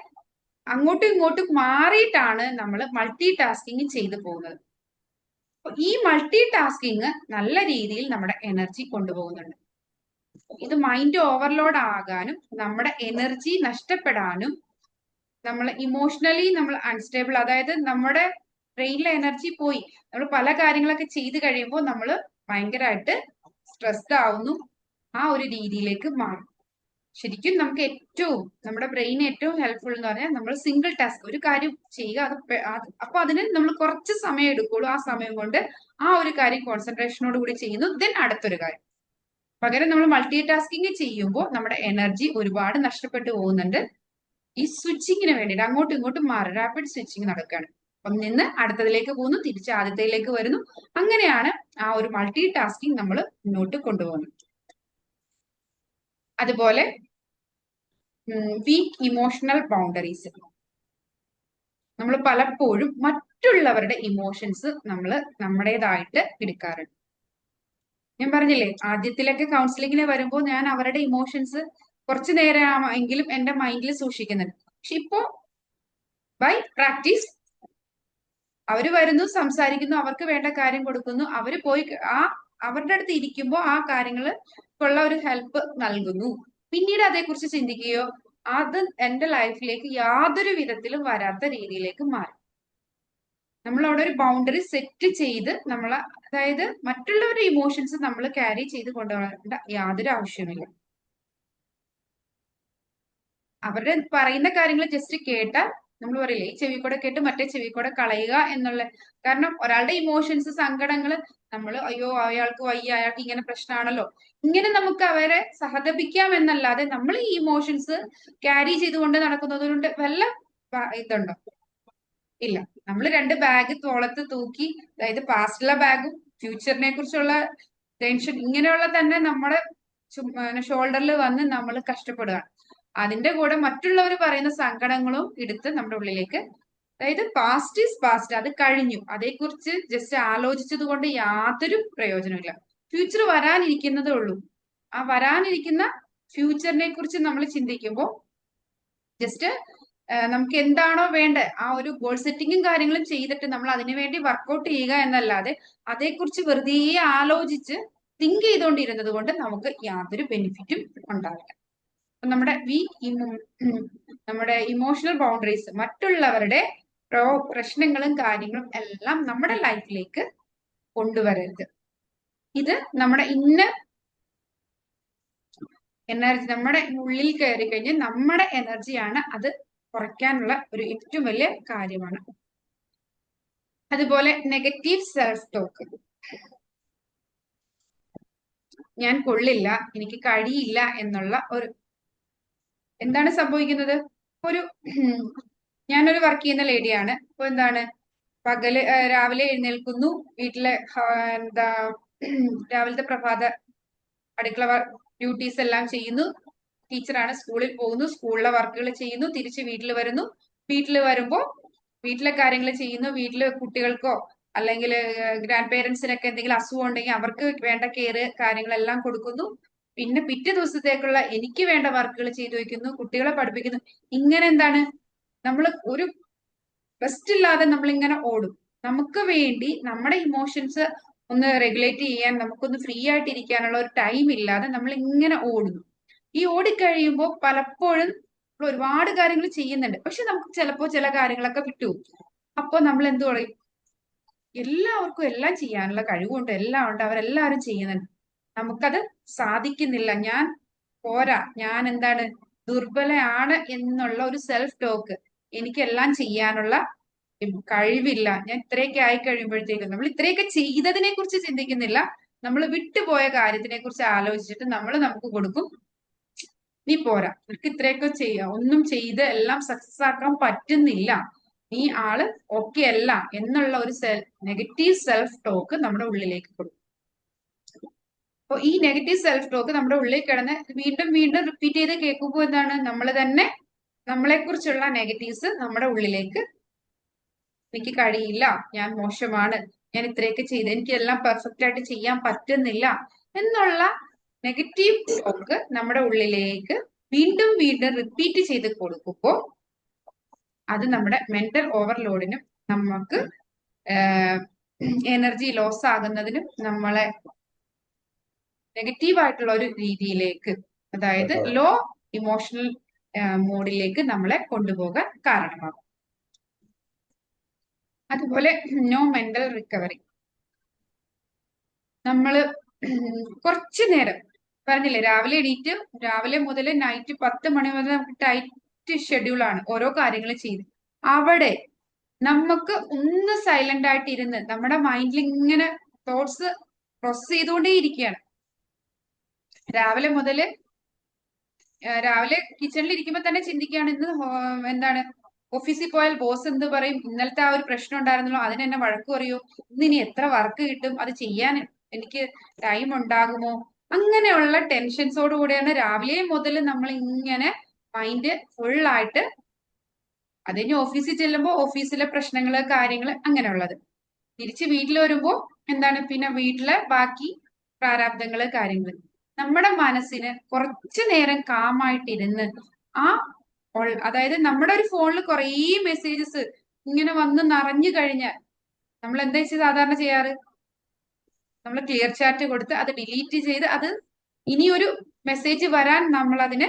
അങ്ങോട്ടും ഇങ്ങോട്ടും മാറിയിട്ടാണ് നമ്മൾ മൾട്ടി ടാസ്കിങ് ചെയ്തു പോകുന്നത്. ഈ മൾട്ടി ടാസ്കിങ് നല്ല രീതിയിൽ നമ്മുടെ എനർജി കൊണ്ടുപോകുന്നുണ്ട്. ഇത് മൈൻഡ് ഓവർലോഡ് ആകാനും നമ്മുടെ എനർജി നഷ്ടപ്പെടാനും, നമ്മൾ ഇമോഷണലി നമ്മൾ അൺസ്റ്റേബിൾ, അതായത് നമ്മുടെ ബ്രെയിനിലെ എനർജി പോയി, നമ്മൾ പല കാര്യങ്ങളൊക്കെ ചെയ്ത് കഴിയുമ്പോൾ നമ്മൾ ഭയങ്കരമായിട്ട് സ്ട്രെസ്ഡ് ആവുന്നു, ആ ഒരു രീതിയിലേക്ക് മാറും. ശരിക്കും നമുക്ക് ഏറ്റവും നമ്മുടെ ബ്രെയിൻ ഏറ്റവും ഹെൽപ്ഫുൾ എന്ന് പറഞ്ഞാൽ നമ്മൾ സിംഗിൾ ടാസ്ക് ഒരു കാര്യം ചെയ്യുക, അപ്പൊ അതിന് നമ്മൾ കുറച്ച് സമയം എടുക്കുള്ളൂ. ആ സമയം കൊണ്ട് ആ ഒരു കാര്യം കോൺസെൻട്രേഷനോട് കൂടി ചെയ്യുന്നു, ദെൻ അടുത്തൊരു കാര്യം. പകരം നമ്മൾ മൾട്ടി ടാസ്കിങ് ചെയ്യുമ്പോൾ നമ്മുടെ എനർജി ഒരുപാട് നഷ്ടപ്പെട്ടു പോകുന്നുണ്ട്. ഈ സ്വിച്ചിങ്ങിന് വേണ്ടിയിട്ട് അങ്ങോട്ടും ഇങ്ങോട്ടും മാറി റാപ്പിഡ് സ്വിച്ചിങ് നടക്കുകയാണ്. ഒന്നിന്ന് അടുത്തതിലേക്ക് പോകുന്നു, തിരിച്ച് ആദ്യത്തിലേക്ക് വരുന്നു. അങ്ങനെയാണ് ആ ഒരു മൾട്ടി ടാസ്കിങ് നമ്മൾ മുന്നോട്ട് കൊണ്ടുപോകുന്നത്. അതുപോലെ വീക്ക് ഇമോഷണൽ ബൗണ്ടറീസ്. നമ്മൾ പലപ്പോഴും മറ്റുള്ളവരുടെ ഇമോഷൻസ് നമ്മൾ നമ്മുടേതായിട്ട് എടുക്കാറുണ്ട്. ഞാൻ പറഞ്ഞില്ലേ, ആദ്യത്തിലൊക്കെ കൗൺസിലിങ്ങിന് വരുമ്പോൾ ഞാൻ അവരുടെ ഇമോഷൻസ് കുറച്ചു നേരമെങ്കിലും എന്റെ മൈൻഡിൽ സൂക്ഷിക്കുന്നുണ്ട്. പക്ഷെ ഇപ്പോ ബൈ പ്രാക്ടീസ് അവര് വരുന്നു, സംസാരിക്കുന്നു, അവർക്ക് വേണ്ട കാര്യം കൊടുക്കുന്നു, അവര് പോയി അവരുടെ അടുത്ത് ഇരിക്കുമ്പോൾ ആ കാര്യങ്ങൾക്കുള്ള ഒരു ഹെൽപ്പ് നൽകുന്നു. പിന്നീട് അതേക്കുറിച്ച് ചിന്തിക്കുകയോ അത് എന്റെ ലൈഫിലേക്ക് യാതൊരു വിധത്തിലും വരാത്ത രീതിയിലേക്ക് മാറി. നമ്മൾ അവിടെ ഒരു ബൗണ്ടറി സെറ്റ് ചെയ്ത് അതായത് മറ്റുള്ളവരുടെ ഇമോഷൻസ് നമ്മൾ ക്യാരി ചെയ്ത് കൊണ്ടുപോകേണ്ട യാതൊരു ആവശ്യമില്ല. അവരുടെ പറയുന്ന കാര്യങ്ങൾ ജസ്റ്റ് കേട്ടാൽ, നമ്മൾ പറയില്ലേ, ഈ ചെവി കൂടെ കേട്ട് മറ്റേ ചെവി കൂടെ കളയുക എന്നുള്ള. കാരണം ഒരാളുടെ ഇമോഷൻസ്, സങ്കടങ്ങൾ നമ്മൾ അയ്യോ അയാൾക്ക് വയ്യ, അയാൾക്ക് ഇങ്ങനെ പ്രശ്നമാണല്ലോ, ഇങ്ങനെ നമുക്ക് അവരെ സഹതപിക്കാം എന്നല്ലാതെ നമ്മൾ ഈ ഇമോഷൻസ് ക്യാരി ചെയ്തുകൊണ്ട് നടക്കുന്നത് കൊണ്ട് വല്ല ഇതുണ്ടോ? ഇല്ല. നമ്മൾ 2 ബാഗ് തോളത്ത് തൂക്കി, അതായത് പാസ്റ്റിലെ ബാഗും ഫ്യൂച്ചറിനെ കുറിച്ചുള്ള ടെൻഷൻ ഇങ്ങനെയുള്ള തന്നെ നമ്മുടെ ഷോൾഡറിൽ വന്ന് നമ്മൾ കഷ്ടപ്പെടുകയാണ്. അതിന്റെ കൂടെ മറ്റുള്ളവർ പറയുന്ന സങ്കടങ്ങളും എടുത്ത് നമ്മുടെ ഉള്ളിലേക്ക്, അതായത് പാസ്റ്റ് ഈസ് പാസ്റ്റ്, അത് കഴിഞ്ഞു, അതേക്കുറിച്ച് ജസ്റ്റ് ആലോചിച്ചത് കൊണ്ട് യാതൊരു പ്രയോജനമില്ല. ഫ്യൂച്ചർ വരാനിരിക്കുന്നതേ ഉള്ളൂ. ആ വരാനിരിക്കുന്ന ഫ്യൂച്ചറിനെ കുറിച്ച് നമ്മൾ ചിന്തിക്കുമ്പോൾ ജസ്റ്റ് നമുക്ക് എന്താണോ വേണ്ടത് ആ ഒരു ഗോൾ സെറ്റിങ്ങും കാര്യങ്ങളും ചെയ്തിട്ട് നമ്മൾ അതിനുവേണ്ടി വർക്കൗട്ട് ചെയ്യുക എന്നല്ലാതെ അതേക്കുറിച്ച് വെറുതെ ആലോചിച്ച് തിങ്ക് ചെയ്തുകൊണ്ടിരുന്നത് കൊണ്ട് നമുക്ക് യാതൊരു ബെനിഫിറ്റും ഉണ്ടാവില്ല. നമ്മുടെ ഇമോഷണൽ ബൗണ്ടറീസ്, മറ്റുള്ളവരുടെ പ്രശ്നങ്ങളും കാര്യങ്ങളും എല്ലാം നമ്മുടെ ലൈഫിലേക്ക് കൊണ്ടുവരരുത്. ഇത് നമ്മുടെ എനർജി നമ്മുടെ ഉള്ളിൽ കയറി കഴിഞ്ഞ് നമ്മുടെ എനർജിയാണ് അത് കുറയ്ക്കാനുള്ള ഒരു ഏറ്റവും വലിയ കാര്യമാണ്. അതുപോലെ നെഗറ്റീവ് സെൽഫ് ടോക്ക്. ഞാൻ കൊള്ളില്ല, എനിക്ക് കഴിയില്ല എന്നുള്ള എന്താണ് സംഭവിക്കുന്നത്? ഞാനൊരു വർക്ക് ചെയ്യുന്ന ലേഡിയാണ്. ഇപ്പൊ എന്താണ്, രാവിലെ എഴുന്നേൽക്കുന്നു, വീട്ടിലെ രാവിലത്തെ പ്രഭാത അടുക്കള ഡ്യൂട്ടീസ് എല്ലാം ചെയ്യുന്നു, ടീച്ചറാണ്, സ്കൂളിൽ പോകുന്നു, സ്കൂളിലെ വർക്കുകൾ ചെയ്യുന്നു, തിരിച്ച് വീട്ടിൽ വരുന്നു, വീട്ടിൽ വരുമ്പോൾ വീട്ടിലെ കാര്യങ്ങൾ ചെയ്യുന്നു, വീട്ടിലെ കുട്ടികൾക്കോ അല്ലെങ്കിൽ ഗ്രാൻഡ് പേരൻസിനൊക്കെ എന്തെങ്കിലും അസുഖം ഉണ്ടെങ്കിൽ അവർക്ക് വേണ്ട കെയർ കാര്യങ്ങളെല്ലാം കൊടുക്കുന്നു. പിന്നെ പിറ്റേ ദിവസത്തേക്കുള്ള എനിക്ക് വേണ്ട വർക്കുകൾ ചെയ്തു വെക്കുന്നു, കുട്ടികളെ പഠിപ്പിക്കുന്നു. ഇങ്ങനെ എന്താണ്, നമ്മൾ ഒരു റെസ്റ്റ് ഇല്ലാതെ നമ്മൾ ഇങ്ങനെ ഓടും. നമുക്ക് വേണ്ടി നമ്മുടെ ഇമോഷൻസ് ഒന്ന് റെഗുലേറ്റ് ചെയ്യാൻ, നമുക്കൊന്ന് ഫ്രീ ആയിട്ട് ഇരിക്കാനുള്ള ഒരു ടൈം ഇല്ലാതെ നമ്മൾ ഇങ്ങനെ ഓടുന്നു. ഈ ഓടിക്കഴിയുമ്പോൾ പലപ്പോഴും നമ്മൾ ഒരുപാട് കാര്യങ്ങൾ ചെയ്യുന്നുണ്ട്, പക്ഷെ നമുക്ക് ചിലപ്പോൾ ചില കാര്യങ്ങളൊക്കെ വിട്ടുപോകും. അപ്പൊ നമ്മൾ എന്ത് പറയും? എല്ലാവർക്കും എല്ലാം ചെയ്യാനുള്ള കഴിവുണ്ട്, എല്ലാം ഉണ്ട്, അവരെല്ലാവരും ചെയ്യുന്നുണ്ട്, നമുക്കത് സാധിക്കുന്നില്ല, ഞാൻ പോരാ, ഞാൻ എന്താണ് ദുർബലയാണ് എന്നുള്ള ഒരു സെൽഫ് ടോക്ക്, എനിക്കെല്ലാം ചെയ്യാനുള്ള കഴിവില്ല, ഞാൻ ഇത്രയൊക്കെ ആയി കഴിയുമ്പോഴത്തേക്കും, നമ്മൾ ഇത്രയൊക്കെ ചെയ്തതിനെ കുറിച്ച് ചിന്തിക്കുന്നില്ല, നമ്മൾ വിട്ടുപോയ കാര്യത്തിനെ കുറിച്ച് ആലോചിച്ചിട്ട് നമ്മൾ നമുക്ക് കൊടുക്കും, നീ പോരാ, നിനക്ക് ഇത്രയൊക്കെ ചെയ്യാം, ഒന്നും ചെയ്ത് എല്ലാം സക്സസ് ആക്കാൻ പറ്റുന്നില്ല, നീ ആള് ഓക്കെ അല്ല എന്നുള്ള ഒരു നെഗറ്റീവ് സെൽഫ് ടോക്ക് നമ്മുടെ ഉള്ളിലേക്ക് കൊടുക്കും. അപ്പൊ ഈ നെഗറ്റീവ് സെൽഫ് ടോക്ക് നമ്മുടെ ഉള്ളിൽ കിടന്ന് വീണ്ടും വീണ്ടും റിപ്പീറ്റ് ചെയ്ത് കേൾക്കുമ്പോൾ എന്താണ്, നമ്മൾ തന്നെ നമ്മളെ കുറിച്ചുള്ള നെഗറ്റീവ്സ് നമ്മുടെ ഉള്ളിലേക്ക്, എനിക്ക് കഴിയില്ല, ഞാൻ മോശമാണ്, ഞാൻ ഇത്രയൊക്കെ ചെയ്ത് എനിക്കെല്ലാം പെർഫെക്റ്റ് ആയിട്ട് ചെയ്യാൻ പറ്റുന്നില്ല എന്നുള്ള നെഗറ്റീവ് ടോക്ക് നമ്മുടെ ഉള്ളിലേക്ക് വീണ്ടും വീണ്ടും റിപ്പീറ്റ് ചെയ്ത് കൊടുക്കുമ്പോൾ അത് നമ്മുടെ മെന്റൽ ഓവർലോഡിനും നമുക്ക് എനർജി ലോസ് ആകുന്നതിനും നമ്മളെ നെഗറ്റീവ് ആയിട്ടുള്ള ഒരു രീതിയിലേക്ക്, അതായത് ലോ ഇമോഷണൽ മോഡിലേക്ക് നമ്മളെ കൊണ്ടുപോകാൻ കാരണമാകും. അതുപോലെ നോ മെന്റൽ റിക്കവറി. നമ്മള് കുറച്ചു നേരം പറഞ്ഞില്ലേ രാവിലെ എണീറ്റ് രാവിലെ മുതൽ നൈറ്റ് 10 മണി വരെ നമുക്ക് ടൈറ്റ് ഷെഡ്യൂളാണ് ഓരോ കാര്യങ്ങൾ ചെയ്ത്. അവിടെ നമുക്ക് ഒന്ന് സൈലന്റ് ആയിട്ട് ഇരുന്ന് നമ്മുടെ മൈൻഡിൽ ഇങ്ങനെ തോട്ട്സ് പ്രോസസ് ചെയ്തുകൊണ്ടേ ഇരിക്കുകയാണ്. രാവിലെ കിച്ചണിൽ ഇരിക്കുമ്പോൾ തന്നെ ചിന്തിക്കുകയാണ് ഇന്ന് എന്താണ് ഓഫീസിൽ പോയാൽ ബോസ് എന്ത് പറയും, ഇന്നലത്തെ ആ ഒരു പ്രശ്നം ഉണ്ടായിരുന്നല്ലോ അതിന് എന്നെ വഴക്ക് പറയോ, ഇന്ന് ഇനി എത്ര വർക്ക് കിട്ടും, അത് ചെയ്യാൻ എനിക്ക് ടൈം ഉണ്ടാകുമോ, അങ്ങനെയുള്ള ടെൻഷൻസോട് കൂടെയാണ് രാവിലെ മുതൽ നമ്മൾ ഇങ്ങനെ മൈൻഡ് ഫുള്ളായിട്ട്. അത് കഴിഞ്ഞ് ഓഫീസിൽ ചെല്ലുമ്പോൾ ഓഫീസിലെ പ്രശ്നങ്ങള് കാര്യങ്ങള് അങ്ങനെയുള്ളത്. തിരിച്ച് വീട്ടിൽ വരുമ്പോ എന്താണ് പിന്നെ വീട്ടിലെ ബാക്കി പ്രാരാബ്ദങ്ങള് കാര്യങ്ങള്. നമ്മുടെ മനസ്സിന് കുറച്ചു നേരം കാമായിട്ടിരുന്ന് അതായത് നമ്മുടെ ഒരു ഫോണിൽ കുറേ മെസ്സേജസ് ഇങ്ങനെ വന്ന് നിറഞ്ഞു കഴിഞ്ഞാൽ നമ്മൾ എന്താ സാധാരണ ചെയ്യാറ്, നമ്മൾ ക്ലിയർ ചാറ്റ് കൊടുത്ത് അത് ഡിലീറ്റ് ചെയ്ത് അത് ഇനിയൊരു മെസ്സേജ് വരാൻ നമ്മൾ അതിനെ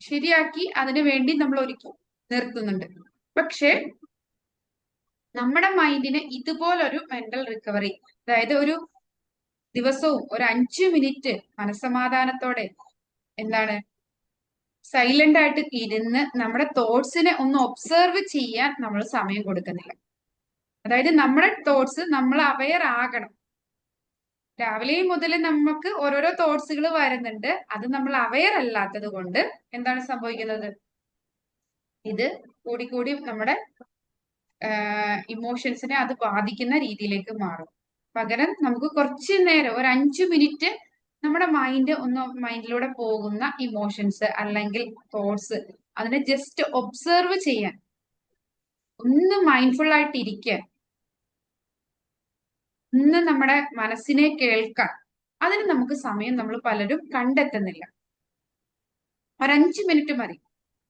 ശരിയാക്കി അതിനു വേണ്ടി നമ്മൾ ഒരുക്കി നിർത്തുന്നുണ്ട്. പക്ഷെ നമ്മുടെ മൈൻഡിന് ഇതുപോലൊരു മെന്റൽ റിക്കവറി, അതായത് ഒരു ദിവസവും ഒരു 5 മിനിറ്റ് മനസ്സമാധാനത്തോടെ എന്താണ് സൈലന്റ് ആയിട്ട് ഇരുന്ന് നമ്മുടെ തോട്ട്സിനെ ഒന്ന് ഒബ്സർവ് ചെയ്യാൻ നമ്മൾ സമയം കൊടുക്കുന്നില്ല. അതായത് നമ്മുടെ തോട്ട്സ് നമ്മൾ അവെയർ ആകണം. രാവിലെ മുതൽ നമുക്ക് ഓരോരോ തോട്ട്സുകൾ വരുന്നുണ്ട്, അത് നമ്മൾ അവെയർ അല്ലാത്തത് കൊണ്ട് എന്താണ് സംഭവിക്കുന്നത്, ഇത് കൂടി നമ്മുടെ ഇമോഷൻസിനെ അത് ബാധിക്കുന്ന രീതിയിലേക്ക് മാറും. പകരം നമുക്ക് കുറച്ചു നേരം ഒരു 5 മിനിറ്റ് നമ്മുടെ മൈൻഡിലൂടെ പോകുന്ന ഇമോഷൻസ് അല്ലെങ്കിൽ തോട്ട്സ് അതിനെ ജസ്റ്റ് ഒബ്സർവ് ചെയ്യാൻ, ഒന്ന് മൈൻഡ്ഫുൾ ആയിട്ട് ഇരിക്കാൻ, ഒന്ന് നമ്മുടെ മനസ്സിനെ കേൾക്കാൻ, അതിന് നമുക്ക് സമയം നമ്മൾ പലരും കണ്ടെത്തുന്നില്ല. ഒരു 5 മിനിറ്റ് മതി.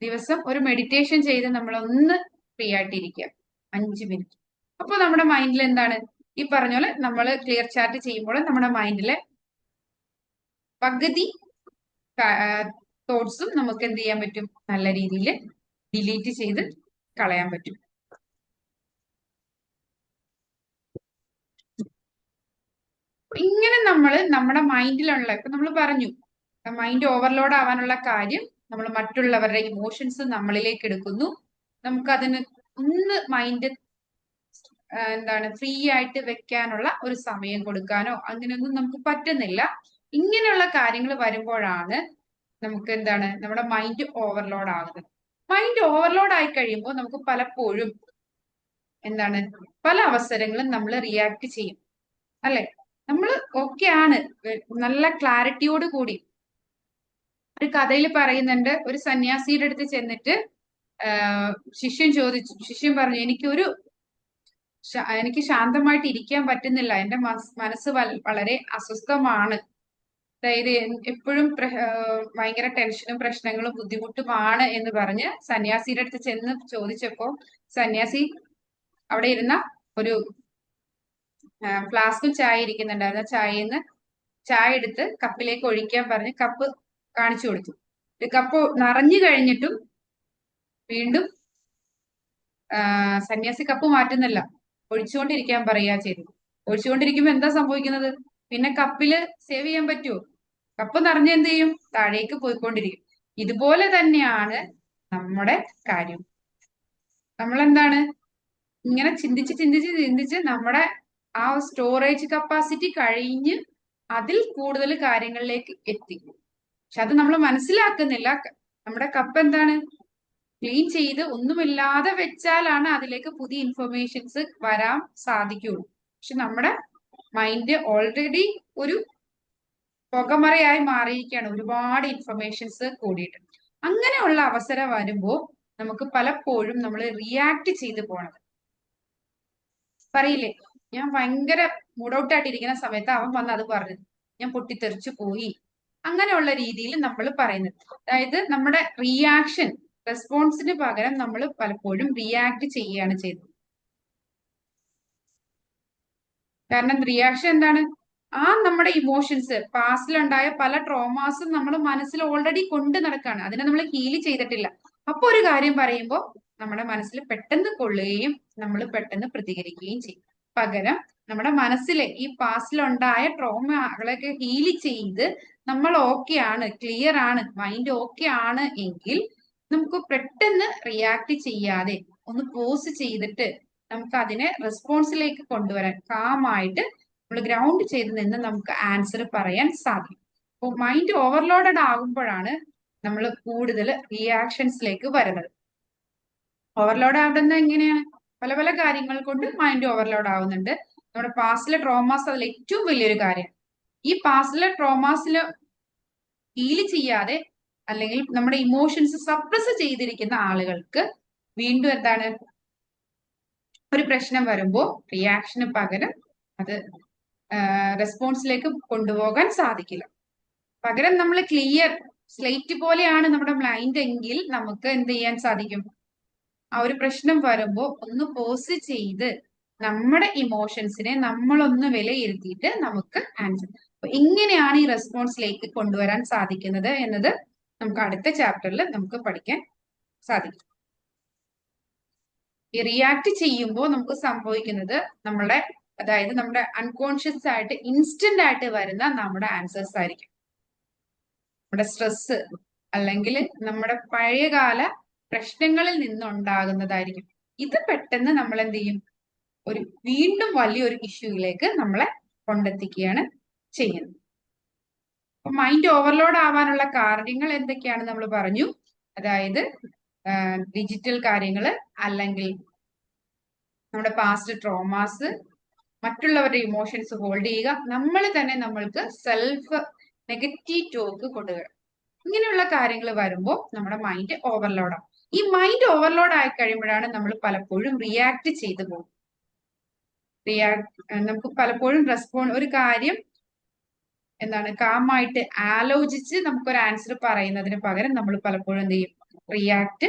ദിവസം ഒരു മെഡിറ്റേഷൻ ചെയ്ത് നമ്മളൊന്ന് ഫ്രീ ആയിട്ടിരിക്കുക 5 മിനിറ്റ്. അപ്പൊ നമ്മുടെ മൈൻഡിൽ എന്താണ് ഈ പറഞ്ഞ പോലെ നമ്മൾ ക്ലിയർ ചാറ്റ് ചെയ്യുമ്പോൾ നമ്മുടെ മൈൻഡിലെ പകുതി തോട്ട്സും നമുക്ക് എന്ത് ചെയ്യാൻ പറ്റും, നല്ല രീതിയിൽ ഡിലീറ്റ് ചെയ്ത് കളയാൻ പറ്റും. ഇങ്ങനെ നമ്മുടെ മൈൻഡിലുള്ള ഇപ്പൊ നമ്മൾ പറഞ്ഞു മൈൻഡ് ഓവർലോഡ് ആവാനുള്ള കാര്യം നമ്മൾ മറ്റുള്ളവരുടെ ഇമോഷൻസ് നമ്മളിലേക്ക് എടുക്കുന്നു. നമുക്കതിന് ഒന്ന് മൈൻഡ് എന്താണ് ഫ്രീ ആയിട്ട് വെക്കാനുള്ള ഒരു സമയം കൊടുക്കാനോ അങ്ങനെയൊന്നും നമുക്ക് പറ്റുന്നില്ല. ഇങ്ങനെയുള്ള കാര്യങ്ങൾ വരുമ്പോഴാണ് നമുക്ക് എന്താണ് നമ്മുടെ മൈൻഡ് ഓവർലോഡ് ആകുന്നത്. മൈൻഡ് ഓവർലോഡ് ആയി കഴിയുമ്പോൾ നമുക്ക് പലപ്പോഴും എന്താണ് പല അവസരങ്ങളും നമ്മൾ റിയാക്ട് ചെയ്യും, അല്ലെ? നമ്മൾ ആണ് നല്ല ക്ലാരിറ്റിയോട് കൂടി. ഒരു കഥയിൽ പറയുന്നുണ്ട്, ഒരു സന്യാസിയുടെ അടുത്ത് ചെന്നിട്ട് ശിഷ്യൻ പറഞ്ഞു, എനിക്ക് ശാന്തമായിട്ട് ഇരിക്കാൻ പറ്റുന്നില്ല, എന്റെ മനസ്സ് വളരെ അസ്വസ്ഥമാണ്, അതായത് എപ്പോഴും ഭയങ്കര ടെൻഷനും പ്രശ്നങ്ങളും ബുദ്ധിമുട്ടുമാണ് എന്ന് പറഞ്ഞ് സന്യാസിയുടെ അടുത്ത് ചെന്ന് ചോദിച്ചപ്പോ സന്യാസി അവിടെ ഇരുന്ന ഒരു ഫ്ലാസ്കും ചായ ഇരിക്കുന്നുണ്ടായിരുന്നു, ചായന്ന് ചായ എടുത്ത് കപ്പിലേക്ക് ഒഴിക്കാൻ പറഞ്ഞ് കപ്പ് കാണിച്ചു കൊടുത്തു. കപ്പ് നിറഞ്ഞു കഴിഞ്ഞിട്ടും വീണ്ടും സന്യാസി കപ്പ് മാറ്റുന്നില്ല, ഒഴിച്ചുകൊണ്ടിരിക്കാൻ പറയുക ചെയ്തത്. ഒഴിച്ചുകൊണ്ടിരിക്കുമ്പോ എന്താ സംഭവിക്കുന്നത്, പിന്നെ കപ്പില് സേവ് ചെയ്യാൻ പറ്റുമോ? കപ്പ് നിറഞ്ഞ എന്ത് ചെയ്യും, താഴേക്ക് പോയിക്കൊണ്ടിരിക്കും. ഇതുപോലെ തന്നെയാണ് നമ്മുടെ കാര്യം. നമ്മളെന്താണ് ഇങ്ങനെ ചിന്തിച്ച് നമ്മുടെ ആ സ്റ്റോറേജ് കപ്പാസിറ്റി കഴിഞ്ഞ് അതിൽ കൂടുതൽ കാര്യങ്ങളിലേക്ക് എത്തി. പക്ഷെ അത് നമ്മൾ മനസ്സിലാക്കുന്നില്ല. നമ്മുടെ കപ്പ് എന്താണ് ക്ലീൻ ചെയ്ത് ഒന്നുമില്ലാതെ വെച്ചാലാണ് അതിലേക്ക് പുതിയ ഇൻഫർമേഷൻസ് വരാൻ സാധിക്കുള്ളൂ. പക്ഷെ നമ്മുടെ മൈൻഡ് ഓൾറെഡി ഒരു പുകമറയായി മാറിയിരിക്കുകയാണ്, ഒരുപാട് ഇൻഫർമേഷൻസ് കൂടിയിട്ട്. അങ്ങനെയുള്ള അവസരം വരുമ്പോൾ നമുക്ക് പലപ്പോഴും നമ്മൾ റിയാക്ട് ചെയ്ത് പോണത്. പറയില്ലേ, ഞാൻ ഭയങ്കര മൂഡ് ഔട്ട് ആയിട്ടിരിക്കുന്ന സമയത്ത് അവൻ വന്ന് അത് പറഞ്ഞു, ഞാൻ പൊട്ടിത്തെറിച്ചു പോയി, അങ്ങനെയുള്ള രീതിയിൽ നമ്മൾ പറയുന്നത്. അതായത് നമ്മുടെ റെസ്പോൺസിന് പകരം നമ്മൾ പലപ്പോഴും റിയാക്ട് ചെയ്യുകയാണ് ചെയ്തത്. കാരണം റിയാക്ഷൻ എന്താണ്, നമ്മുടെ ഇമോഷൻസ് പാസ്റ്റിലുണ്ടായ പല ട്രോമാസും നമ്മൾ മനസ്സിൽ ഓൾറെഡി കൊണ്ട് നടക്കുകയാണ്, അതിനെ നമ്മൾ ഹീൽ ചെയ്തിട്ടില്ല. അപ്പൊ ഒരു കാര്യം പറയുമ്പോൾ നമ്മുടെ മനസ്സിൽ പെട്ടെന്ന് കൊള്ളുകയും നമ്മൾ പെട്ടെന്ന് പ്രതികരിക്കുകയും ചെയ്യും. പകരം നമ്മുടെ മനസ്സിലെ ഈ പാസ്റ്റിലുണ്ടായ ട്രോമകളൊക്കെ ഹീൽ ചെയ്ത് നമ്മൾ ഓക്കെ ആണ്, ക്ലിയർ ആണ്, മൈൻഡ് ഓക്കെ ആണ് എങ്കിൽ നമുക്ക് പെട്ടെന്ന് റിയാക്ട് ചെയ്യാതെ ഒന്ന് പോസ് ചെയ്തിട്ട് നമുക്ക് അതിനെ റെസ്പോൺസിലേക്ക് കൊണ്ടുവരാൻ കാമായിട്ട് നമ്മൾ ഗ്രൗണ്ട് ചെയ്ത് നിന്ന് നമുക്ക് ആൻസർ പറയാൻ സാധിക്കും. അപ്പോൾ മൈൻഡ് ഓവർലോഡഡ് ആകുമ്പോഴാണ് നമ്മൾ കൂടുതൽ റിയാക്ഷൻസിലേക്ക് വരുന്നത്. ഓവർലോഡ് ആവുന്നത് എങ്ങനെയാണ്? പല പല കാര്യങ്ങൾ കൊണ്ട് മൈൻഡ് ഓവർലോഡ് ആവുന്നുണ്ട്. നമ്മുടെ പാസ്റ്റിലെ ട്രോമാസ് അതിൽ ഏറ്റവും വലിയൊരു കാര്യം. ഈ പാസ്റ്റിലെ ട്രോമാസിൽ ഹീൽ ചെയ്യാതെ അല്ലെങ്കിൽ നമ്മുടെ ഇമോഷൻസ് സപ്രസ് ചെയ്തിരിക്കുന്ന ആളുകൾക്ക് വീണ്ടും എന്താണ്, ഒരു പ്രശ്നം വരുമ്പോൾ റിയാക്ഷന് പകരം അത് റെസ്പോൺസിലേക്ക് കൊണ്ടുപോകാൻ സാധിക്കില്ല. പകരം നമ്മൾ ക്ലിയർ സ്ലേറ്റ് പോലെയാണ് നമ്മുടെ മൈൻഡ് എങ്കിൽ നമുക്ക് എന്ത് ചെയ്യാൻ സാധിക്കും? ആ ഒരു പ്രശ്നം വരുമ്പോൾ ഒന്ന് പോസ് ചെയ്ത് നമ്മുടെ ഇമോഷൻസിനെ നമ്മളൊന്ന് വിലയിരുത്തിയിട്ട് നമുക്ക് ആൻസർ. അപ്പൊ ഇങ്ങനെയാണ് ഈ റെസ്പോൺസിലേക്ക് കൊണ്ടുവരാൻ സാധിക്കുന്നത് എന്നത് നമുക്ക് അടുത്ത ചാപ്റ്ററിൽ നമുക്ക് പഠിക്കാൻ സാധിക്കും. ഈ റിയാക്ട് ചെയ്യുമ്പോൾ നമുക്ക് സംഭവിക്കുന്നത് നമ്മുടെ, അതായത് നമ്മുടെ അൺകോൺഷ്യസ് ആയിട്ട് ഇൻസ്റ്റന്റ് ആയിട്ട് വരുന്ന നമ്മുടെ ആൻസേഴ്സ് ആയിരിക്കും. നമ്മുടെ സ്ട്രെസ് അല്ലെങ്കിൽ നമ്മുടെ പഴയകാല പ്രശ്നങ്ങളിൽ നിന്നുണ്ടാകുന്നതായിരിക്കും. ഇത് പെട്ടെന്ന് നമ്മൾ എന്ത് ചെയ്യും? ഒരു വീണ്ടും വലിയൊരു ഇഷ്യൂയിലേക്ക് നമ്മളെ കൊണ്ടെത്തിക്കുകയാണ് ചെയ്യുന്നത്. അപ്പൊ മൈൻഡ് ഓവർലോഡ് ആവാനുള്ള കാരണങ്ങൾ എന്തൊക്കെയാണ് നമ്മൾ പറഞ്ഞു. അതായത് ഡിജിറ്റൽ കാര്യങ്ങള്, അല്ലെങ്കിൽ നമ്മുടെ പാസ്റ്റ് ട്രോമാസ്, മറ്റുള്ളവരുടെ ഇമോഷൻസ് ഹോൾഡ് ചെയ്യുക, നമ്മൾ തന്നെ നമ്മൾക്ക് സെൽഫ് നെഗറ്റീവ് ടോക്ക് കൊണ്ടുവരിക. ഇങ്ങനെയുള്ള കാര്യങ്ങൾ വരുമ്പോൾ നമ്മുടെ മൈൻഡ് ഓവർലോഡ് ആവും. ഈ മൈൻഡ് ഓവർലോഡ് ആയി കഴിയുമ്പോഴാണ് നമ്മൾ പലപ്പോഴും റിയാക്ട് ചെയ്തു പോകും. നമുക്ക് പലപ്പോഴും ഒരു കാര്യം എന്താണ് കാമായിട്ട് ആലോചിച്ച് നമുക്കൊരു ആൻസർ പറയുന്നതിന് പകരം നമ്മൾ പലപ്പോഴും എന്ത് ചെയ്യും? റിയാക്ട്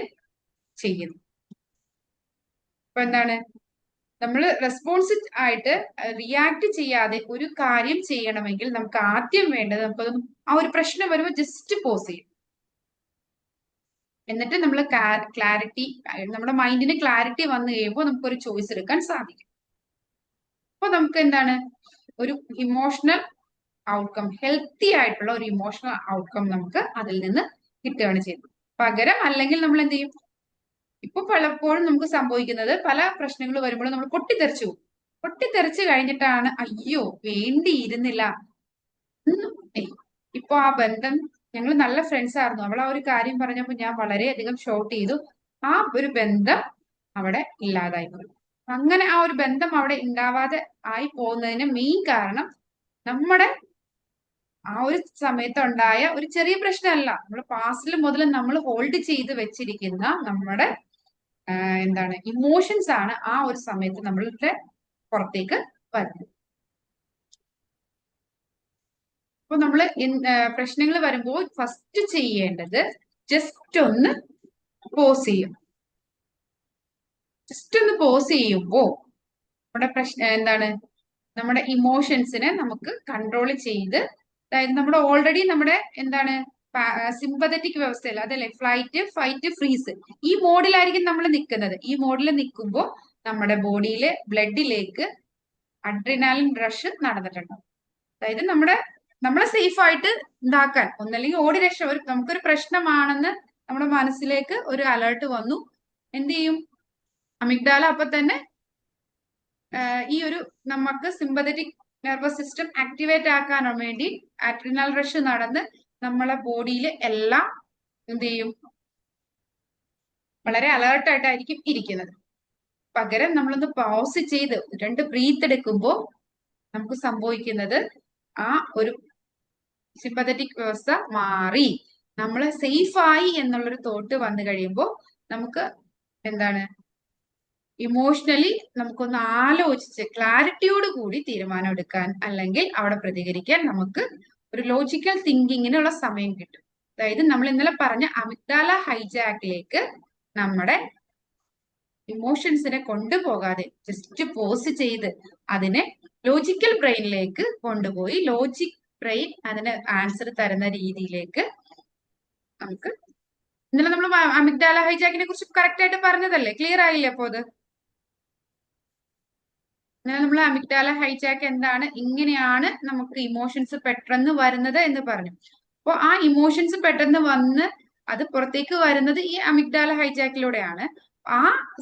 ചെയ്യുന്നു. അപ്പൊ എന്താണ്, നമ്മൾ റെസ്പോൺസ് ആയിട്ട് റിയാക്ട് ചെയ്യാതെ ഒരു കാര്യം ചെയ്യണമെങ്കിൽ നമുക്ക് ആദ്യം വേണ്ടത്, നമുക്കതൊന്ന് ആ ഒരു പ്രശ്നം വരുമ്പോൾ ജസ്റ്റ് പോസ് ചെയ്യും. എന്നിട്ട് നമ്മൾ ക്ലാരിറ്റി, നമ്മുടെ മൈൻഡിന് ക്ലാരിറ്റി വന്നു കഴിയുമ്പോൾ നമുക്കൊരു ചോയ്സ് എടുക്കാൻ സാധിക്കും. അപ്പൊ നമുക്ക് എന്താണ്, ഒരു ഇമോഷണൽ ഔട്ട്കം, ഹെൽത്തി ആയിട്ടുള്ള ഒരു ഇമോഷണൽ ഔട്ട്കം നമുക്ക് അതിൽ നിന്ന് കിട്ടുകയാണ് ചെയ്യുന്നത്. പകരം അല്ലെങ്കിൽ നമ്മൾ എന്ത് ചെയ്യും? ഇപ്പൊ പലപ്പോഴും നമുക്ക് സംഭവിക്കുന്നത്, പല പ്രശ്നങ്ങൾ വരുമ്പോൾ നമ്മൾ പൊട്ടിത്തെറിച്ചു പോകും. പൊട്ടിത്തെറിച്ച് കഴിഞ്ഞിട്ടാണ് അയ്യോ വേണ്ടിയിരുന്നില്ല. ഇപ്പൊ ആ ബന്ധം, ഞങ്ങൾ നല്ല ഫ്രണ്ട്സ് ആയിരുന്നു, അവൾ ആ ഒരു കാര്യം പറഞ്ഞപ്പോൾ ഞാൻ വളരെയധികം ഷോട്ട് ചെയ്തു, ആ ഒരു ബന്ധം അവിടെ ഇല്ലാതായി പോയി. അങ്ങനെ ആ ഒരു ബന്ധം അവിടെ ഉണ്ടാവാതെ ആയി പോകുന്നതിന് മെയിൻ കാരണം നമ്മുടെ ആ ഒരു സമയത്ത് ഉണ്ടായ ഒരു ചെറിയ പ്രശ്നമല്ല, നമ്മുടെ പാസ്റ്റിൽ മുതൽ നമ്മൾ ഹോൾഡ് ചെയ്ത് വെച്ചിരിക്കുന്ന നമ്മുടെ എന്താണ് ഇമോഷൻസ് ആണ് ആ ഒരു സമയത്ത് നമ്മളുടെ പുറത്തേക്ക് വരുന്നത്. അപ്പൊ നമ്മൾ പ്രശ്നങ്ങൾ വരുമ്പോൾ ഫസ്റ്റ് ചെയ്യേണ്ടത് ജസ്റ്റ് ഒന്ന് പോസ് ചെയ്യും. ജസ്റ്റ് ഒന്ന് പോസ് ചെയ്യുമ്പോൾ നമ്മുടെ പ്രശ്നം എന്താണ്, നമ്മുടെ ഇമോഷൻസിനെ നമുക്ക് കൺട്രോൾ ചെയ്ത്, അതായത് നമ്മുടെ ഓൾറെഡി നമ്മുടെ എന്താണ് സിമ്പതറ്റിക് വ്യവസ്ഥയിൽ, അതല്ലേ ഫ്ലൈറ്റ്, ഫൈറ്റ്, ഫ്രീസ്, ഈ മോഡിലായിരിക്കും നമ്മൾ നിൽക്കുന്നത്. ഈ മോഡിൽ നിൽക്കുമ്പോൾ നമ്മുടെ ബോഡിയിലെ ബ്ലഡിലേക്ക് അഡ്രിനാലിൻ റഷ് നടന്നിട്ടുണ്ടാവും. അതായത് നമ്മളെ സേഫ് ആയിട്ട് ഉണ്ടാക്കാൻ, ഒന്നല്ലെങ്കിൽ ഓടി രക്ഷ, നമുക്കൊരു പ്രശ്നമാണെന്ന് നമ്മുടെ മനസ്സിലേക്ക് ഒരു അലേർട്ട് വന്നു, എന്ത് ചെയ്യും? അമിഗ്ഡാല അപ്പൊ തന്നെ ഈ ഒരു നമുക്ക് സിമ്പതറ്റിക് നെർവസ് സിസ്റ്റം ആക്ടിവേറ്റ് ആക്കാനോ വേണ്ടി അഡ്രിനൽ റഷ് നടന്ന് നമ്മളെ ബോഡിയിൽ എല്ലാം എന്ത് ചെയ്യും? വളരെ അലേർട്ടായിട്ടായിരിക്കും ഇരിക്കുന്നത്. പകരം നമ്മളൊന്ന് പൗസ് ചെയ്ത് 2 ബ്രീത്ത് എടുക്കുമ്പോൾ നമുക്ക് സംഭവിക്കുന്നത്, ആ ഒരു സിമ്പതറ്റിക് വ്യവസ്ഥ മാറി നമ്മൾ സേഫായി എന്നുള്ളൊരു തോട്ട് വന്നു കഴിയുമ്പോൾ നമുക്ക് എന്താണ്, ഇമോഷണലി നമുക്കൊന്ന് ആലോചിച്ച് ക്ലാരിറ്റിയോട് കൂടി തീരുമാനം എടുക്കാൻ, അല്ലെങ്കിൽ അവിടെ പ്രതികരിക്കാൻ നമുക്ക് ഒരു ലോജിക്കൽ തിങ്കിങ്ങിനുള്ള സമയം കിട്ടും. അതായത് നമ്മൾ ഇന്നലെ പറഞ്ഞ അമിഗ്ഡാല ഹൈജാക്കിലേക്ക് നമ്മുടെ ഇമോഷൻസിനെ കൊണ്ടുപോകാതെ ജസ്റ്റ് പോസ് ചെയ്ത് അതിനെ ലോജിക്കൽ ബ്രെയിനിലേക്ക് കൊണ്ടുപോയി ലോജിക് ബ്രെയിൻ അതിന് ആൻസർ തരുന്ന രീതിയിലേക്ക് നമുക്ക്, ഇന്നലെ നമ്മൾ അമിഗ്ഡാല ഹൈജാക്കിനെ കുറിച്ച് കറക്റ്റ് ആയിട്ട് പറഞ്ഞതല്ലേ? ക്ലിയർ ആയില്ലേ? അപ്പോ അത് അങ്ങനെ നമ്മൾ അമിഗ്ഡാല ഹൈജാക്ക് എന്താണ്, ഇങ്ങനെയാണ് നമുക്ക് ഇമോഷൻസ് പെട്ടെന്ന് വരുന്നത് എന്ന് പറഞ്ഞു. അപ്പോൾ ആ ഇമോഷൻസ് പെട്ടെന്ന് വന്ന് അത് പുറത്തേക്ക് വരുന്നത് ഈ അമിഗ്ഡാല ഹൈജാക്കിലൂടെയാണ്. ആ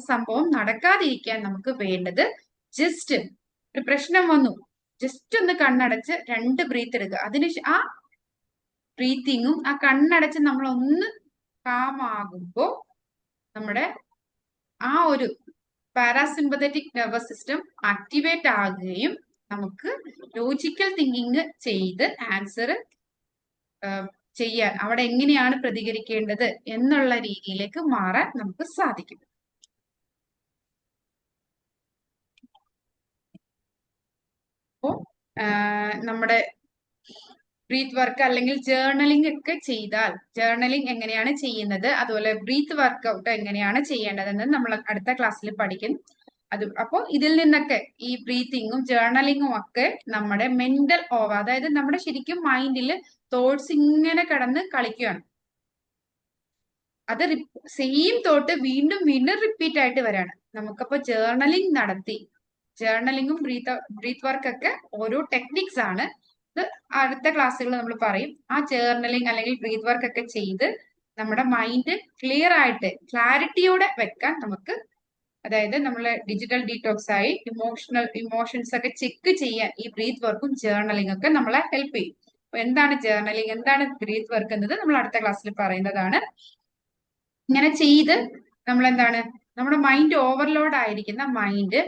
സംഭവം നടക്കാതിരിക്കാൻ നമുക്ക് വേണ്ടത് ജസ്റ്റ് ഒരു പ്രശ്നം വന്നു, ജസ്റ്റ് ഒന്ന് കണ്ണടച്ച് 2 ബ്രീത്ത് എടുക്കുക. ആ ബ്രീത്തിങ്ങും ആ കണ്ണടച്ച് നമ്മൾ ഒന്ന് കാമാകുമ്പോ നമ്മുടെ ആ ഒരു പാരാസിമ്പത്തറ്റിക് നെർവസ് സിസ്റ്റം ആക്ടിവേറ്റ് ആകുകയും നമുക്ക് ലോജിക്കൽ തിങ്കിങ് ചെയ്ത് ആൻസർ ചെയ്യാൻ, അവിടെ എങ്ങനെയാണ് പ്രതികരിക്കേണ്ടത് എന്നുള്ള രീതിയിലേക്ക് മാറാൻ നമുക്ക് സാധിക്കും. അപ്പോ നമ്മുടെ ബ്രീത്ത് വർക്ക് അല്ലെങ്കിൽ ജേർണലിംഗ് ഒക്കെ ചെയ്താൽ, ജേർണലിംഗ് എങ്ങനെയാണ് ചെയ്യുന്നത്, അതുപോലെ ബ്രീത്ത് വർക്ക്ഔട്ട് എങ്ങനെയാണ് ചെയ്യേണ്ടതെന്ന് നമ്മൾ അടുത്ത ക്ലാസ്സിൽ പഠിക്കും. അപ്പോൾ ഇതിൽ നിന്നൊക്കെ ഈ ബ്രീത്തിങ്ങും ജേർണലിങ്ങും ഒക്കെ നമ്മുടെ മെന്റൽ അതായത് നമ്മുടെ ശരിക്കും മൈൻഡിൽ തോട്ട്സ് ഇങ്ങനെ കിടന്ന് കളിക്കുകയാണ്. അത് സെയിം തോട്ട് വീണ്ടും വീണ്ടും റിപ്പീറ്റ് ആയിട്ട് വരാണ്. നമുക്കപ്പോ ജേർണലിംഗ് നടത്തി, ജേർണലിംഗും ബ്രീത്ത് വർക്കൊക്കെ ഓരോ ടെക്നിക്സ് ആണ്. ഇത് അടുത്ത ക്ലാസ്സുകൾ നമ്മൾ പറയും. ആ ജേർണലിംഗ് അല്ലെങ്കിൽ ബ്രീത്ത് വർക്ക് ഒക്കെ ചെയ്ത് നമ്മുടെ മൈൻഡ് ക്ലിയർ ആയിട്ട് ക്ലാരിറ്റിയോടെ വെക്കാൻ നമുക്ക്, അതായത് നമ്മളെ ഡിജിറ്റൽ ഡീറ്റോക്സ് ആയി ഇമോഷൻസ് ഒക്കെ ചെക്ക് ചെയ്യാൻ ഈ ബ്രീത്ത് വർക്കും ജേർണലിംഗ് ഒക്കെ നമ്മളെ ഹെൽപ്പ് ചെയ്യും. അപ്പൊ എന്താണ് ജേർണലിംഗ്, എന്താണ് ബ്രീത്ത് വർക്ക് എന്നത് നമ്മൾ അടുത്ത ക്ലാസ്സിൽ പറയുന്നതാണ്. ഇങ്ങനെ ചെയ്ത് നമ്മൾ എന്താണ്, നമ്മുടെ മൈൻഡ് ഓവർലോഡ് ആയിരിക്കുന്ന മൈൻഡ്,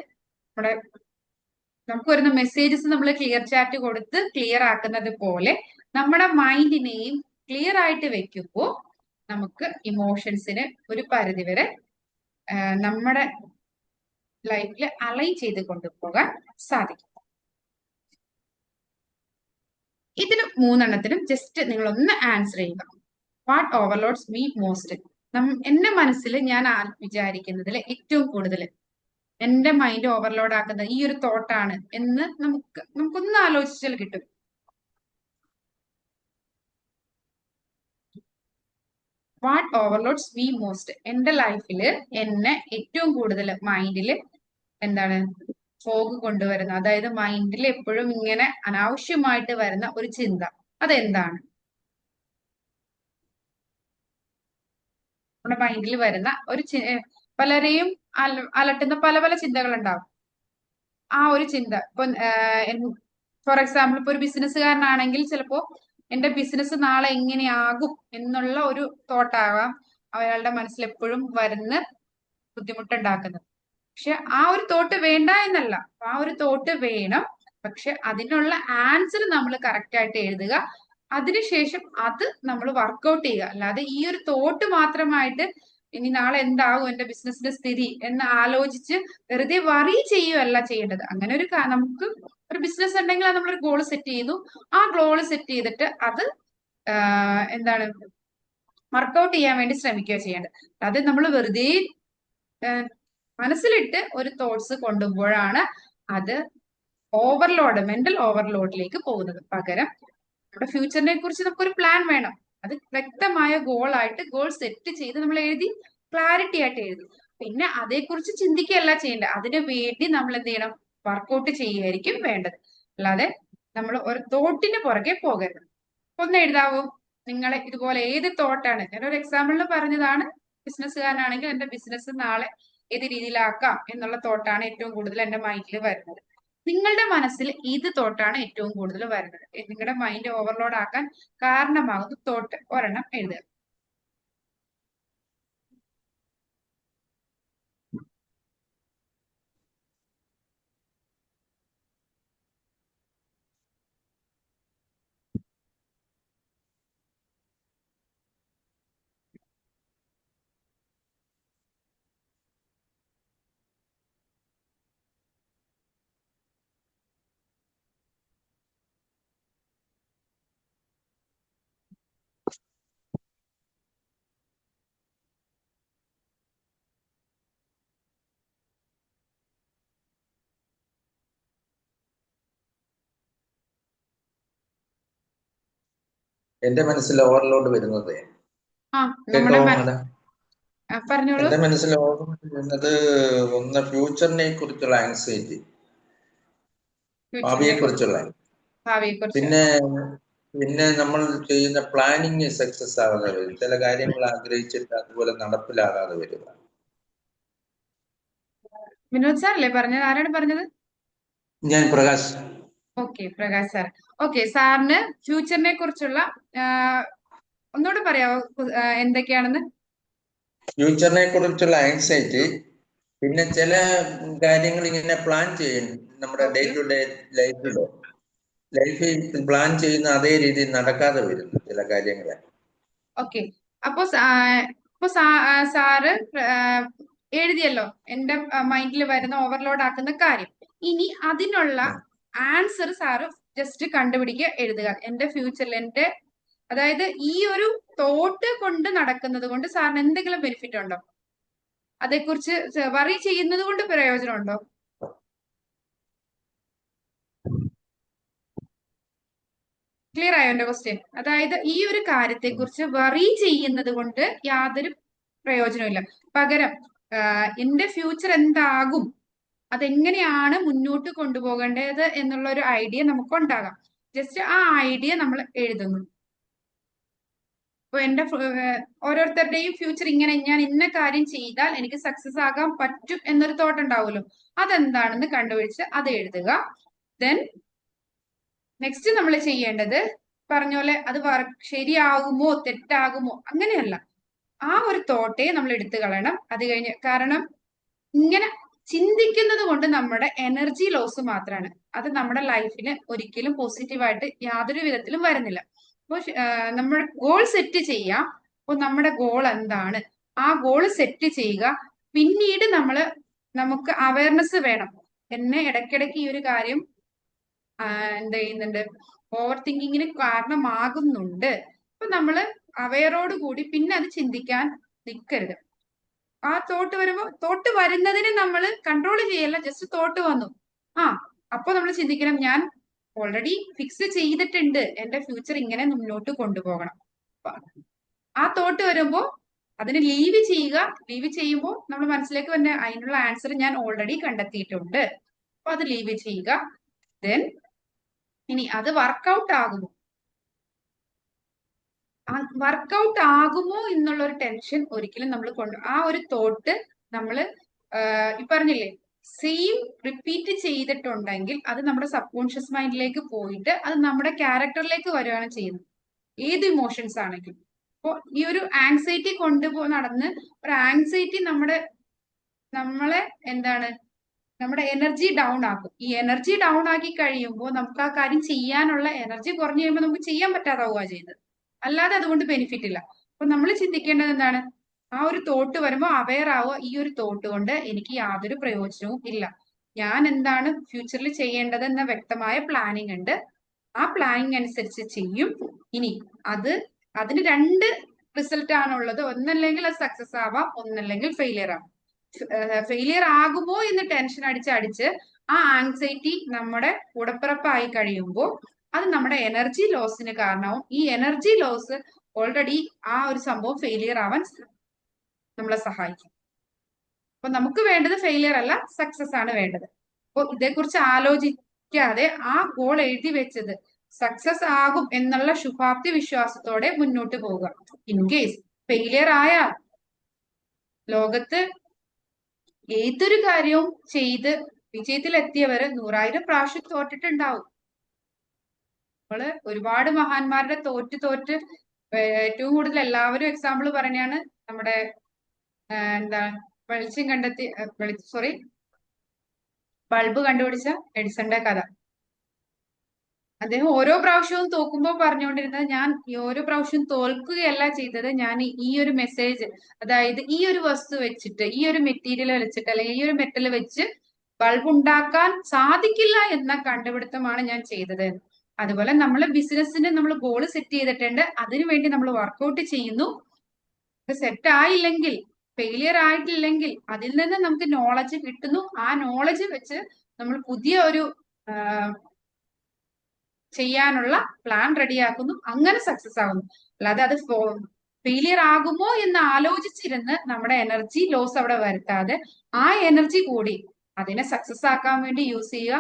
നമുക്ക് വരുന്ന മെസ്സേജസ് നമ്മൾ ക്ലിയർ ചാറ്റ് കൊടുത്ത് ക്ലിയർ ആക്കുന്നത് പോലെ നമ്മുടെ മൈൻഡിനെയും ക്ലിയർ ആയിട്ട് വെക്കുമ്പോൾ നമുക്ക് ഇമോഷൻസിന് ഒരു പരിധിവരെ നമ്മുടെ ലൈഫിൽ അലൈൻ ചെയ്ത് കൊണ്ടുപോകാൻ സാധിക്കും. ഇതിന് 3 ജസ്റ്റ് നിങ്ങൾ ഒന്ന് ആൻസർ ചെയ്യുക. What overloads me most? എന്റെ മനസ്സിൽ ഞാൻ വിചാരിക്കുന്നതിൽ ഏറ്റവും കൂടുതൽ എന്റെ മൈൻഡ് ഓവർലോഡ് ആക്കുന്നത് ഈ ഒരു തോട്ടാണ് എന്ന് നമുക്കൊന്ന് ആലോചിച്ചാൽ കിട്ടും. What overloads me most? എന്റെ ലൈഫിൽ എന്നെ ഏറ്റവും കൂടുതൽ മൈൻഡിൽ എന്താണ് ഫോഗ് കൊണ്ടുവരുന്ന, അതായത് മൈൻഡിൽ എപ്പോഴും ഇങ്ങനെ അനാവശ്യമായിട്ട് വരുന്ന ഒരു ചിന്ത, അതെന്താണ്? നമ്മുടെ മൈൻഡിൽ വരുന്ന ഒരു പലരെയും അലട്ടുന്ന പല പല ചിന്തകൾ ഉണ്ടാവും. ആ ഒരു ചിന്ത ഇപ്പൊ ഫോർ എക്സാമ്പിൾ ഇപ്പൊ ഒരു ബിസിനസ്സുകാരനാണെങ്കിൽ ചിലപ്പോ എന്റെ ബിസിനസ് നാളെ എങ്ങനെയാകും എന്നുള്ള ഒരു തോട്ടാകാം അയാളുടെ മനസ്സിൽ എപ്പോഴും വരുന്ന ബുദ്ധിമുട്ടുണ്ടാക്കുന്നത്. പക്ഷെ ആ ഒരു തോട്ട് വേണ്ട എന്നല്ല, ആ ഒരു തോട്ട് വേണം. പക്ഷെ അതിനുള്ള ആൻസർ നമ്മൾ കറക്റ്റ് ആയിട്ട് എഴുതുക, അതിനുശേഷം അത് നമ്മൾ വർക്ക്ഔട്ട് ചെയ്യുക. അല്ലാതെ ഈ ഒരു തോട്ട് മാത്രമായിട്ട് ഇനി നാളെ എന്താകും എന്റെ ബിസിനസിന്റെ സ്ഥിതി എന്ന് ആലോചിച്ച് വെറുതെ വറി ചെയ്യുകയല്ല ചെയ്യേണ്ടത്. അങ്ങനെ നമുക്ക് ഒരു ബിസിനസ് ഉണ്ടെങ്കിൽ നമ്മളൊരു ഗോൾ സെറ്റ് ചെയ്യുന്നു, ആ ഗോൾ സെറ്റ് ചെയ്തിട്ട് അത് എന്താണ് വർക്ക്ഔട്ട് ചെയ്യാൻ വേണ്ടി ശ്രമിക്കുക ചെയ്യേണ്ടത്. അത് നമ്മൾ വെറുതെ മനസ്സിലിട്ട് ഒരു തോട്ട്സ് കൊണ്ടുപോഴാണ് അത് മെന്റൽ ഓവർലോഡിലേക്ക് പോകുന്നത്. പകരം നമ്മുടെ ഫ്യൂച്ചറിനെ കുറിച്ച് നമുക്കൊരു പ്ലാൻ വേണം. അത് വ്യക്തമായ ഗോൾ സെറ്റ് ചെയ്ത് നമ്മൾ എഴുതി ക്ലാരിറ്റി ആയിട്ട് എഴുതി, പിന്നെ അതേക്കുറിച്ച് ചിന്തിക്കുകയല്ല ചെയ്യേണ്ടത്. അതിനു വേണ്ടി നമ്മൾ എന്ത് ചെയ്യണം, വർക്ക്ഔട്ട് ചെയ്യുകയായിരിക്കും വേണ്ടത്. അല്ലാതെ നമ്മൾ ഒരു തോട്ടിന് പുറകെ പോകരുത്. ഒന്ന് എഴുതാവൂ നിങ്ങളെ ഇതുപോലെ ഏത് തോട്ടാണ്, ഞാനൊരു എക്സാമ്പിളിൽ പറഞ്ഞതാണ്. ബിസിനസ്സുകാരനാണെങ്കിൽ എന്റെ ബിസിനസ് നാളെ ഏത് രീതിയിലാക്കാം എന്നുള്ള തോട്ടാണ് ഏറ്റവും കൂടുതൽ എന്റെ മൈൻഡിൽ വരുന്നത്. നിങ്ങളുടെ മനസ്സിൽ ഏത് തോട്ടാണ് ഏറ്റവും കൂടുതൽ വരുന്നത്, നിങ്ങളുടെ മൈൻഡ് ഓവർലോഡ് ആക്കാൻ കാരണമാകുന്ന തോട്ട് ഒരെണ്ണം എഴുതുക. എന്റെ മനസ്സിൽ ഓവർലോഡ് വരുന്നത് പറഞ്ഞോളൂ. എന്റെ മനസ്സിൽ ഓവർലോഡ് വരുന്നത് ഒന്ന് ഫ്യൂച്ചറിനെ കുറിച്ചുള്ള ആങ്സൈറ്റി. ഫ്യൂച്ചറിനെ കുറിച്ച്, ഭാവിയെക്കുറിച്ചുള്ള. ഭാവിയെ കുറിച്ച്. പിന്നെ പിന്നെ നമ്മൾ ചെയ്യുന്ന പ്ലാനിങ് സക്സസ് ആവാതെ വരും. ചില കാര്യങ്ങൾ ആഗ്രഹിച്ചിട്ട് അതുപോലെ നടപ്പിലാകാതെ വരിക. വിനോദ് സാർ അല്ലേ പറഞ്ഞത്? ആരാണ് പറഞ്ഞത്? ഞാൻ Prakash. Okay, Prakash sir. Okay, സാറിന് ഫ്യൂച്ചറിനെ കുറിച്ചുള്ള ഒന്നുകൂടെ പറയാവോ എന്തൊക്കെയാണെന്ന്? ഫ്യൂച്ചറിനെ കുറിച്ചുള്ള ആങ്സൈറ്റി, പിന്നെ ചില കാര്യങ്ങൾ ഇങ്ങനെ പ്ലാൻ ചെയ്യും. നമ്മുടെ ഡേ ടു ഡേ ലൈഫിൽ പ്ലാൻ ചെയ്യുന്ന അതേ രീതിയിൽ നടക്കാതെ വരുന്നു ചില കാര്യങ്ങൾ. ഓക്കെ, അപ്പോ സാറ് എഴുതിയല്ലോ എന്റെ മൈൻഡിൽ വരുന്ന ഓവർലോഡ് ആക്കുന്ന കാര്യം. ഇനി അതിനുള്ള ആൻസർ സാറ് ജസ്റ്റ് കണ്ടുപിടിക്കുക, എഴുതുക. എന്റെ ഫ്യൂച്ചറിൽ അതായത് ഈ ഒരു തോട്ട് കൊണ്ട് നടക്കുന്നത് കൊണ്ട് സാറിന് എന്തെങ്കിലും ബെനിഫിറ്റ് ഉണ്ടോ? അതേക്കുറിച്ച് വറി ചെയ്യുന്നത് കൊണ്ട് പ്രയോജനമുണ്ടോ? ക്ലിയർ ആയോ എന്റെ ക്വസ്റ്റ്യൻ? അതായത് ഈ ഒരു കാര്യത്തെ കുറിച്ച് വറി ചെയ്യുന്നത് കൊണ്ട് യാതൊരു പ്രയോജനമില്ല. പകരം എന്റെ ഫ്യൂച്ചർ എന്താകും, അതെങ്ങനെയാണ് മുന്നോട്ട് കൊണ്ടുപോകേണ്ടത് എന്നുള്ള ഒരു ഐഡിയ നമുക്ക് ഉണ്ടാകാം. ജസ്റ്റ് ആ ഐഡിയ നമ്മൾ എഴുതുന്നു. അപ്പൊ എന്റെ ഓരോരുത്തരുടെയും ഫ്യൂച്ചർ ഇങ്ങനെ, ഞാൻ ഇന്ന കാര്യം ചെയ്താൽ എനിക്ക് സക്സസ് ആകാൻ പറ്റും എന്നൊരു തോട്ട് ഉണ്ടാവുമല്ലോ. അതെന്താണെന്ന് കണ്ടുപിടിച്ച് അത് എഴുതുക. ദെൻ നെക്സ്റ്റ് നമ്മൾ ചെയ്യേണ്ടത് പറഞ്ഞ പോലെ അത് ശരിയാകുമോ തെറ്റാകുമോ അങ്ങനെയല്ല, ആ ഒരു തോട്ടെ നമ്മൾ എടുത്തു കളയണം. അത് കഴിഞ്ഞ്, കാരണം ഇങ്ങനെ ചിന്തിക്കുന്നത് കൊണ്ട് നമ്മുടെ എനർജി ലോസ് മാത്രമാണ്. അത് നമ്മുടെ ലൈഫിന് ഒരിക്കലും പോസിറ്റീവായിട്ട് യാതൊരു വിധത്തിലും വരുന്നില്ല. അപ്പോൾ നമ്മൾ ഗോൾ സെറ്റ് ചെയ്യാം. അപ്പോൾ നമ്മുടെ ഗോൾ എന്താണ്, ആ ഗോൾ സെറ്റ് ചെയ്യുക. പിന്നീട് നമുക്ക് അവയർനെസ് വേണം. എന്നെ ഇടയ്ക്കിടയ്ക്ക് ഈ ഒരു കാര്യം എന്ത് ചെയ്യുന്നുണ്ട്, ഓവർ തിങ്കിങ്ങിന് കാരണമാകുന്നുണ്ട്. അപ്പൊ നമ്മള് അവയറോട് കൂടി പിന്നെ അത് ചിന്തിക്കാൻ നിൽക്കരുത്. ആ തോട്ട് വരുമ്പോ, തോട്ട് വരുന്നതിനെ നമ്മൾ കൺട്രോൾ ചെയ്യല്ല, ജസ്റ്റ് തോട്ട് വന്നു, അപ്പൊ നമ്മൾ ചിന്തിക്കണം, ഞാൻ ഓൾറെഡി ഫിക്സ് ചെയ്തിട്ടുണ്ട് എന്റെ ഫ്യൂച്ചർ ഇങ്ങനെ മുന്നോട്ട് കൊണ്ടുപോകണം. ആ തോട്ട് വരുമ്പോ അതിന് ലീവ് ചെയ്യുക. ലീവ് ചെയ്യുമ്പോൾ നമ്മൾ മനസ്സിലേക്ക് വന്ന അതിനുള്ള ആൻസർ ഞാൻ ഓൾറെഡി കണ്ടെത്തിയിട്ടുണ്ട്, അപ്പൊ അത് ലീവ് ചെയ്യുക. ദെൻ ഇനി അത് വർക്കൗട്ട് ആകുമോ, വർക്കൗട്ട് ആകുമോ എന്നുള്ള ഒരു ടെൻഷൻ ഒരിക്കലും നമ്മൾ ആ ഒരു തോട്ട് നമ്മൾ പറഞ്ഞില്ലേ, സെയിം റിപ്പീറ്റ് ചെയ്തിട്ടുണ്ടെങ്കിൽ അത് നമ്മുടെ സബ് കോൺഷ്യസ് മൈൻഡിലേക്ക് പോയിട്ട് അത് നമ്മുടെ ക്യാരക്ടറിലേക്ക് വരികയാണ് ചെയ്യുന്നത്, ഏത് ഇമോഷൻസ് ആണെങ്കിലും. അപ്പോൾ ഈ ഒരു ആങ്സൈറ്റി നടന്ന് ഒരു ആങ്സൈറ്റി നമ്മളെ എന്താണ്, നമ്മുടെ എനർജി ഡൗൺ ആക്കും. ഈ എനർജി ഡൗൺ ആക്കി കഴിയുമ്പോൾ നമുക്ക് ആ കാര്യം ചെയ്യാനുള്ള എനർജി കുറഞ്ഞു കഴിയുമ്പോൾ നമുക്ക് ചെയ്യാൻ പറ്റാതാവുക ചെയ്യുന്നത്. അല്ലാതെ അതുകൊണ്ട് ബെനിഫിറ്റ് ഇല്ല. അപ്പൊ നമ്മൾ ചിന്തിക്കേണ്ടത് എന്താണ്, ആ ഒരു തോട്ട് വരുമ്പോൾ അവെയർ ആവുക, ഈ ഒരു തോട്ട് കൊണ്ട് എനിക്ക് യാതൊരു പ്രയോജനവും ഇല്ല, ഞാൻ എന്താണ് ഫ്യൂച്ചറിൽ ചെയ്യേണ്ടത് എന്ന വ്യക്തമായ പ്ലാനിങ് ഉണ്ട്, ആ പ്ലാനിങ് അനുസരിച്ച് ചെയ്യും. ഇനി അതിന് രണ്ട് റിസൾട്ട് ആണുള്ളത്, ഒന്നല്ലെങ്കിൽ അത് സക്സസ് ആവാം, ഒന്നല്ലെങ്കിൽ ഫെയിലിയർ ആവാം. ഫെയിലിയർ ആകുമോ എന്ന് ടെൻഷൻ അടിച്ച് ആ ആങ്സൈറ്റി നമ്മുടെ കൂടപ്പിറപ്പായി കഴിയുമ്പോൾ അത് നമ്മുടെ എനർജി ലോസിന് കാരണമാവും. ഈ എനർജി ലോസ് ഓൾറെഡി ആ ഒരു സംഭവം ഫെയിലിയർ ആവാൻ നമ്മളെ സഹായിക്കും. അപ്പൊ നമുക്ക് വേണ്ടത് ഫെയിലിയർ അല്ല, സക്സസ് ആണ് വേണ്ടത്. അപ്പൊ ഇതേക്കുറിച്ച് ആലോചിക്കാതെ ആ ഗോൾ എഴുതി വെച്ചത് സക്സസ് ആകും എന്നുള്ള ശുഭാപ്തി വിശ്വാസത്തോടെ മുന്നോട്ട് പോവുക. ഇൻ കേസ് ഫെയിലിയർ ആയാൽ ലോകത്ത് ഏതൊരു കാര്യവും ചെയ്ത് വിജയത്തിലെത്തിയവര് 100,000 പ്രാവശ്യം തോറ്റിട്ടുണ്ടാവും. നമ്മള് ഒരുപാട് മഹാന്മാരുടെ തോറ്റ് ഏറ്റവും കൂടുതൽ എല്ലാവരും എക്സാമ്പിൾ പറഞ്ഞാണ് നമ്മുടെ വെളിച്ചം കണ്ടെത്തി ബൾബ് കണ്ടുപിടിച്ച എഡിസന്റെ കഥ. അദ്ദേഹം ഓരോ പ്രാവശ്യവും തോക്കുമ്പോൾ പറഞ്ഞുകൊണ്ടിരുന്നത്, ഞാൻ ഓരോ പ്രാവശ്യവും തോൽക്കുകയല്ല ചെയ്തത്, ഞാൻ ഈ ഒരു മെസ്സേജ്, അതായത് ഈ ഒരു വസ്തു വെച്ചിട്ട്, ഈ ഒരു മെറ്റീരിയൽ വെച്ചിട്ട്, അല്ലെങ്കിൽ ഈ ഒരു മെറ്റൽ വെച്ച് ബൾബ് ഉണ്ടാക്കാൻ സാധിക്കില്ല എന്ന കണ്ടുപിടുത്തമാണ് ഞാൻ ചെയ്തത്. അതുപോലെ നമ്മൾ ബിസിനസ്സിന് നമ്മൾ ഗോൾ സെറ്റ് ചെയ്തിട്ടുണ്ട്, അതിനുവേണ്ടി നമ്മൾ വർക്കൗട്ട് ചെയ്യുന്നു. സെറ്റ് ആയില്ലെങ്കിൽ, ഫെയിലിയർ ആയിട്ടില്ലെങ്കിൽ അതിൽ നിന്ന് നമുക്ക് നോളജ് കിട്ടുന്നു. ആ നോളജ് വെച്ച് നമ്മൾ പുതിയ ഒരു ചെയ്യാനുള്ള പ്ലാൻ റെഡിയാക്കുന്നു, അങ്ങനെ സക്സസ് ആകുന്നു. അല്ലാതെ അത് ഫെയിലിയർ ആകുമോ എന്ന് ആലോചിച്ചിരുന്ന് നമ്മുടെ എനർജി ലോസ് അവിടെ വരുത്താതെ ആ എനർജി കൂടി അതിനെ സക്സസ് ആക്കാൻ വേണ്ടി യൂസ് ചെയ്യുക.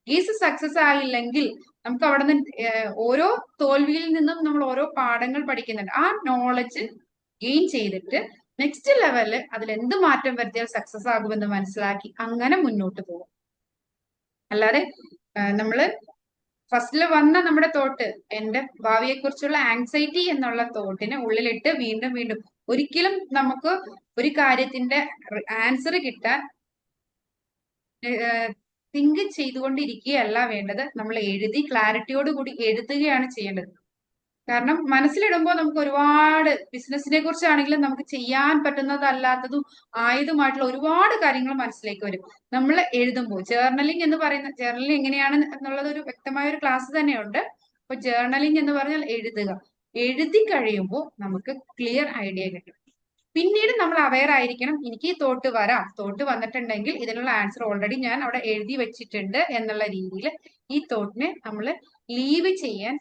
കേസ് സക്സസ് ആയില്ലെങ്കിൽ നമുക്ക് അവിടെ നിന്ന് ഓരോ തോൽവിയിൽ നിന്നും നമ്മൾ ഓരോ പാഠങ്ങൾ പഠിക്കുന്നുണ്ട്. ആ നോളജ് ഗെയിൻ ചെയ്തിട്ട് നെക്സ്റ്റ് ലെവലിൽ അതിൽ എന്ത് മാറ്റം വരുത്തിയാൽ സക്സസ് ആകുമെന്ന് മനസ്സിലാക്കി അങ്ങനെ മുന്നോട്ട് പോകും. അല്ലാതെ നമ്മള് ഫസ്റ്റില് വന്ന നമ്മുടെ തോട്ട്, എന്റെ ഭാവിയെ കുറിച്ചുള്ള ആങ്സൈറ്റി എന്നുള്ള തോട്ടിനെ ഉള്ളിലിട്ട് വീണ്ടും വീണ്ടും ഒരിക്കലും നമുക്ക് ഒരു കാര്യത്തിന്റെ ആൻസർ കിട്ടാൻ തിങ്ക് ചെയ്തുകൊണ്ടിരിക്കുകയല്ല വേണ്ടത്. നമ്മൾ എഴുതി ക്ലാരിറ്റിയോട് കൂടി എഴുതുകയാണ് ചെയ്യേണ്ടത്. കാരണം മനസ്സിലിടുമ്പോൾ നമുക്ക് ഒരുപാട് ബിസിനസിനെ കുറിച്ചാണെങ്കിലും നമുക്ക് ചെയ്യാൻ പറ്റുന്നതല്ലാത്തതും ആയതുമായിട്ടുള്ള ഒരുപാട് കാര്യങ്ങൾ മനസ്സിലേക്ക് വരും. നമ്മൾ എഴുതുമ്പോൾ ജേർണലിംഗ് എന്ന് പറയുന്ന, ജേർണലിംഗ് എങ്ങനെയാണ് എന്നുള്ളത് ഒരു വ്യക്തമായ ഒരു ക്ലാസ് തന്നെയുണ്ട്. അപ്പൊ ജേർണലിംഗ് എന്ന് പറഞ്ഞാൽ എഴുതുക. എഴുതി കഴിയുമ്പോൾ നമുക്ക് ക്ലിയർ ഐഡിയ കിട്ടും. പിന്നീട് നമ്മൾ അവെയർ ആയിരിക്കണം, എനിക്ക് ഈ തോട്ട് വരാം, തോട്ട് വന്നിട്ടുണ്ടെങ്കിൽ ഇതിനുള്ള ആൻസർ ഓൾറെഡി ഞാൻ അവിടെ എഴുതി വെച്ചിട്ടുണ്ട് എന്നുള്ള രീതിയിൽ ഈ തോട്ടിനെ നമ്മൾ ലീവ് ചെയ്യാൻ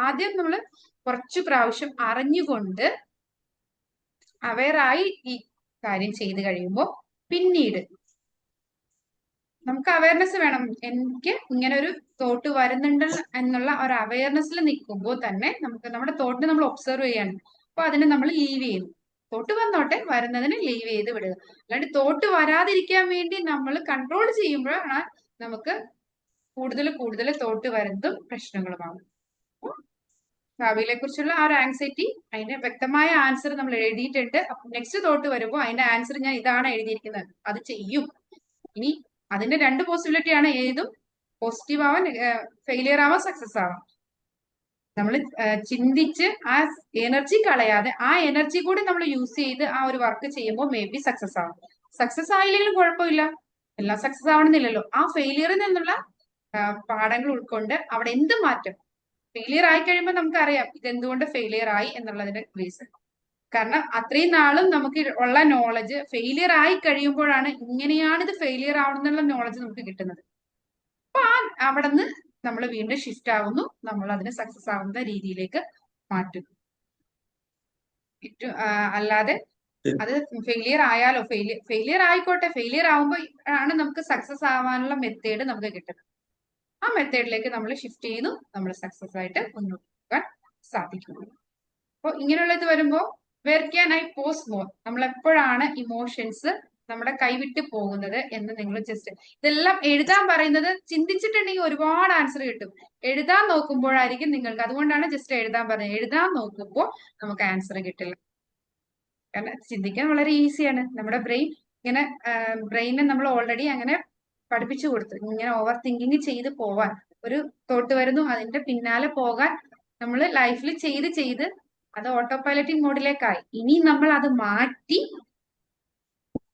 ആദ്യം നമ്മൾ കുറച്ചു പ്രാവശ്യം അറിഞ്ഞുകൊണ്ട് അവെയറായി ഈ കാര്യം ചെയ്ത് കഴിയുമ്പോൾ പിന്നീട് നമുക്ക് അവയർനെസ് വേണം. എനിക്ക് ഇങ്ങനെ ഒരു തോട്ട് വരുന്നുണ്ട് എന്നുള്ള ഒരു അവയർനെസ്സിൽ നിൽക്കുമ്പോൾ തന്നെ നമുക്ക് നമ്മുടെ തോട്ടിനെ നമ്മൾ ഒബ്സർവ് ചെയ്യാണ്. അപ്പൊ അതിനെ നമ്മൾ ലീവ് ചെയ്യുന്നു. തോട്ട് വന്നോട്ടെ, വരുന്നതിന് ലീവ് ചെയ്ത് വിടുക. അല്ലാണ്ട് തോട്ട് വരാതിരിക്കാൻ വേണ്ടി നമ്മൾ കൺട്രോൾ ചെയ്യുമ്പോഴാണ് നമുക്ക് കൂടുതൽ കൂടുതൽ തോട്ട് വരുന്നതും പ്രശ്നങ്ങളുമാകും. ഭാവിയിലെ കുറിച്ചുള്ള ആ ഒരു ആങ്സൈറ്റി, അതിന്റെ വ്യക്തമായ ആൻസർ നമ്മൾ എഴുതിയിട്ടുണ്ട്. അപ്പൊ നെക്സ്റ്റ് തോട്ട് വരുമ്പോൾ അതിന്റെ ആൻസർ ഞാൻ ഇതാണ് എഴുതിയിരിക്കുന്നത്, അത് ചെയ്യും. ഇനി അതിന്റെ രണ്ട് പോസിബിലിറ്റി ആണ്, ഏതും പോസിറ്റീവ് ആവാൻ, ഫെയിലിയർ ആവാൻ, സക്സസ് ആവാം. നമ്മൾ ചിന്തിച്ച് ആ എനർജി കളയാതെ ആ എനർജി കൂടി നമ്മൾ യൂസ് ചെയ്ത് ആ ഒരു വർക്ക് ചെയ്യുമ്പോൾ മേ ബി സക്സസ് ആവും. സക്സസ് ആയില്ലെങ്കിലും കുഴപ്പമില്ല, എല്ലാം സക്സസ് ആവണമെന്നില്ലല്ലോ. ആ ഫെയിലിയറിൽ നിന്നുള്ള പാഠങ്ങൾ ഉൾക്കൊണ്ട് അവിടെ എന്ത് മാറ്റം, ഫെയിലിയർ ആയി കഴിയുമ്പോൾ നമുക്കറിയാം ഇതെന്തുകൊണ്ട് ഫെയിലിയർ ആയി എന്നുള്ളതിന്റെ റീസൺ. കാരണം അത്രയും നാളും നമുക്ക് ഉള്ള നോളജ് ഫെയിലിയർ ആയി കഴിയുമ്പോഴാണ് ഇങ്ങനെയാണ് ഇത് ഫെയിലിയർ ആവണമെന്നുള്ള നോളജ് നമുക്ക് കിട്ടുന്നത്. അപ്പൊ അവിടെ നിന്ന് നമ്മൾ വീണ്ടും ഷിഫ്റ്റ് ആവുന്നു, നമ്മൾ അതിനെ സക്സസ് ആവുന്ന രീതിയിലേക്ക് മാറ്റുന്നു. അല്ലാതെ അത് ഫെയിലിയർ ആയാലോ, ഫെയിലിയർ ആയിക്കോട്ടെ, ഫെയിലിയർ ആവുമ്പോൾ ആണ് നമുക്ക് സക്സസ് ആവാനുള്ള മെത്തേഡ് നമുക്ക് കിട്ടുന്നത്. ആ മെത്തേഡിലേക്ക് നമ്മൾ ഷിഫ്റ്റ് ചെയ്യുന്നു, നമ്മൾ സക്സസ് ആയിട്ട് മുന്നോട്ട് പോകാൻ സാധിക്കുന്നു. അപ്പോൾ ഇങ്ങനെയുള്ള ഇത് വരുമ്പോൾ where can I pause more, നമ്മൾ എപ്പോഴാണ് ഇമോഷൻസ് നമ്മുടെ കൈവിട്ട് പോകുന്നത് എന്ന് നിങ്ങൾ ജസ്റ്റ് ഇതെല്ലാം എഴുതാൻ പറയുന്നത്. ചിന്തിച്ചിട്ടുണ്ടെങ്കിൽ ഒരുപാട് ആൻസർ കിട്ടും, എഴുതാൻ നോക്കുമ്പോഴായിരിക്കും നിങ്ങൾക്ക്, അതുകൊണ്ടാണ് ജസ്റ്റ് എഴുതാൻ പറഞ്ഞത്. എഴുതാൻ നോക്കുമ്പോൾ നമുക്ക് ആൻസർ കിട്ടില്ല. കാരണം ചിന്തിക്കാൻ വളരെ ഈസിയാണ്. നമ്മുടെ ബ്രെയിനെ നമ്മൾ ഓൾറെഡി അങ്ങനെ പഠിപ്പിച്ചു കൊടുത്തു, ഇങ്ങനെ ഓവർ തിങ്കിങ് ചെയ്ത് പോവാൻ. ഒരു തോട്ട് വരുന്നു, അതിന്റെ പിന്നാലെ പോകാൻ നമ്മൾ ലൈഫിൽ ചെയ്ത് അത് ഓട്ടോ പൈലറ്റിംഗ് മോഡിലേക്കായി. ഇനി നമ്മൾ അത് മാറ്റി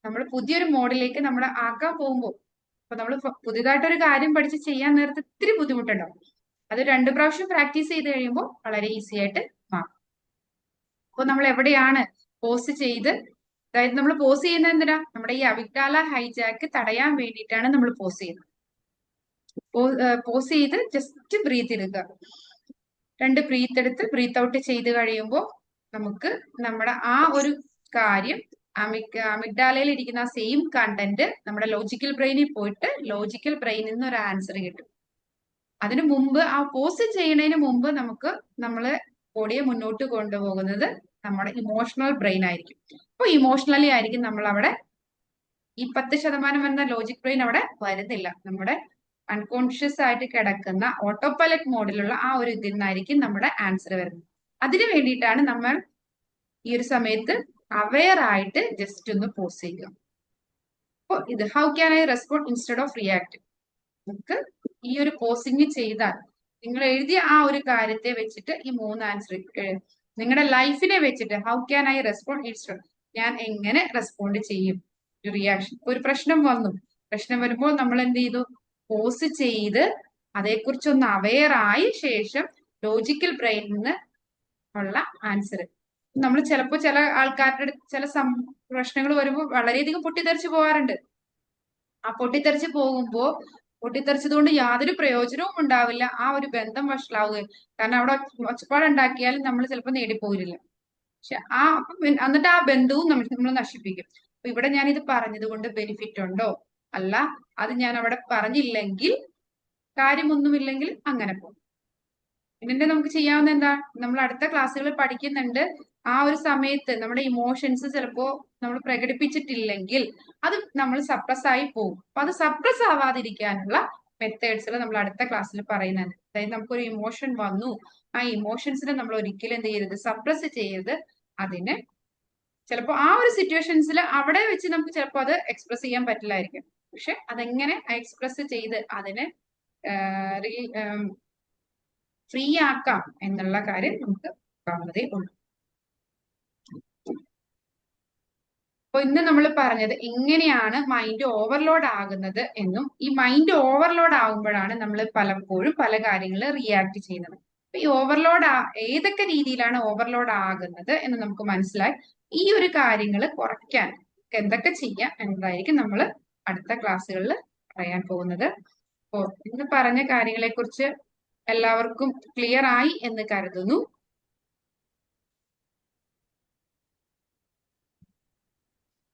നമ്മൾ പുതിയൊരു മോഡിലേക്ക് നമ്മൾ ആക്കാൻ പോകുമ്പോൾ, അപ്പൊ നമ്മൾ പുതിയതായിട്ടൊരു കാര്യം പഠിച്ച് ചെയ്യാൻ നേരത്തെ ഇത്തിരി ബുദ്ധിമുട്ടുണ്ടാവും. അത് 2 പ്രാവശ്യം പ്രാക്ടീസ് ചെയ്ത് കഴിയുമ്പോൾ വളരെ ഈസി ആയിട്ട് മാറും. അപ്പൊ നമ്മൾ എവിടെയാണ് പോസ് ചെയ്ത്, അതായത് നമ്മൾ പോസ് ചെയ്യുന്നത് എന്തിനാ, നമ്മുടെ ഈ അമിഗ്ഡാല ഹൈജാക്ക് തടയാൻ വേണ്ടിയിട്ടാണ് നമ്മൾ പോസ് ചെയ്യുന്നത്. പോസ് ചെയ്ത് ജസ്റ്റ് ബ്രീത്ത് എടുക്കുക. 2 ബ്രീത്ത് എടുത്ത് ബ്രീത്ത് ഔട്ട് ചെയ്ത് കഴിയുമ്പോൾ നമുക്ക് നമ്മുടെ ആ ഒരു കാര്യം അമിഗ്ഡാലയിൽ ഇരിക്കുന്ന ആ സെയിം കണ്ടന്റ് നമ്മുടെ ലോജിക്കൽ ബ്രെയിനിൽ പോയിട്ട് ലോജിക്കൽ ബ്രെയിനിൽ നിന്ന് ഒരു ആൻസർ കിട്ടും. അതിനു മുമ്പ്, ആ പോസ് ചെയ്യുന്നതിന് മുമ്പ് നമുക്ക് നമ്മള് ബോഡിയെ മുന്നോട്ട് കൊണ്ടുപോകുന്നത് നമ്മുടെ ഇമോഷണൽ ബ്രെയിൻ ആയിരിക്കും. അപ്പൊ ഇമോഷണലി ആയിരിക്കും നമ്മൾ അവിടെ ഈ 10% വരുന്ന ലോജിക് ബ്രെയിൻ അവിടെ വരുന്നില്ല. നമ്മുടെ അൺകോൺഷ്യസ് ആയിട്ട് കിടക്കുന്ന ഓട്ടോ പൈലറ്റ് മോഡിലുള്ള ആ ഒരു ഇതിൽ നിന്നായിരിക്കും നമ്മുടെ ആൻസർ വരുന്നത്. അതിനു വേണ്ടിയിട്ടാണ് നമ്മൾ ഈ ഒരു സമയത്ത് അവെയർ ആയിട്ട് ജസ്റ്റ് ഒന്ന് പോസ് ചെയ്യുക. അപ്പോൾ ഇത് how can I respond instead of react, നമുക്ക് ഈ ഒരു പോസിങ് ചെയ്താൽ നിങ്ങൾ എഴുതിയ ആ ഒരു കാര്യത്തെ വെച്ചിട്ട് ഈ 3 ആൻസർ നിങ്ങളുടെ ലൈഫിനെ വെച്ചിട്ട് how can I respond instead, ഞാൻ എങ്ങനെ റെസ്പോണ്ട് ചെയ്യും. ഒരു റിയാക്ഷൻ, ഒരു പ്രശ്നം വന്നു, പ്രശ്നം വരുമ്പോൾ നമ്മൾ എന്ത് ചെയ്തു, പോസ് ചെയ്ത് അതേക്കുറിച്ചൊന്ന് അവെയർ ആയ ശേഷം ലോജിക്കൽ ബ്രെയിനിൽ നിന്ന് ഉള്ള ആൻസർ. നമ്മൾ ചിലപ്പോൾ ചില ആൾക്കാരുടെ ചില പ്രശ്നങ്ങൾ വരുമ്പോൾ വളരെയധികം പൊട്ടിത്തെറിച്ച് പോകാറുണ്ട്. ആ പൊട്ടിത്തെറിച്ച് പോകുമ്പോൾ പൊട്ടിത്തെറിച്ചതുകൊണ്ട് യാതൊരു പ്രയോജനവും ഉണ്ടാവില്ല, ആ ഒരു ബന്ധം വഷളാവുകയും, കാരണം അവിടെ ഒച്ചപ്പാടുണ്ടാക്കിയാലും നമ്മൾ ചിലപ്പോൾ നേടിപ്പോകില്ല. പക്ഷെ എന്നിട്ട് ആ ബന്ധവും നമ്മൾ നശിപ്പിക്കും. അപ്പൊ ഇവിടെ ഞാൻ ഇത് പറഞ്ഞത് കൊണ്ട് ബെനിഫിറ്റ് ഉണ്ടോ, അല്ല, അത് ഞാൻ അവിടെ പറഞ്ഞില്ലെങ്കിൽ കാര്യമൊന്നുമില്ലെങ്കിൽ അങ്ങനെ പോകും. പിന്നെ നമുക്ക് ചെയ്യാവുന്ന എന്താ, നമ്മൾ അടുത്ത ക്ലാസ്സുകളിൽ പഠിക്കുന്നുണ്ട്. ആ ഒരു സമയത്ത് നമ്മുടെ ഇമോഷൻസ് ചിലപ്പോ നമ്മൾ പ്രകടിപ്പിച്ചിട്ടില്ലെങ്കിൽ അത് നമ്മൾ സപ്രസ് ആയി പോകും. അപ്പൊ അത് സപ്രസ് ആവാതിരിക്കാനുള്ള മെത്തേഡ്സുകൾ നമ്മൾ അടുത്ത ക്ലാസ്സിൽ പറയുന്നുണ്ട്. അതായത് നമുക്കൊരു ഇമോഷൻ വന്നു, ആ ഇമോഷൻസിനെ നമ്മൾ ഒരിക്കലും എന്ത് ചെയ്യരുത്, സപ്രസ് ചെയ്യരുത്. അതിന് ചിലപ്പോ ആ ഒരു സിറ്റുവേഷൻസിൽ അവിടെ വെച്ച് നമുക്ക് ചിലപ്പോൾ അത് എക്സ്പ്രസ് ചെയ്യാൻ പറ്റില്ലായിരിക്കും. പക്ഷെ അതെങ്ങനെ എക്സ്പ്രസ് ചെയ്ത് അതിനെ ഫ്രീ ആക്കാം എന്നുള്ള കാര്യം നമുക്ക് കാണുന്നതേ ഉള്ളൂ. അപ്പൊ ഇന്ന് നമ്മൾ പറഞ്ഞത് എങ്ങനെയാണ് മൈൻഡ് ഓവർലോഡ് ആകുന്നത് എന്നും, ഈ മൈൻഡ് ഓവർലോഡ് ആകുമ്പോഴാണ് നമ്മൾ പലപ്പോഴും പല കാര്യങ്ങൾ റിയാക്ട് ചെയ്യുന്നത്. അപ്പൊ ഈ ഓവർലോഡ് ഏതൊക്കെ രീതിയിലാണ് ഓവർലോഡ് ആകുന്നത് എന്ന് നമുക്ക് മനസ്സിലായി. ഈ ഒരു കാര്യങ്ങൾ കുറയ്ക്കാൻ എന്തൊക്കെ ചെയ്യാം എന്നതായിരിക്കും നമ്മൾ അടുത്ത ക്ലാസ്സുകളിൽ പറയാൻ പോകുന്നത്. അപ്പോൾ ഇന്ന് പറഞ്ഞ കാര്യങ്ങളെ കുറിച്ച് എല്ലാവർക്കും ക്ലിയർ ആയി എന്ന് കരുതുന്നു.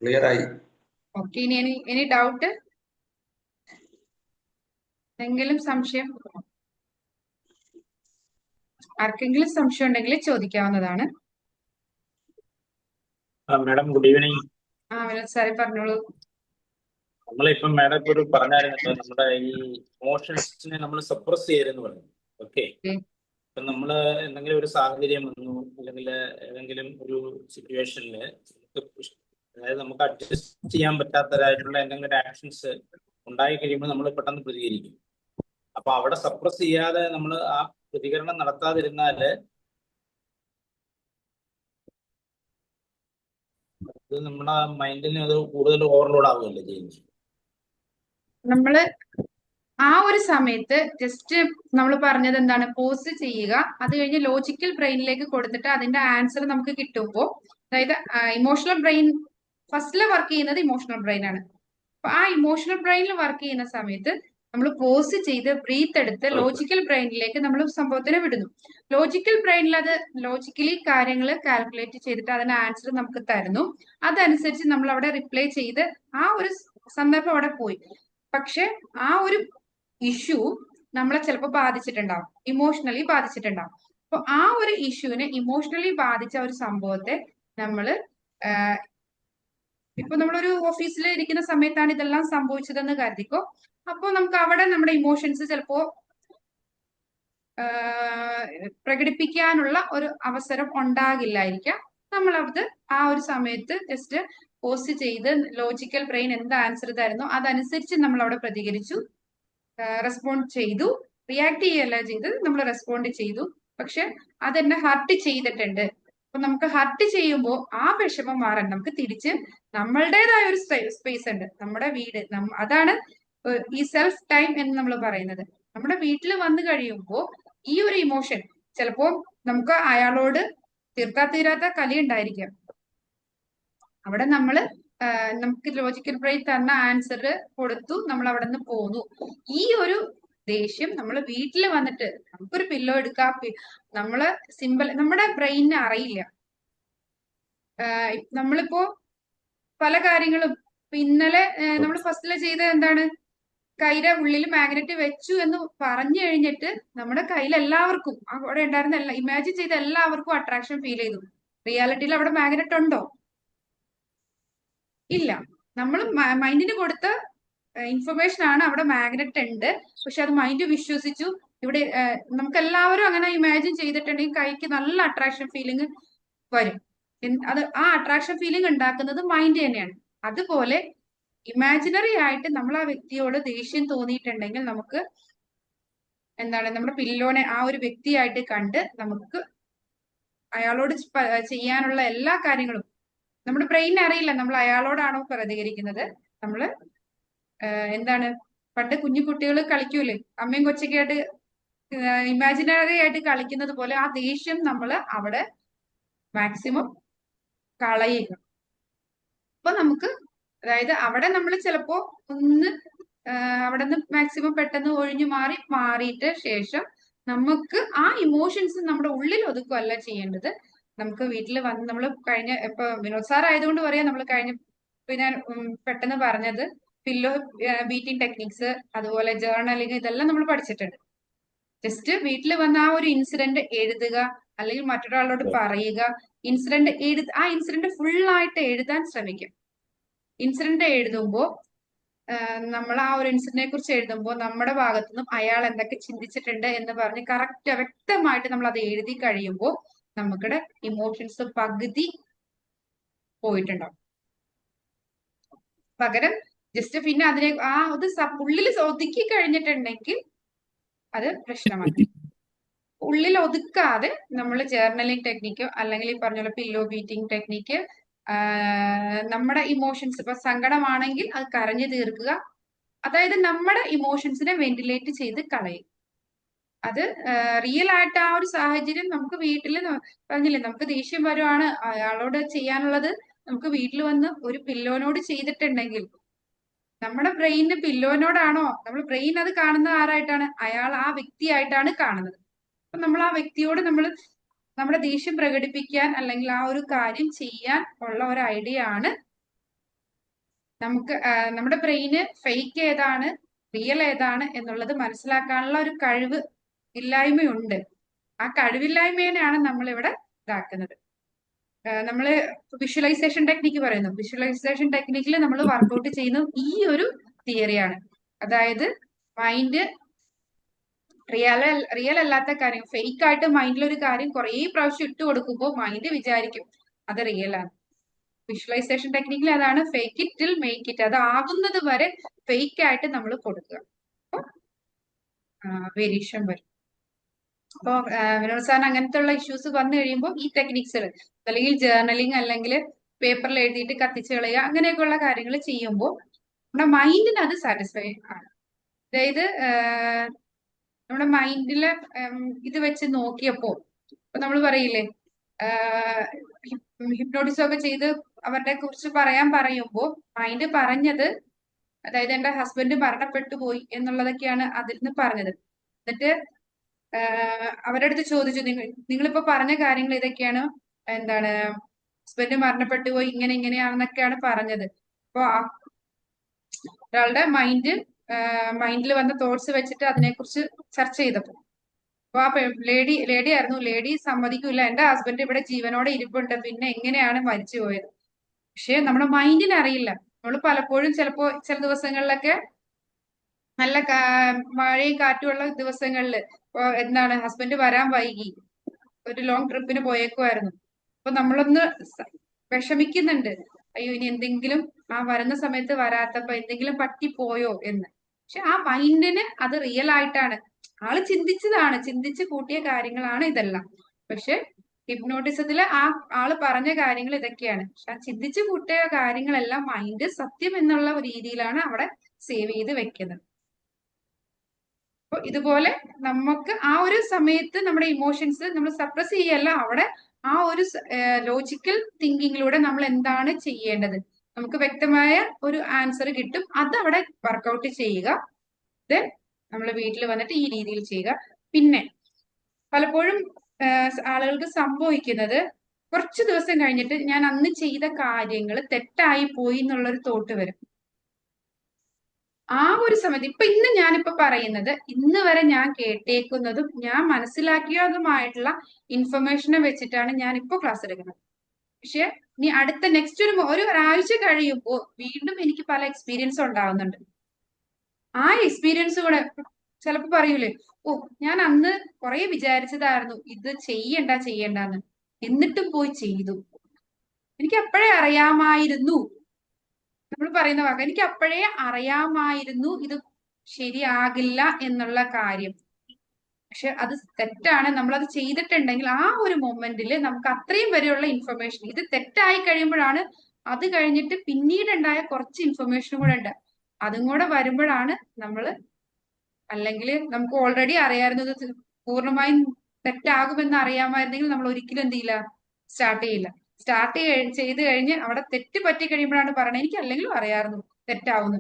ക്ലിയർ ആയി. ഓക്കെ, ഇനി എനി ഡൗട്ട്, എന്തെങ്കിലും സംശയം? ആർക്കെങ്കിലും സംശയം ഉണ്ടെങ്കിൽ ചോദിക്കാവുന്നതാണ്. Madam good evening. വിനോദ് സാറേ പറഞ്ഞോളൂ. നമ്മളിപ്പം മാഡം ഇപ്പോൾ ഒരു പറഞ്ഞായിരുന്നല്ലോ, നമ്മുടെ ഈ ഇമോഷൻസിനെ നമ്മൾ സപ്രസ് ചെയ്യരുതെന്ന് പറഞ്ഞു. ഓക്കെ, ഇപ്പം നമ്മൾ എന്തെങ്കിലും ഒരു സാഹചര്യം വന്നു, അല്ലെങ്കിൽ ഏതെങ്കിലും ഒരു സിറ്റുവേഷനിൽ അതായത് നമുക്ക് അഡ്ജസ്റ്റ് ചെയ്യാൻ പറ്റാത്തതായിട്ടുള്ള എന്തെങ്കിലും ആക്ഷൻസ് ഉണ്ടായി കഴിയുമ്പോൾ നമ്മൾ പെട്ടെന്ന് പ്രതികരിക്കും. അപ്പൊ അവിടെ സപ്രസ് ചെയ്യാതെ നമ്മൾ ആ പ്രതികരണം നടത്താതിരുന്നാല് അത് നമ്മുടെ മൈൻഡിന് അത് കൂടുതൽ ഓവർലോഡ് ആവുകയല്ലേ ചെയ്യുന്നത്. നമ്മള് ആ ഒരു സമയത്ത് ജസ്റ്റ് നമ്മൾ പറഞ്ഞത് എന്താണ്, പോസ് ചെയ്യുക, അത് കഴിഞ്ഞ് ലോജിക്കൽ ബ്രെയിനിലേക്ക് കൊടുത്തിട്ട് അതിന്റെ ആൻസർ നമുക്ക് കിട്ടുമ്പോൾ, അതായത് ഇമോഷണൽ ബ്രെയിൻ ഫസ്റ്റില് വർക്ക് ചെയ്യുന്നത് ഇമോഷണൽ ബ്രെയിൻ ആണ്. അപ്പൊ ആ ഇമോഷണൽ ബ്രെയിനിൽ വർക്ക് ചെയ്യുന്ന സമയത്ത് നമ്മൾ പോസ് ചെയ്ത് ബ്രീത്ത് എടുത്ത് ലോജിക്കൽ ബ്രെയിനിലേക്ക് നമ്മൾ സംഭവത്തിനെ വിടുന്നു. ലോജിക്കൽ ബ്രെയിനിൽ അത് ലോജിക്കലി കാര്യങ്ങൾ കാൽക്കുലേറ്റ് ചെയ്തിട്ട് അതിന്റെ ആൻസർ നമുക്ക് തരുന്നു. അതനുസരിച്ച് നമ്മൾ അവിടെ റിപ്ലൈ ചെയ്ത് ആ ഒരു സന്ദർഭം അവിടെ പോയി. പക്ഷെ ആ ഒരു ഇഷ്യൂ നമ്മളെ ചിലപ്പോൾ ബാധിച്ചിട്ടുണ്ടാവും, ഇമോഷണലി ബാധിച്ചിട്ടുണ്ടാവും. അപ്പൊ ആ ഒരു ഇഷ്യൂവിനെ ഇമോഷണലി ബാധിച്ച ഒരു സംഭവത്തെ നമ്മള് ഇപ്പൊ നമ്മളൊരു ഓഫീസിൽ ഇരിക്കുന്ന സമയത്താണ് ഇതെല്ലാം സംഭവിച്ചതെന്ന് കരുതിക്കോ. അപ്പോൾ നമുക്ക് അവിടെ നമ്മുടെ ഇമോഷൻസ് ചിലപ്പോ പ്രകടിപ്പിക്കാനുള്ള ഒരു അവസരം ഉണ്ടാകില്ലായിരിക്കാം. നമ്മളത് ആ ഒരു സമയത്ത് ജസ്റ്റ് പോസ്റ്റ് ചെയ്ത് ലോജിക്കൽ ബ്രെയിൻ എന്ത് ആൻസർ തരുന്നോ അതനുസരിച്ച് നമ്മൾ അവിടെ പ്രതികരിച്ചു, റെസ്പോണ്ട് ചെയ്തു. റിയാക്ട് ചെയ്യല്ല ചെയ്ത്, നമ്മൾ റെസ്പോണ്ട് ചെയ്തു. പക്ഷെ അതെന്നെ ഹർട്ട് ചെയ്തിട്ടുണ്ട്. അപ്പൊ നമുക്ക് ഹർട്ട് ചെയ്യുമ്പോൾ ആ വിഷമം മാറാൻ നമുക്ക് തിരിച്ച് നമ്മളുടേതായ ഒരു സ്പേസ് ഉണ്ട്, നമ്മുടെ വീട്. അതാണ് ഈ സെൽഫ് ടൈം എന്ന് നമ്മൾ പറയുന്നത്. നമ്മുടെ വീട്ടിൽ വന്നു കഴിയുമ്പോൾ ഈ ഒരു ഇമോഷൻ ചിലപ്പോ നമുക്ക് അയാളോട് തീർക്കാത്തീരാത്ത കലി ഉണ്ടായിരിക്കാം. അവിടെ നമുക്ക് ലോജിക്കൽ ബ്രെയിൻ തന്ന ആൻസർ കൊടുത്തു, നമ്മൾ അവിടെ നിന്ന് പോന്നു. ഈ ഒരു ദേഷ്യം നമ്മൾ വീട്ടിൽ വന്നിട്ട് നമുക്കൊരു പില്ലോ എടുക്കാം, നമ്മള് സിമ്പിൾ നമ്മുടെ ബ്രെയിനിന് അറിയില്ല. നമ്മളിപ്പോ പല കാര്യങ്ങളും ഇന്നലെ നമ്മൾ ഫസ്റ്റില് ചെയ്തത് എന്താണ്, കൈയുടെ ഉള്ളിൽ മാഗ്നറ്റ് വെച്ചു എന്ന് പറഞ്ഞു കഴിഞ്ഞിട്ട് നമ്മുടെ കയ്യിൽ എല്ലാവർക്കും അവിടെ ഉണ്ടായിരുന്ന ഇമാജിൻ ചെയ്ത എല്ലാവർക്കും അട്രാക്ഷൻ ഫീൽ ചെയ്തു. റിയാലിറ്റിയിൽ അവിടെ മാഗ്നറ്റ് ഉണ്ടോ? ഇല്ല. നമ്മൾ മൈൻഡിന് കൊടുത്ത ഇൻഫർമേഷൻ ആണ് അവിടെ മാഗ്നറ്റ് ഉണ്ട്. പക്ഷെ അത് മൈൻഡ് വിശ്വസിച്ചു. ഇവിടെ നമുക്ക് എല്ലാവരും അങ്ങനെ ഇമാജിൻ ചെയ്തിട്ടുണ്ടെങ്കിൽ കൈക്ക് നല്ല അട്രാക്ഷൻ ഫീലിംഗ് വരും. അത് ആ അട്രാക്ഷൻ ഫീലിംഗ് ഉണ്ടാക്കുന്നത് മൈൻഡ് തന്നെയാണ്. അതുപോലെ ഇമാജിനറി ആയിട്ട് നമ്മൾ ആ വ്യക്തിയോട് ദേഷ്യം തോന്നിയിട്ടുണ്ടെങ്കിൽ നമുക്ക് എന്താണ്, നമ്മുടെ പില്ലോനെ ആ ഒരു വ്യക്തിയായിട്ട് കണ്ട് നമുക്ക് അയാളോട് ചെയ്യാനുള്ള എല്ലാ കാര്യങ്ങളും നമ്മുടെ ബ്രെയിനിന് അറിയില്ല നമ്മൾ അയാളോടാണോ പ്രതികരിക്കുന്നത്. നമ്മള് എന്താണ്, പണ്ട് കുഞ്ഞു കുട്ടികൾ കളിക്കൂലേ, അമ്മയും കൊച്ചൊക്കെ ആയിട്ട് ഇമാജിനറി ആയിട്ട് കളിക്കുന്നത് പോലെ ആ ദേഷ്യം നമ്മൾ അവിടെ മാക്സിമം കളയുക. അപ്പൊ നമുക്ക് അതായത് അവിടെ നമ്മൾ ചിലപ്പോ ഒന്ന് അവിടെ നിന്ന് മാക്സിമം പെട്ടെന്ന് ഒഴിഞ്ഞു മാറിയിട്ട് ശേഷം നമുക്ക് ആ ഇമോഷൻസ് നമ്മുടെ ഉള്ളിൽ ഒതുക്കുകയല്ല ചെയ്യേണ്ടത്. നമുക്ക് വീട്ടിൽ വന്ന് നമ്മൾ ഇപ്പൊ വിനോദ് സാർ ആയതുകൊണ്ട് പറയാം, നമ്മൾ പിന്നെ പെട്ടെന്ന് പറഞ്ഞത് പില്ലോ ബീറ്റിംഗ് ടെക്നിക്സ്, അതുപോലെ ജേർണലിങ്, ഇതെല്ലാം നമ്മൾ പഠിച്ചിട്ടുണ്ട്. ജസ്റ്റ് വീട്ടിൽ വന്ന് ആ ഒരു ഇൻസിഡന്റ് എഴുതുക, അല്ലെങ്കിൽ മറ്റൊരാളോട് പറയുക. ആ ഇൻസിഡന്റ് ഫുള്ളായിട്ട് എഴുതാൻ ശ്രമിക്കും. ഇൻസിഡന്റ് എഴുതുമ്പോൾ നമ്മൾ ആ ഒരു ഇൻസിഡന്റിനെ കുറിച്ച് എഴുതുമ്പോൾ നമ്മുടെ ഭാഗത്തു നിന്നും അയാൾ എന്തൊക്കെ ചിന്തിച്ചിട്ടുണ്ട് എന്ന് പറഞ്ഞ് കറക്റ്റ് വ്യക്തമായിട്ട് നമ്മൾ അത് എഴുതി കഴിയുമ്പോൾ നമ്മുടെ ഇമോഷൻസ് പകുതി പോയിട്ടുണ്ടാവും. പകരം ജസ്റ്റ് പിന്നെ അതിനെ അത് ഉള്ളിൽ ഒതുക്കി കഴിഞ്ഞിട്ടുണ്ടെങ്കിൽ അത് പ്രശ്നമാണ്. ഉള്ളിൽ ഒതുക്കാതെ നമ്മൾ ജേർണലിംഗ് ടെക്നിക്കോ അല്ലെങ്കിൽ ഈ പറഞ്ഞ പോലെ പില്ലോ ബീറ്റിംഗ് ടെക്നിക്ക്, നമ്മുടെ ഇമോഷൻസ് ഇപ്പൊ സങ്കടമാണെങ്കിൽ അത് കരഞ്ഞു തീർക്കുക. അതായത് നമ്മുടെ ഇമോഷൻസിനെ വെന്റിലേറ്റ് ചെയ്ത് കളയും. അത് റിയൽ ആയിട്ട് ആ ഒരു സാഹചര്യം നമുക്ക് വീട്ടിൽ പറഞ്ഞില്ലേ, നമുക്ക് ദേഷ്യം വരുവാണ്, അയാളോട് ചെയ്യാനുള്ളത് നമുക്ക് വീട്ടിൽ വന്ന് ഒരു പില്ലോനോട് ചെയ്തിട്ടുണ്ടെങ്കിൽ നമ്മുടെ ബ്രെയിന് പില്ലോനോടാണോ, നമ്മൾ ബ്രെയിൻ അത് കാണുന്നത് ആരായിട്ടാണ്? അയാൾ ആ വ്യക്തിയായിട്ടാണ് കാണുന്നത്. അപ്പൊ നമ്മൾ ആ വ്യക്തിയോട് നമ്മുടെ ദേഷ്യം പ്രകടിപ്പിക്കാൻ അല്ലെങ്കിൽ ആ ഒരു കാര്യം ചെയ്യാൻ ഉള്ള ഒരു ഐഡിയ ആണ്. നമുക്ക് നമ്മുടെ ബ്രെയിന് ഫേക്ക് ഏതാണ് റിയൽ ഏതാണ് എന്നുള്ളത് മനസ്സിലാക്കാനുള്ള ഒരു കഴിവ് ഇല്ലായ്മയുണ്ട്. ആ കഴിവില്ലായ്മയാണ് നമ്മളിവിടെ ഇതാക്കുന്നത്. നമ്മള് വിഷ്വലൈസേഷൻ ടെക്നിക്ക് പറയുന്നു. വിഷ്വലൈസേഷൻ ടെക്നിക്കിൽ നമ്മൾ വർക്ക്ഔട്ട് ചെയ്യുന്നത് ഈ ഒരു തിയറിയാണ്. അതായത് മൈൻഡ് റിയൽ അല്ലാത്ത കാര്യം, ഫേക്ക് ആയിട്ട് മൈൻഡിൽ ഒരു കാര്യം കുറേ പ്രാവശ്യം ഇട്ട് കൊടുക്കുമ്പോൾ മൈൻഡ് വിചാരിക്കും അത് റിയൽ ആണ്. വിഷ്വലൈസേഷൻ ടെക്നിക്കിൽ അതാണ് fake it till make it. അത് ആകുന്നത് വരെ ഫേക്ക് ആയിട്ട് നമ്മൾ കൊടുക്കുക. അപ്പോൾ വേരിയേഷൻ വരും. അപ്പോൾ വിനോദ് സാറിന് അങ്ങനത്തെ ഉള്ള ഇഷ്യൂസ് വന്നു കഴിയുമ്പോൾ ഈ ടെക്നിക്സുകൾ, അല്ലെങ്കിൽ ജേർണലിംഗ്, അല്ലെങ്കിൽ പേപ്പറിൽ എഴുതിയിട്ട് കത്തിച്ച് കളയുക, അങ്ങനെയൊക്കെയുള്ള കാര്യങ്ങൾ ചെയ്യുമ്പോൾ നമ്മുടെ മൈൻഡിന് അത് സാറ്റിസ്ഫൈ ആണ്. അതായത് നമ്മുടെ മൈൻഡില് ഇത് വെച്ച് നോക്കിയപ്പോ ഇപ്പൊ നമ്മൾ പറയില്ലേ, ഹിപ്നോട്ടിസം ഒക്കെ ചെയ്ത് അവരുടെ കുറിച്ച് പറയുമ്പോൾ മൈൻഡ് പറഞ്ഞത്, അതായത് എന്റെ ഹസ്ബൻഡ് മരണപ്പെട്ടു പോയി എന്നുള്ളതൊക്കെയാണ് അതിൽ നിന്ന് പറഞ്ഞത്. എന്നിട്ട് അവരുടെ അടുത്ത് ചോദിച്ചു, നിങ്ങളിപ്പോ പറഞ്ഞ കാര്യങ്ങൾ ഇതൊക്കെയാണ്, എന്താണ് ഹസ്ബൻഡ് മരണപ്പെട്ടു പോയി ഇങ്ങനെയാണെന്നൊക്കെയാണ് പറഞ്ഞത്. അപ്പൊ ഒരാളുടെ മൈൻഡിൽ വന്ന തോട്ട്സ് വെച്ചിട്ട് അതിനെക്കുറിച്ച് ചർച്ച ചെയ്തപ്പോ അപ്പൊ ആ ലേഡി ആയിരുന്നു, ലേഡി സമ്മതിക്കൂല, എന്റെ ഹസ്ബൻഡ് ഇവിടെ ജീവനോടെ ഇരിപ്പുണ്ട്, പിന്നെ എങ്ങനെയാണ് മരിച്ചു പോയത്. പക്ഷെ നമ്മുടെ മൈൻഡിന് അറിയില്ല. നമ്മൾ പലപ്പോഴും ചിലപ്പോ ചില ദിവസങ്ങളിലൊക്കെ നല്ല മഴയും കാറ്റുമുള്ള ദിവസങ്ങളിൽ എന്താണ് ഹസ്ബൻഡ് വരാൻ വൈകി, ഒരു ലോങ് ട്രിപ്പിന് പോയേക്കുമായിരുന്നു. അപ്പൊ നമ്മളൊന്ന് വിഷമിക്കുന്നുണ്ട്, അയ്യോ ഇനി എന്തെങ്കിലും ആ വരുന്ന സമയത്ത് വരാത്തപ്പോ എന്തെങ്കിലും പറ്റിപ്പോയോ എന്ന്. പക്ഷെ ആ മൈൻഡിന് അത് റിയൽ ആയിട്ടാണ്, ആള് ചിന്തിച്ച് കൂട്ടിയ കാര്യങ്ങളാണ് ഇതെല്ലാം. പക്ഷെ ഹിപ്നോട്ടിസത്തില് ആ ആള് പറഞ്ഞ കാര്യങ്ങൾ ഇതൊക്കെയാണ്. പക്ഷെ ആ ചിന്തിച്ചു കൂട്ടിയ കാര്യങ്ങളെല്ലാം മൈൻഡ് സത്യം എന്നുള്ള രീതിയിലാണ് അവിടെ സേവ് ചെയ്ത് വെക്കുന്നത്. അപ്പൊ ഇതുപോലെ നമുക്ക് ആ ഒരു സമയത്ത് നമ്മുടെ ഇമോഷൻസ് നമ്മൾ സപ്രസ് ചെയ്യല്ല, അവിടെ ആ ഒരു ലോജിക്കൽ തിങ്കിങ്ങിലൂടെ നമ്മൾ എന്താണ് ചെയ്യേണ്ടത്, നമുക്ക് വ്യക്തമായ ഒരു ആൻസർ കിട്ടും. അത് അവിടെ വർക്ക്ഔട്ട് ചെയ്യുക. ദെൻ നമ്മൾ വീട്ടിൽ വന്നിട്ട് ഈ രീതിയിൽ ചെയ്യുക. പിന്നെ പലപ്പോഴും ആളുകൾക്ക് സംഭവിക്കുന്നത്, കുറച്ച് ദിവസം കഴിഞ്ഞിട്ട് ഞാൻ അന്ന് ചെയ്ത കാര്യങ്ങൾ തെറ്റായി പോയി എന്നുള്ളൊരു തോട്ട് വരും. ആ ഒരു സമയത്ത് ഇന്ന് ഞാനിപ്പോ പറയുന്നത്, ഇന്ന് വരെ ഞാൻ കേട്ടേക്കുന്നതും ഞാൻ മനസ്സിലാക്കിയതുമായിട്ടുള്ള ഇൻഫർമേഷനെ വെച്ചിട്ടാണ് ഞാൻ ഇപ്പോ ക്ലാസ് എടുക്കുന്നത്. പക്ഷെ ഇനി അടുത്ത നെക്സ്റ്റ് ഒരു ഒരാഴ്ച കഴിയുമ്പോൾ വീണ്ടും എനിക്ക് പല എക്സ്പീരിയൻസ് ഉണ്ടാവുന്നുണ്ട്. ആ എക്സ്പീരിയൻസ് കൂടെ ചിലപ്പോ പറയൂലേ, ഓ ഞാൻ അന്ന് കുറെ വിചാരിച്ചതായിരുന്നു ഇത് ചെയ്യണ്ടെന്ന്, എന്നിട്ടും പോയി ചെയ്തു, എനിക്ക് അപ്പോഴേ അറിയാമായിരുന്നു. നമ്മൾ പറയുന്ന വാക്ക്, എനിക്ക് അപ്പോഴേ അറിയാമായിരുന്നു ഇത് ശരിയാകില്ല എന്നുള്ള കാര്യം. പക്ഷെ അത് തെറ്റാണ്. നമ്മളത് ചെയ്തിട്ടുണ്ടെങ്കിൽ ആ ഒരു മൊമെന്റിൽ നമുക്ക് അത്രയും വരെയുള്ള ഇൻഫർമേഷൻ, ഇത് തെറ്റായി കഴിയുമ്പോഴാണ്, അത് കഴിഞ്ഞിട്ട് പിന്നീടുണ്ടായ കുറച്ച് ഇൻഫർമേഷനും കൂടെ ഉണ്ട്, അതും കൂടെ വരുമ്പോഴാണ് അല്ലെങ്കിൽ നമുക്ക് ഓൾറെഡി അറിയാമായിരുന്നു ഇത് പൂർണ്ണമായും തെറ്റാകുമെന്ന് അറിയാമായിരുന്നെങ്കിൽ നമ്മൾ ഒരിക്കലും എന്ത് ചെയ്യില്ല, സ്റ്റാർട്ട് ചെയ്യില്ല. സ്റ്റാർട്ട് ചെയ്ത് കഴിഞ്ഞ് അവിടെ തെറ്റ് പറ്റി കഴിയുമ്പോഴാണ് പറയണത്, എനിക്ക് അല്ലെങ്കിലും അറിയാമായിരുന്നു തെറ്റാവുന്നു,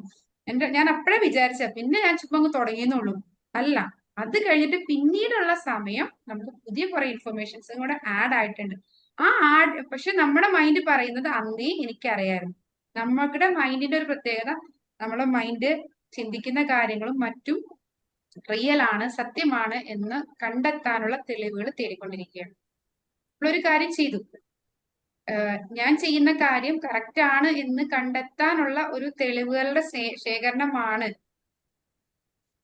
ഞാൻ അപ്പോഴേ വിചാരിച്ച, പിന്നെ ഞാൻ ചുമ്മാ അങ്ങ് തുടങ്ങിയെന്നുള്ളൂ. അല്ല, അത് കഴിഞ്ഞിട്ട് പിന്നീടുള്ള സമയം നമുക്ക് പുതിയ കുറെ ഇൻഫർമേഷൻസും കൂടെ ആഡ് ആയിട്ടുണ്ട്. പക്ഷെ നമ്മുടെ മൈൻഡ് പറയുന്നത് അന്നേ എനിക്കറിയായിരുന്നു. നമ്മുടെ മൈൻഡിന്റെ ഒരു പ്രത്യേകത, നമ്മളെ മൈൻഡ് ചിന്തിക്കുന്ന കാര്യങ്ങളും മറ്റും റിയൽ ആണ്, സത്യമാണ് എന്ന് കണ്ടെത്താനുള്ള തെളിവുകൾ തേടിക്കൊണ്ടിരിക്കുകയാണ്. നമ്മളൊരു കാര്യം ചെയ്തു, ഞാൻ ചെയ്യുന്ന കാര്യം കറക്റ്റ് ആണ് എന്ന് കണ്ടെത്താനുള്ള ഒരു തെളിവുകളുടെ ശേഖരണമാണ്.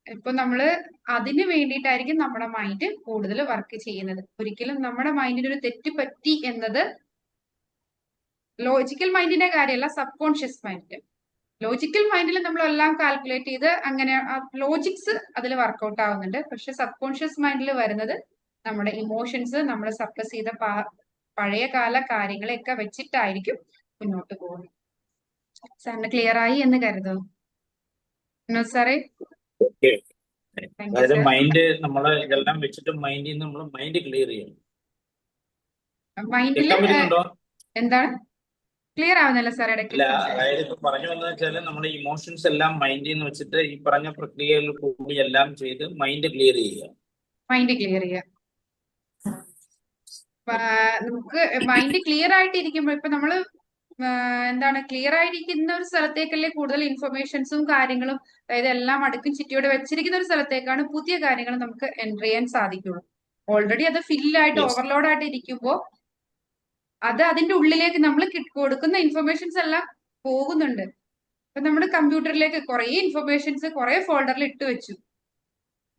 ഇപ്പൊ നമ്മള് അതിന് വേണ്ടിയിട്ടായിരിക്കും നമ്മുടെ മൈൻഡ് കൂടുതൽ വർക്ക് ചെയ്യുന്നത്. ഒരിക്കലും നമ്മുടെ മൈൻഡിന് ഒരു തെറ്റ് പറ്റി എന്നത് ലോജിക്കൽ മൈൻഡിന്റെ കാര്യമല്ല, സബ് കോൺഷ്യസ് മൈൻഡ്. ലോജിക്കൽ മൈൻഡിൽ നമ്മളെല്ലാം കാൽക്കുലേറ്റ് ചെയ്ത് അങ്ങനെ ലോജിക്സ് അതിൽ വർക്കൗട്ട് ആവുന്നുണ്ട്. പക്ഷെ സബ് കോൺഷ്യസ് മൈൻഡിൽ വരുന്നത് നമ്മുടെ ഇമോഷൻസ്, നമ്മൾ സപ്രസ് ചെയ്ത പഴയ കാല കാര്യങ്ങളെയൊക്കെ വെച്ചിട്ടായിരിക്കും മുന്നോട്ട് പോകുന്നത്. സാറിന് ക്ലിയർ ആയി എന്ന് കരുതുന്നു. വിനോദ് സാറേ, ഓക്കെ. താങ്ക് യു അതായത് സാർ. മൈൻഡ് നമ്മളെ ഇതെല്ലാം വെച്ചിട്ട് മൈൻഡിൽ നിന്ന് നമ്മൾ മൈൻഡ് ക്ലിയർ ചെയ്യണം. മൈൻഡില് കേൾക്കാൻ പറ്റുന്നുണ്ടോ? എന്താണ് ക്ലിയർ ആവുന്നില്ല സാർ ഇടയ്ക്ക് അല്ല, സംസാരിച്ചു. അതായത് ഇപ്പൊ പറഞ്ഞു വന്നത് വെച്ചാല് നമ്മുടെ ഇമോഷൻസ് എല്ലാം മൈൻഡിൽ നിന്ന് വെച്ചിട്ട് ഈ പറഞ്ഞ പ്രക്രിയകൾ കൂടി എല്ലാം ചെയ്ത് മൈൻഡ് ക്ലിയർ ചെയ്യുക. മൈൻഡ് ക്ലിയർ ചെയ്യുക. നമുക്ക് മൈൻഡ് ക്ലിയർ ആയിട്ടിരിക്കുമ്പോൾ ഇപ്പൊ നമ്മള് എന്താണ് ക്ലിയർ ആയിരിക്കുന്ന ഒരു സ്ഥലത്തേക്കല്ലേ കൂടുതൽ ഇൻഫർമേഷൻസും കാര്യങ്ങളും, അതായത് എല്ലാം അടുക്കും ചിട്ടിയോടെ വെച്ചിരിക്കുന്ന ഒരു സ്ഥലത്തേക്കാണ് പുതിയ കാര്യങ്ങൾ നമുക്ക് എൻറ്റർ ചെയ്യാൻ സാധിക്കുള്ളൂ. ഓൾറെഡി അത് ഫില്ലായിട്ട് ഓവർലോഡ് ആയിട്ട് ഇരിക്കുമ്പോൾ അത് അതിന്റെ ഉള്ളിലേക്ക് നമ്മൾ കൊടുക്കുന്ന ഇൻഫർമേഷൻസ് എല്ലാം പോകുന്നുണ്ട്. ഇപ്പൊ നമ്മുടെ കമ്പ്യൂട്ടറിലേക്ക് കുറെ ഇൻഫർമേഷൻസ് കുറെ ഫോൾഡറിൽ ഇട്ട് വെച്ചു.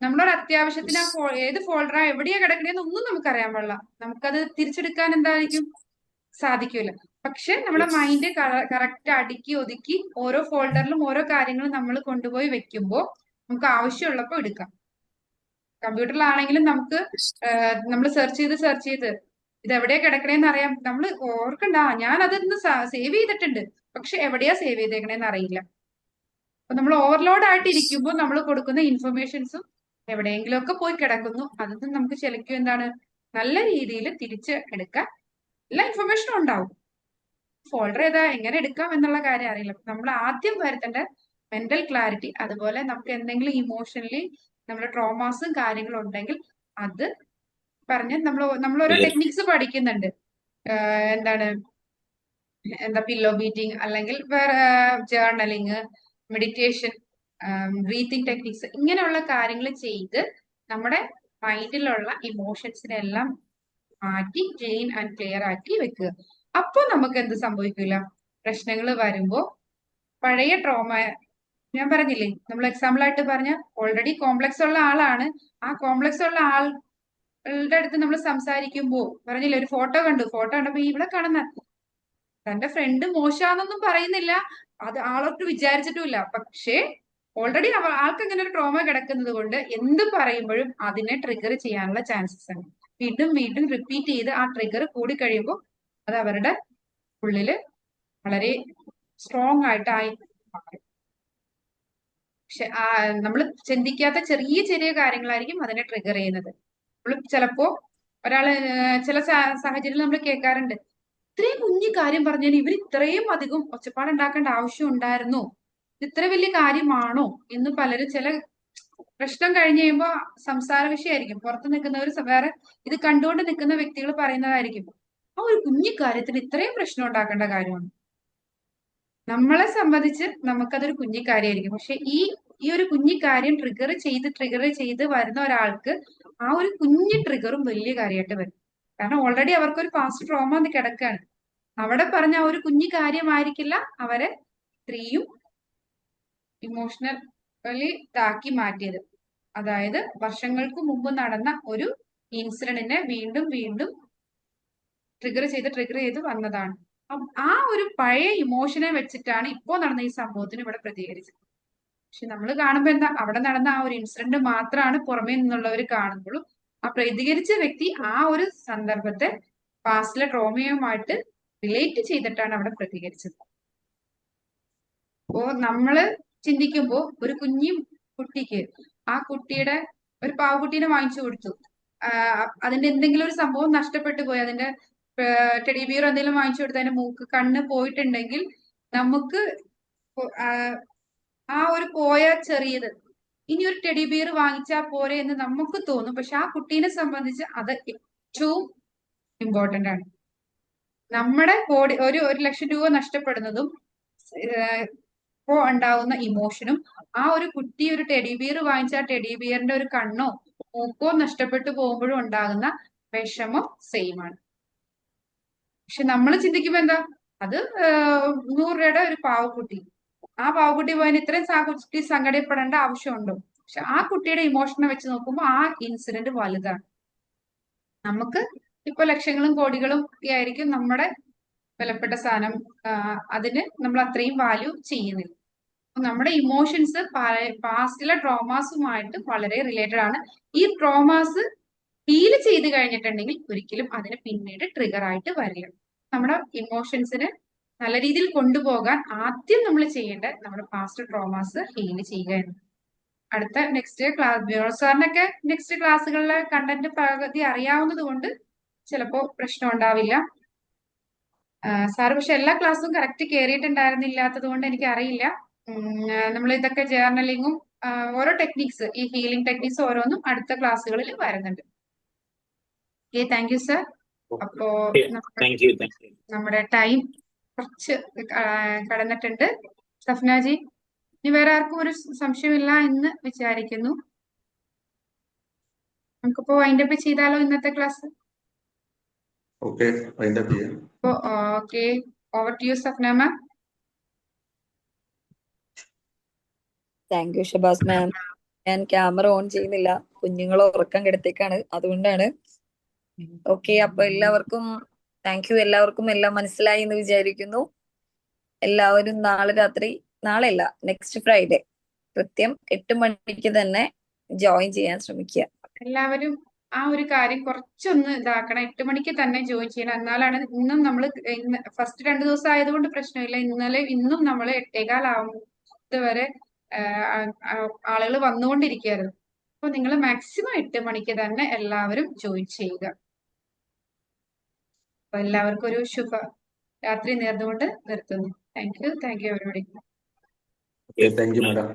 നമ്മളൊരു അത്യാവശ്യത്തിന് ഏത് ഫോൾഡറാ എവിടെയാ കിടക്കണേന്ന് ഒന്നും നമുക്കറിയാൻ പാടില്ല. നമുക്കത് തിരിച്ചെടുക്കാൻ എന്തായിരിക്കും സാധിക്കൂല. പക്ഷെ നമ്മുടെ മൈൻഡ് കറക്റ്റ് അടുക്കി ഒതുക്കി ഓരോ ഫോൾഡറിലും ഓരോ കാര്യങ്ങളും നമ്മൾ കൊണ്ടുപോയി വെക്കുമ്പോൾ നമുക്ക് ആവശ്യമുള്ളപ്പോൾ എടുക്കാം. കമ്പ്യൂട്ടറിലാണെങ്കിലും നമുക്ക് നമ്മൾ സെർച്ച് ചെയ്ത് ഇത് എവിടെയാ കിടക്കണേന്ന് അറിയാം. നമ്മൾ ഓർക്കണ്ട, ഞാൻ അതൊന്ന് സേവ് ചെയ്തിട്ടുണ്ട്, പക്ഷെ എവിടെയാ സേവ് ചെയ്തേക്കണേന്ന് അറിയില്ല. അപ്പൊ നമ്മൾ ഓവർലോഡ് ആയിട്ട് ഇരിക്കുമ്പോൾ നമ്മൾ കൊടുക്കുന്ന ഇൻഫർമേഷൻസും എവിടെയെങ്കിലും ഒക്കെ പോയി കിടക്കുന്നു. അതൊന്നും നമുക്ക് ശരിക്കും എന്താണ് നല്ല രീതിയിൽ തിരിച്ച് എടുക്കാൻ എല്ലാ ഇൻഫർമേഷനും ഉണ്ടാവും. ഫോൾഡർ ഏതാ എങ്ങനെ എടുക്കാം എന്നുള്ള കാര്യം അറിയില്ല. നമ്മൾ ആദ്യം വരുത്തേണ്ട മെന്റൽ ക്ലാരിറ്റി, അതുപോലെ നമുക്ക് എന്തെങ്കിലും ഇമോഷണലി നമ്മുടെ ട്രോമാസും കാര്യങ്ങളും ഉണ്ടെങ്കിൽ അത് പറഞ്ഞ് നമ്മൾ ഓരോ ടെക്നിക്സ് പഠിക്കുന്നുണ്ട്. എന്താണ് പില്ലോ ബീറ്റിംഗ്, അല്ലെങ്കിൽ വേറെ ജേർണലിങ്, മെഡിറ്റേഷൻ, ബ്രീത്തിങ് ടെക്നിക്സ്, ഇങ്ങനെയുള്ള കാര്യങ്ങൾ ചെയ്ത് നമ്മുടെ മൈൻഡിലുള്ള ഇമോഷൻസിനെ എല്ലാം മാറ്റി ക്ലീൻ ആൻഡ് ക്ലിയർ ആക്കി വെക്കുക. അപ്പോൾ നമുക്ക് എന്ത് സംഭവിക്കില്ല, പ്രശ്നങ്ങൾ വരുമ്പോ പഴയ ട്രോമ, ഞാൻ പറഞ്ഞില്ലേ, നമ്മൾ എക്സാമ്പിൾ ആയിട്ട് പറഞ്ഞ ഓൾറെഡി കോംപ്ലക്സ് ഉള്ള ആളാണ്, ആ കോംപ്ലക്സ് ഉള്ള ആളുടെ അടുത്ത് നമ്മൾ സംസാരിക്കുമ്പോ പറഞ്ഞില്ലേ, ഒരു ഫോട്ടോ കണ്ടപ്പോ ഇവിടെ കാണുന്ന തന്റെ ഫ്രണ്ട് മോശമാണെന്നൊന്നും പറയുന്നില്ല, അത് ആളൊട്ട് വിചാരിച്ചിട്ടുമില്ല. പക്ഷേ ഓൾറെഡി ആൾക്ക് ഇങ്ങനെ ഒരു ട്രോമ കിടക്കുന്നത് കൊണ്ട് എന്ത് പറയുമ്പോഴും അതിനെ ട്രിഗർ ചെയ്യാനുള്ള ചാൻസസ് ആണ്. വീണ്ടും റിപ്പീറ്റ് ചെയ്ത് ആ ട്രിഗർ കൂടി കഴിയുമ്പോൾ അത് അവരുടെ ഉള്ളില് വളരെ സ്ട്രോങ് ആയിട്ട് മാറും. പക്ഷെ നമ്മൾ ചിന്തിക്കാത്ത ചെറിയ കാര്യങ്ങളായിരിക്കും അതിനെ ട്രിഗർ ചെയ്യുന്നത്. നമ്മൾ ചിലപ്പോ ഒരാള് ചില സാഹചര്യത്തിൽ നമ്മൾ കേൾക്കാറുണ്ട്, ഇത്രയും കുഞ്ഞു കാര്യം പറഞ്ഞാൽ ഇവർ ഇത്രയും അധികം ഒച്ചപ്പാടുണ്ടാക്കേണ്ട ആവശ്യം ഉണ്ടായിരുന്നോ, ഇത്ര വലിയ കാര്യമാണോ എന്ന് പലരും ചില പ്രശ്നം കഴിഞ്ഞ് കഴിയുമ്പോ സംസാര വിഷയമായിരിക്കും. പുറത്ത് നിൽക്കുന്നവർ വേറെ ഇത് കണ്ടുകൊണ്ട് നിൽക്കുന്ന വ്യക്തികൾ പറയുന്നതായിരിക്കും, ആ ഒരു കുഞ്ഞു കാര്യത്തിന് ഇത്രയും പ്രശ്നം ഉണ്ടാക്കേണ്ട കാര്യമാണ്. നമ്മളെ സംബന്ധിച്ച് നമുക്കതൊരു കുഞ്ഞു കാര്യമായിരിക്കും. പക്ഷെ ഈ ഒരു കുഞ്ഞു കാര്യം ട്രിഗർ ചെയ്ത് വരുന്ന ഒരാൾക്ക് ആ ഒരു കുഞ്ഞു ട്രിഗറും വലിയ കാര്യമായിട്ട് വരും. കാരണം ഓൾറെഡി അവർക്കൊരു പാസ്റ്റ് ട്രോമ കിടക്കുകയാണ്. അവിടെ പറഞ്ഞ ഒരു കുഞ്ഞു കാര്യമായിരിക്കില്ല അവരെ ഇത്രയും ഇമോഷണലി ഇതാക്കി മാറ്റിയത്. അതായത് വർഷങ്ങൾക്ക് മുമ്പ് നടന്ന ഒരു ഇൻസിഡന്റിനെ വീണ്ടും ട്രിഗർ ചെയ്ത് വന്നതാണ്. ആ ഒരു പഴയ ഇമോഷനെ വെച്ചിട്ടാണ് ഇപ്പോ നടന്ന ഈ സംഭവത്തിന് ഇവിടെ പ്രതികരിച്ചത്. പക്ഷെ നമ്മൾ കാണുമ്പോ എന്താ, അവിടെ നടന്ന ആ ഒരു ഇൻസിഡന്റ് മാത്രമാണ് പുറമേ നിന്നുള്ളവർ കാണുമ്പോഴും ആ പ്രതികരിച്ച വ്യക്തി ആ ഒരു സന്ദർഭത്തെ പാസ്റ്റിലെ ട്രോമയുമായിട്ട് റിലേറ്റ് ചെയ്തിട്ടാണ് അവിടെ പ്രതികരിച്ചത്. അപ്പോ നമ്മള് ചിന്തിക്കുമ്പോ ഒരു കുഞ്ഞു കുട്ടിക്ക് ആ കുട്ടിയുടെ ഒരു പാവക്കുട്ടീനെ വാങ്ങിച്ചു കൊടുത്തു, അതിന്റെ എന്തെങ്കിലും ഒരു സംഭവം നഷ്ടപ്പെട്ടു പോയി, അതിന്റെ ടെഡി ബിയർ എന്തെങ്കിലും വാങ്ങിച്ചു കൊടുത്ത് അതിന്റെ മൂക്ക് കണ്ണ് പോയിട്ടുണ്ടെങ്കിൽ നമുക്ക് ആ ഒരു പോയ ചെറിയത് ഇനി ഒരു ടെഡി ബിയർ വാങ്ങിച്ചാൽ പോരെ എന്ന് നമുക്ക് തോന്നും. പക്ഷെ ആ കുട്ടീനെ സംബന്ധിച്ച് അത് ഏറ്റവും ഇമ്പോർട്ടന്റ് ആണ്. നമ്മുടെ ഒരു 1 ലക്ഷം രൂപ നഷ്ടപ്പെടുന്നതും അപ്പോ ഉണ്ടാവുന്ന ഇമോഷനും ആ ഒരു കുട്ടി ഒരു ടെഡി ബിയർ വാങ്ങിച്ച ആ ടെഡി ബിയറിന്റെ ഒരു കണ്ണോ മൂക്കോ നഷ്ടപ്പെട്ടു പോകുമ്പോഴും ഉണ്ടാകുന്ന വിഷമം സെയിം ആണ്. പക്ഷെ നമ്മൾ ചിന്തിക്കുമ്പോ എന്താ, അത് 100 രൂപയുടെ ഒരു പാവക്കുട്ടി, ആ പാവക്കുട്ടി പോയതിന് ഇത്രയും കുട്ടി സങ്കടപ്പെടേണ്ട ആവശ്യമുണ്ടോ? പക്ഷെ ആ കുട്ടിയുടെ ഇമോഷനെ വെച്ച് നോക്കുമ്പോൾ ആ ഇൻസിഡന്റ് വലുതാണ്. നമുക്ക് ഇപ്പൊ ലക്ഷങ്ങളും കോടികളും ഒക്കെ ആയിരിക്കും നമ്മുടെ വിലപ്പെട്ട സാധനം, അതിന് നമ്മൾ അത്രയും വാല്യൂ ചെയ്യുന്നില്ല. നമ്മുടെ ഇമോഷൻസ് പാസ്റ്റിലെ ട്രോമാസുമായിട്ട് വളരെ റിലേറ്റഡ് ആണ്. ഈ ട്രോമാസ് ഹീൽ ചെയ്ത് കഴിഞ്ഞിട്ടുണ്ടെങ്കിൽ ഒരിക്കലും അതിന് പിന്നീട് ട്രിഗർ ആയിട്ട് വരില്ല. നമ്മുടെ ഇമോഷൻസിന് നല്ല രീതിയിൽ കൊണ്ടുപോകാൻ ആദ്യം നമ്മൾ ചെയ്യേണ്ട നമ്മുടെ പാസ്റ്റ് ട്രോമാസ് ഹീൽ ചെയ്യുകയാണ്. അടുത്ത നെക്സ്റ്റ് ക്ലാസ് സാറിനൊക്കെ നെക്സ്റ്റ് ക്ലാസ്സുകളിലെ കണ്ടന്റ് പകുതി അറിയാവുന്നത് കൊണ്ട് ചിലപ്പോ പ്രശ്നം ഉണ്ടാവില്ല. സാറ് പക്ഷെ എല്ലാ ക്ലാസ്സും കറക്റ്റ് കയറിയിട്ടുണ്ടായിരുന്നില്ലാത്തത് കൊണ്ട് എനിക്ക് അറിയില്ല. നമ്മൾ ഇതൊക്കെ ജേർണലിങ്ങും ഓരോ ടെക്നിക്സ്, ഈ ഹീലിംഗ് ടെക്നിക്സ് ഓരോന്നും അടുത്ത ക്ലാസ്സുകളിൽ വരുന്നുണ്ട്. Okay, thank you sir. അപ്പോ താങ്ക് യു. നമ്മുടെ ടൈം കുറച്ച് കടന്നിട്ടുണ്ട്. സഫ്നാജി, ഇനി വേറെ ആർക്കും ഒരു സംശയമില്ല എന്ന് വിചാരിക്കുന്നു. നമുക്കിപ്പോ വൈൻഡപ്പ് ചെയ്താലോ ഇന്നത്തെ ക്ലാസ്? ഓക്കെ, വൈൻഡപ്പ് ചെയ്യാം. Okay, over to you Safna ma'am. Thank you Shabaz ma'am. ഞാൻ ക്യാമറ ഓൺ ചെയ്യുന്നില്ല, കുഞ്ഞുങ്ങളെ ഉറക്കം കിടത്തേക്കാണ്, അതുകൊണ്ടാണ്. ഓക്കെ, അപ്പൊ എല്ലാവർക്കും താങ്ക് യു. എല്ലാവർക്കും എല്ലാം മനസ്സിലായി എന്ന് വിചാരിക്കുന്നു. എല്ലാവരും നാളെ അല്ല, നെക്സ്റ്റ് ഫ്രൈഡേ കൃത്യം 8 മണിക്ക് തന്നെ ജോയിൻ ചെയ്യാൻ ശ്രമിക്കുക. എല്ലാവരും ആ ഒരു കാര്യം കുറച്ചൊന്ന് ഇതാക്കണം. 8 മണിക്ക് തന്നെ ജോയിൻ ചെയ്യണം. എന്നാലാണ് ഇന്നും നമ്മൾ ഫസ്റ്റ് 2 ദിവസം ആയതുകൊണ്ട് പ്രശ്നമില്ല. ഇന്നും നമ്മൾ 8:15 ആവുന്നത് വരെ ആളുകൾ വന്നുകൊണ്ടിരിക്കുകയായിരുന്നു. അപ്പൊ നിങ്ങൾ മാക്സിമം 8 മണിക്ക് തന്നെ എല്ലാവരും ജോയിൻ ചെയ്യുക. അപ്പൊ എല്ലാവർക്കും ഒരു ശുഭ രാത്രി നേർന്നുകൊണ്ട് നിർത്തുന്നു. Thank you everybody. Thank you madam.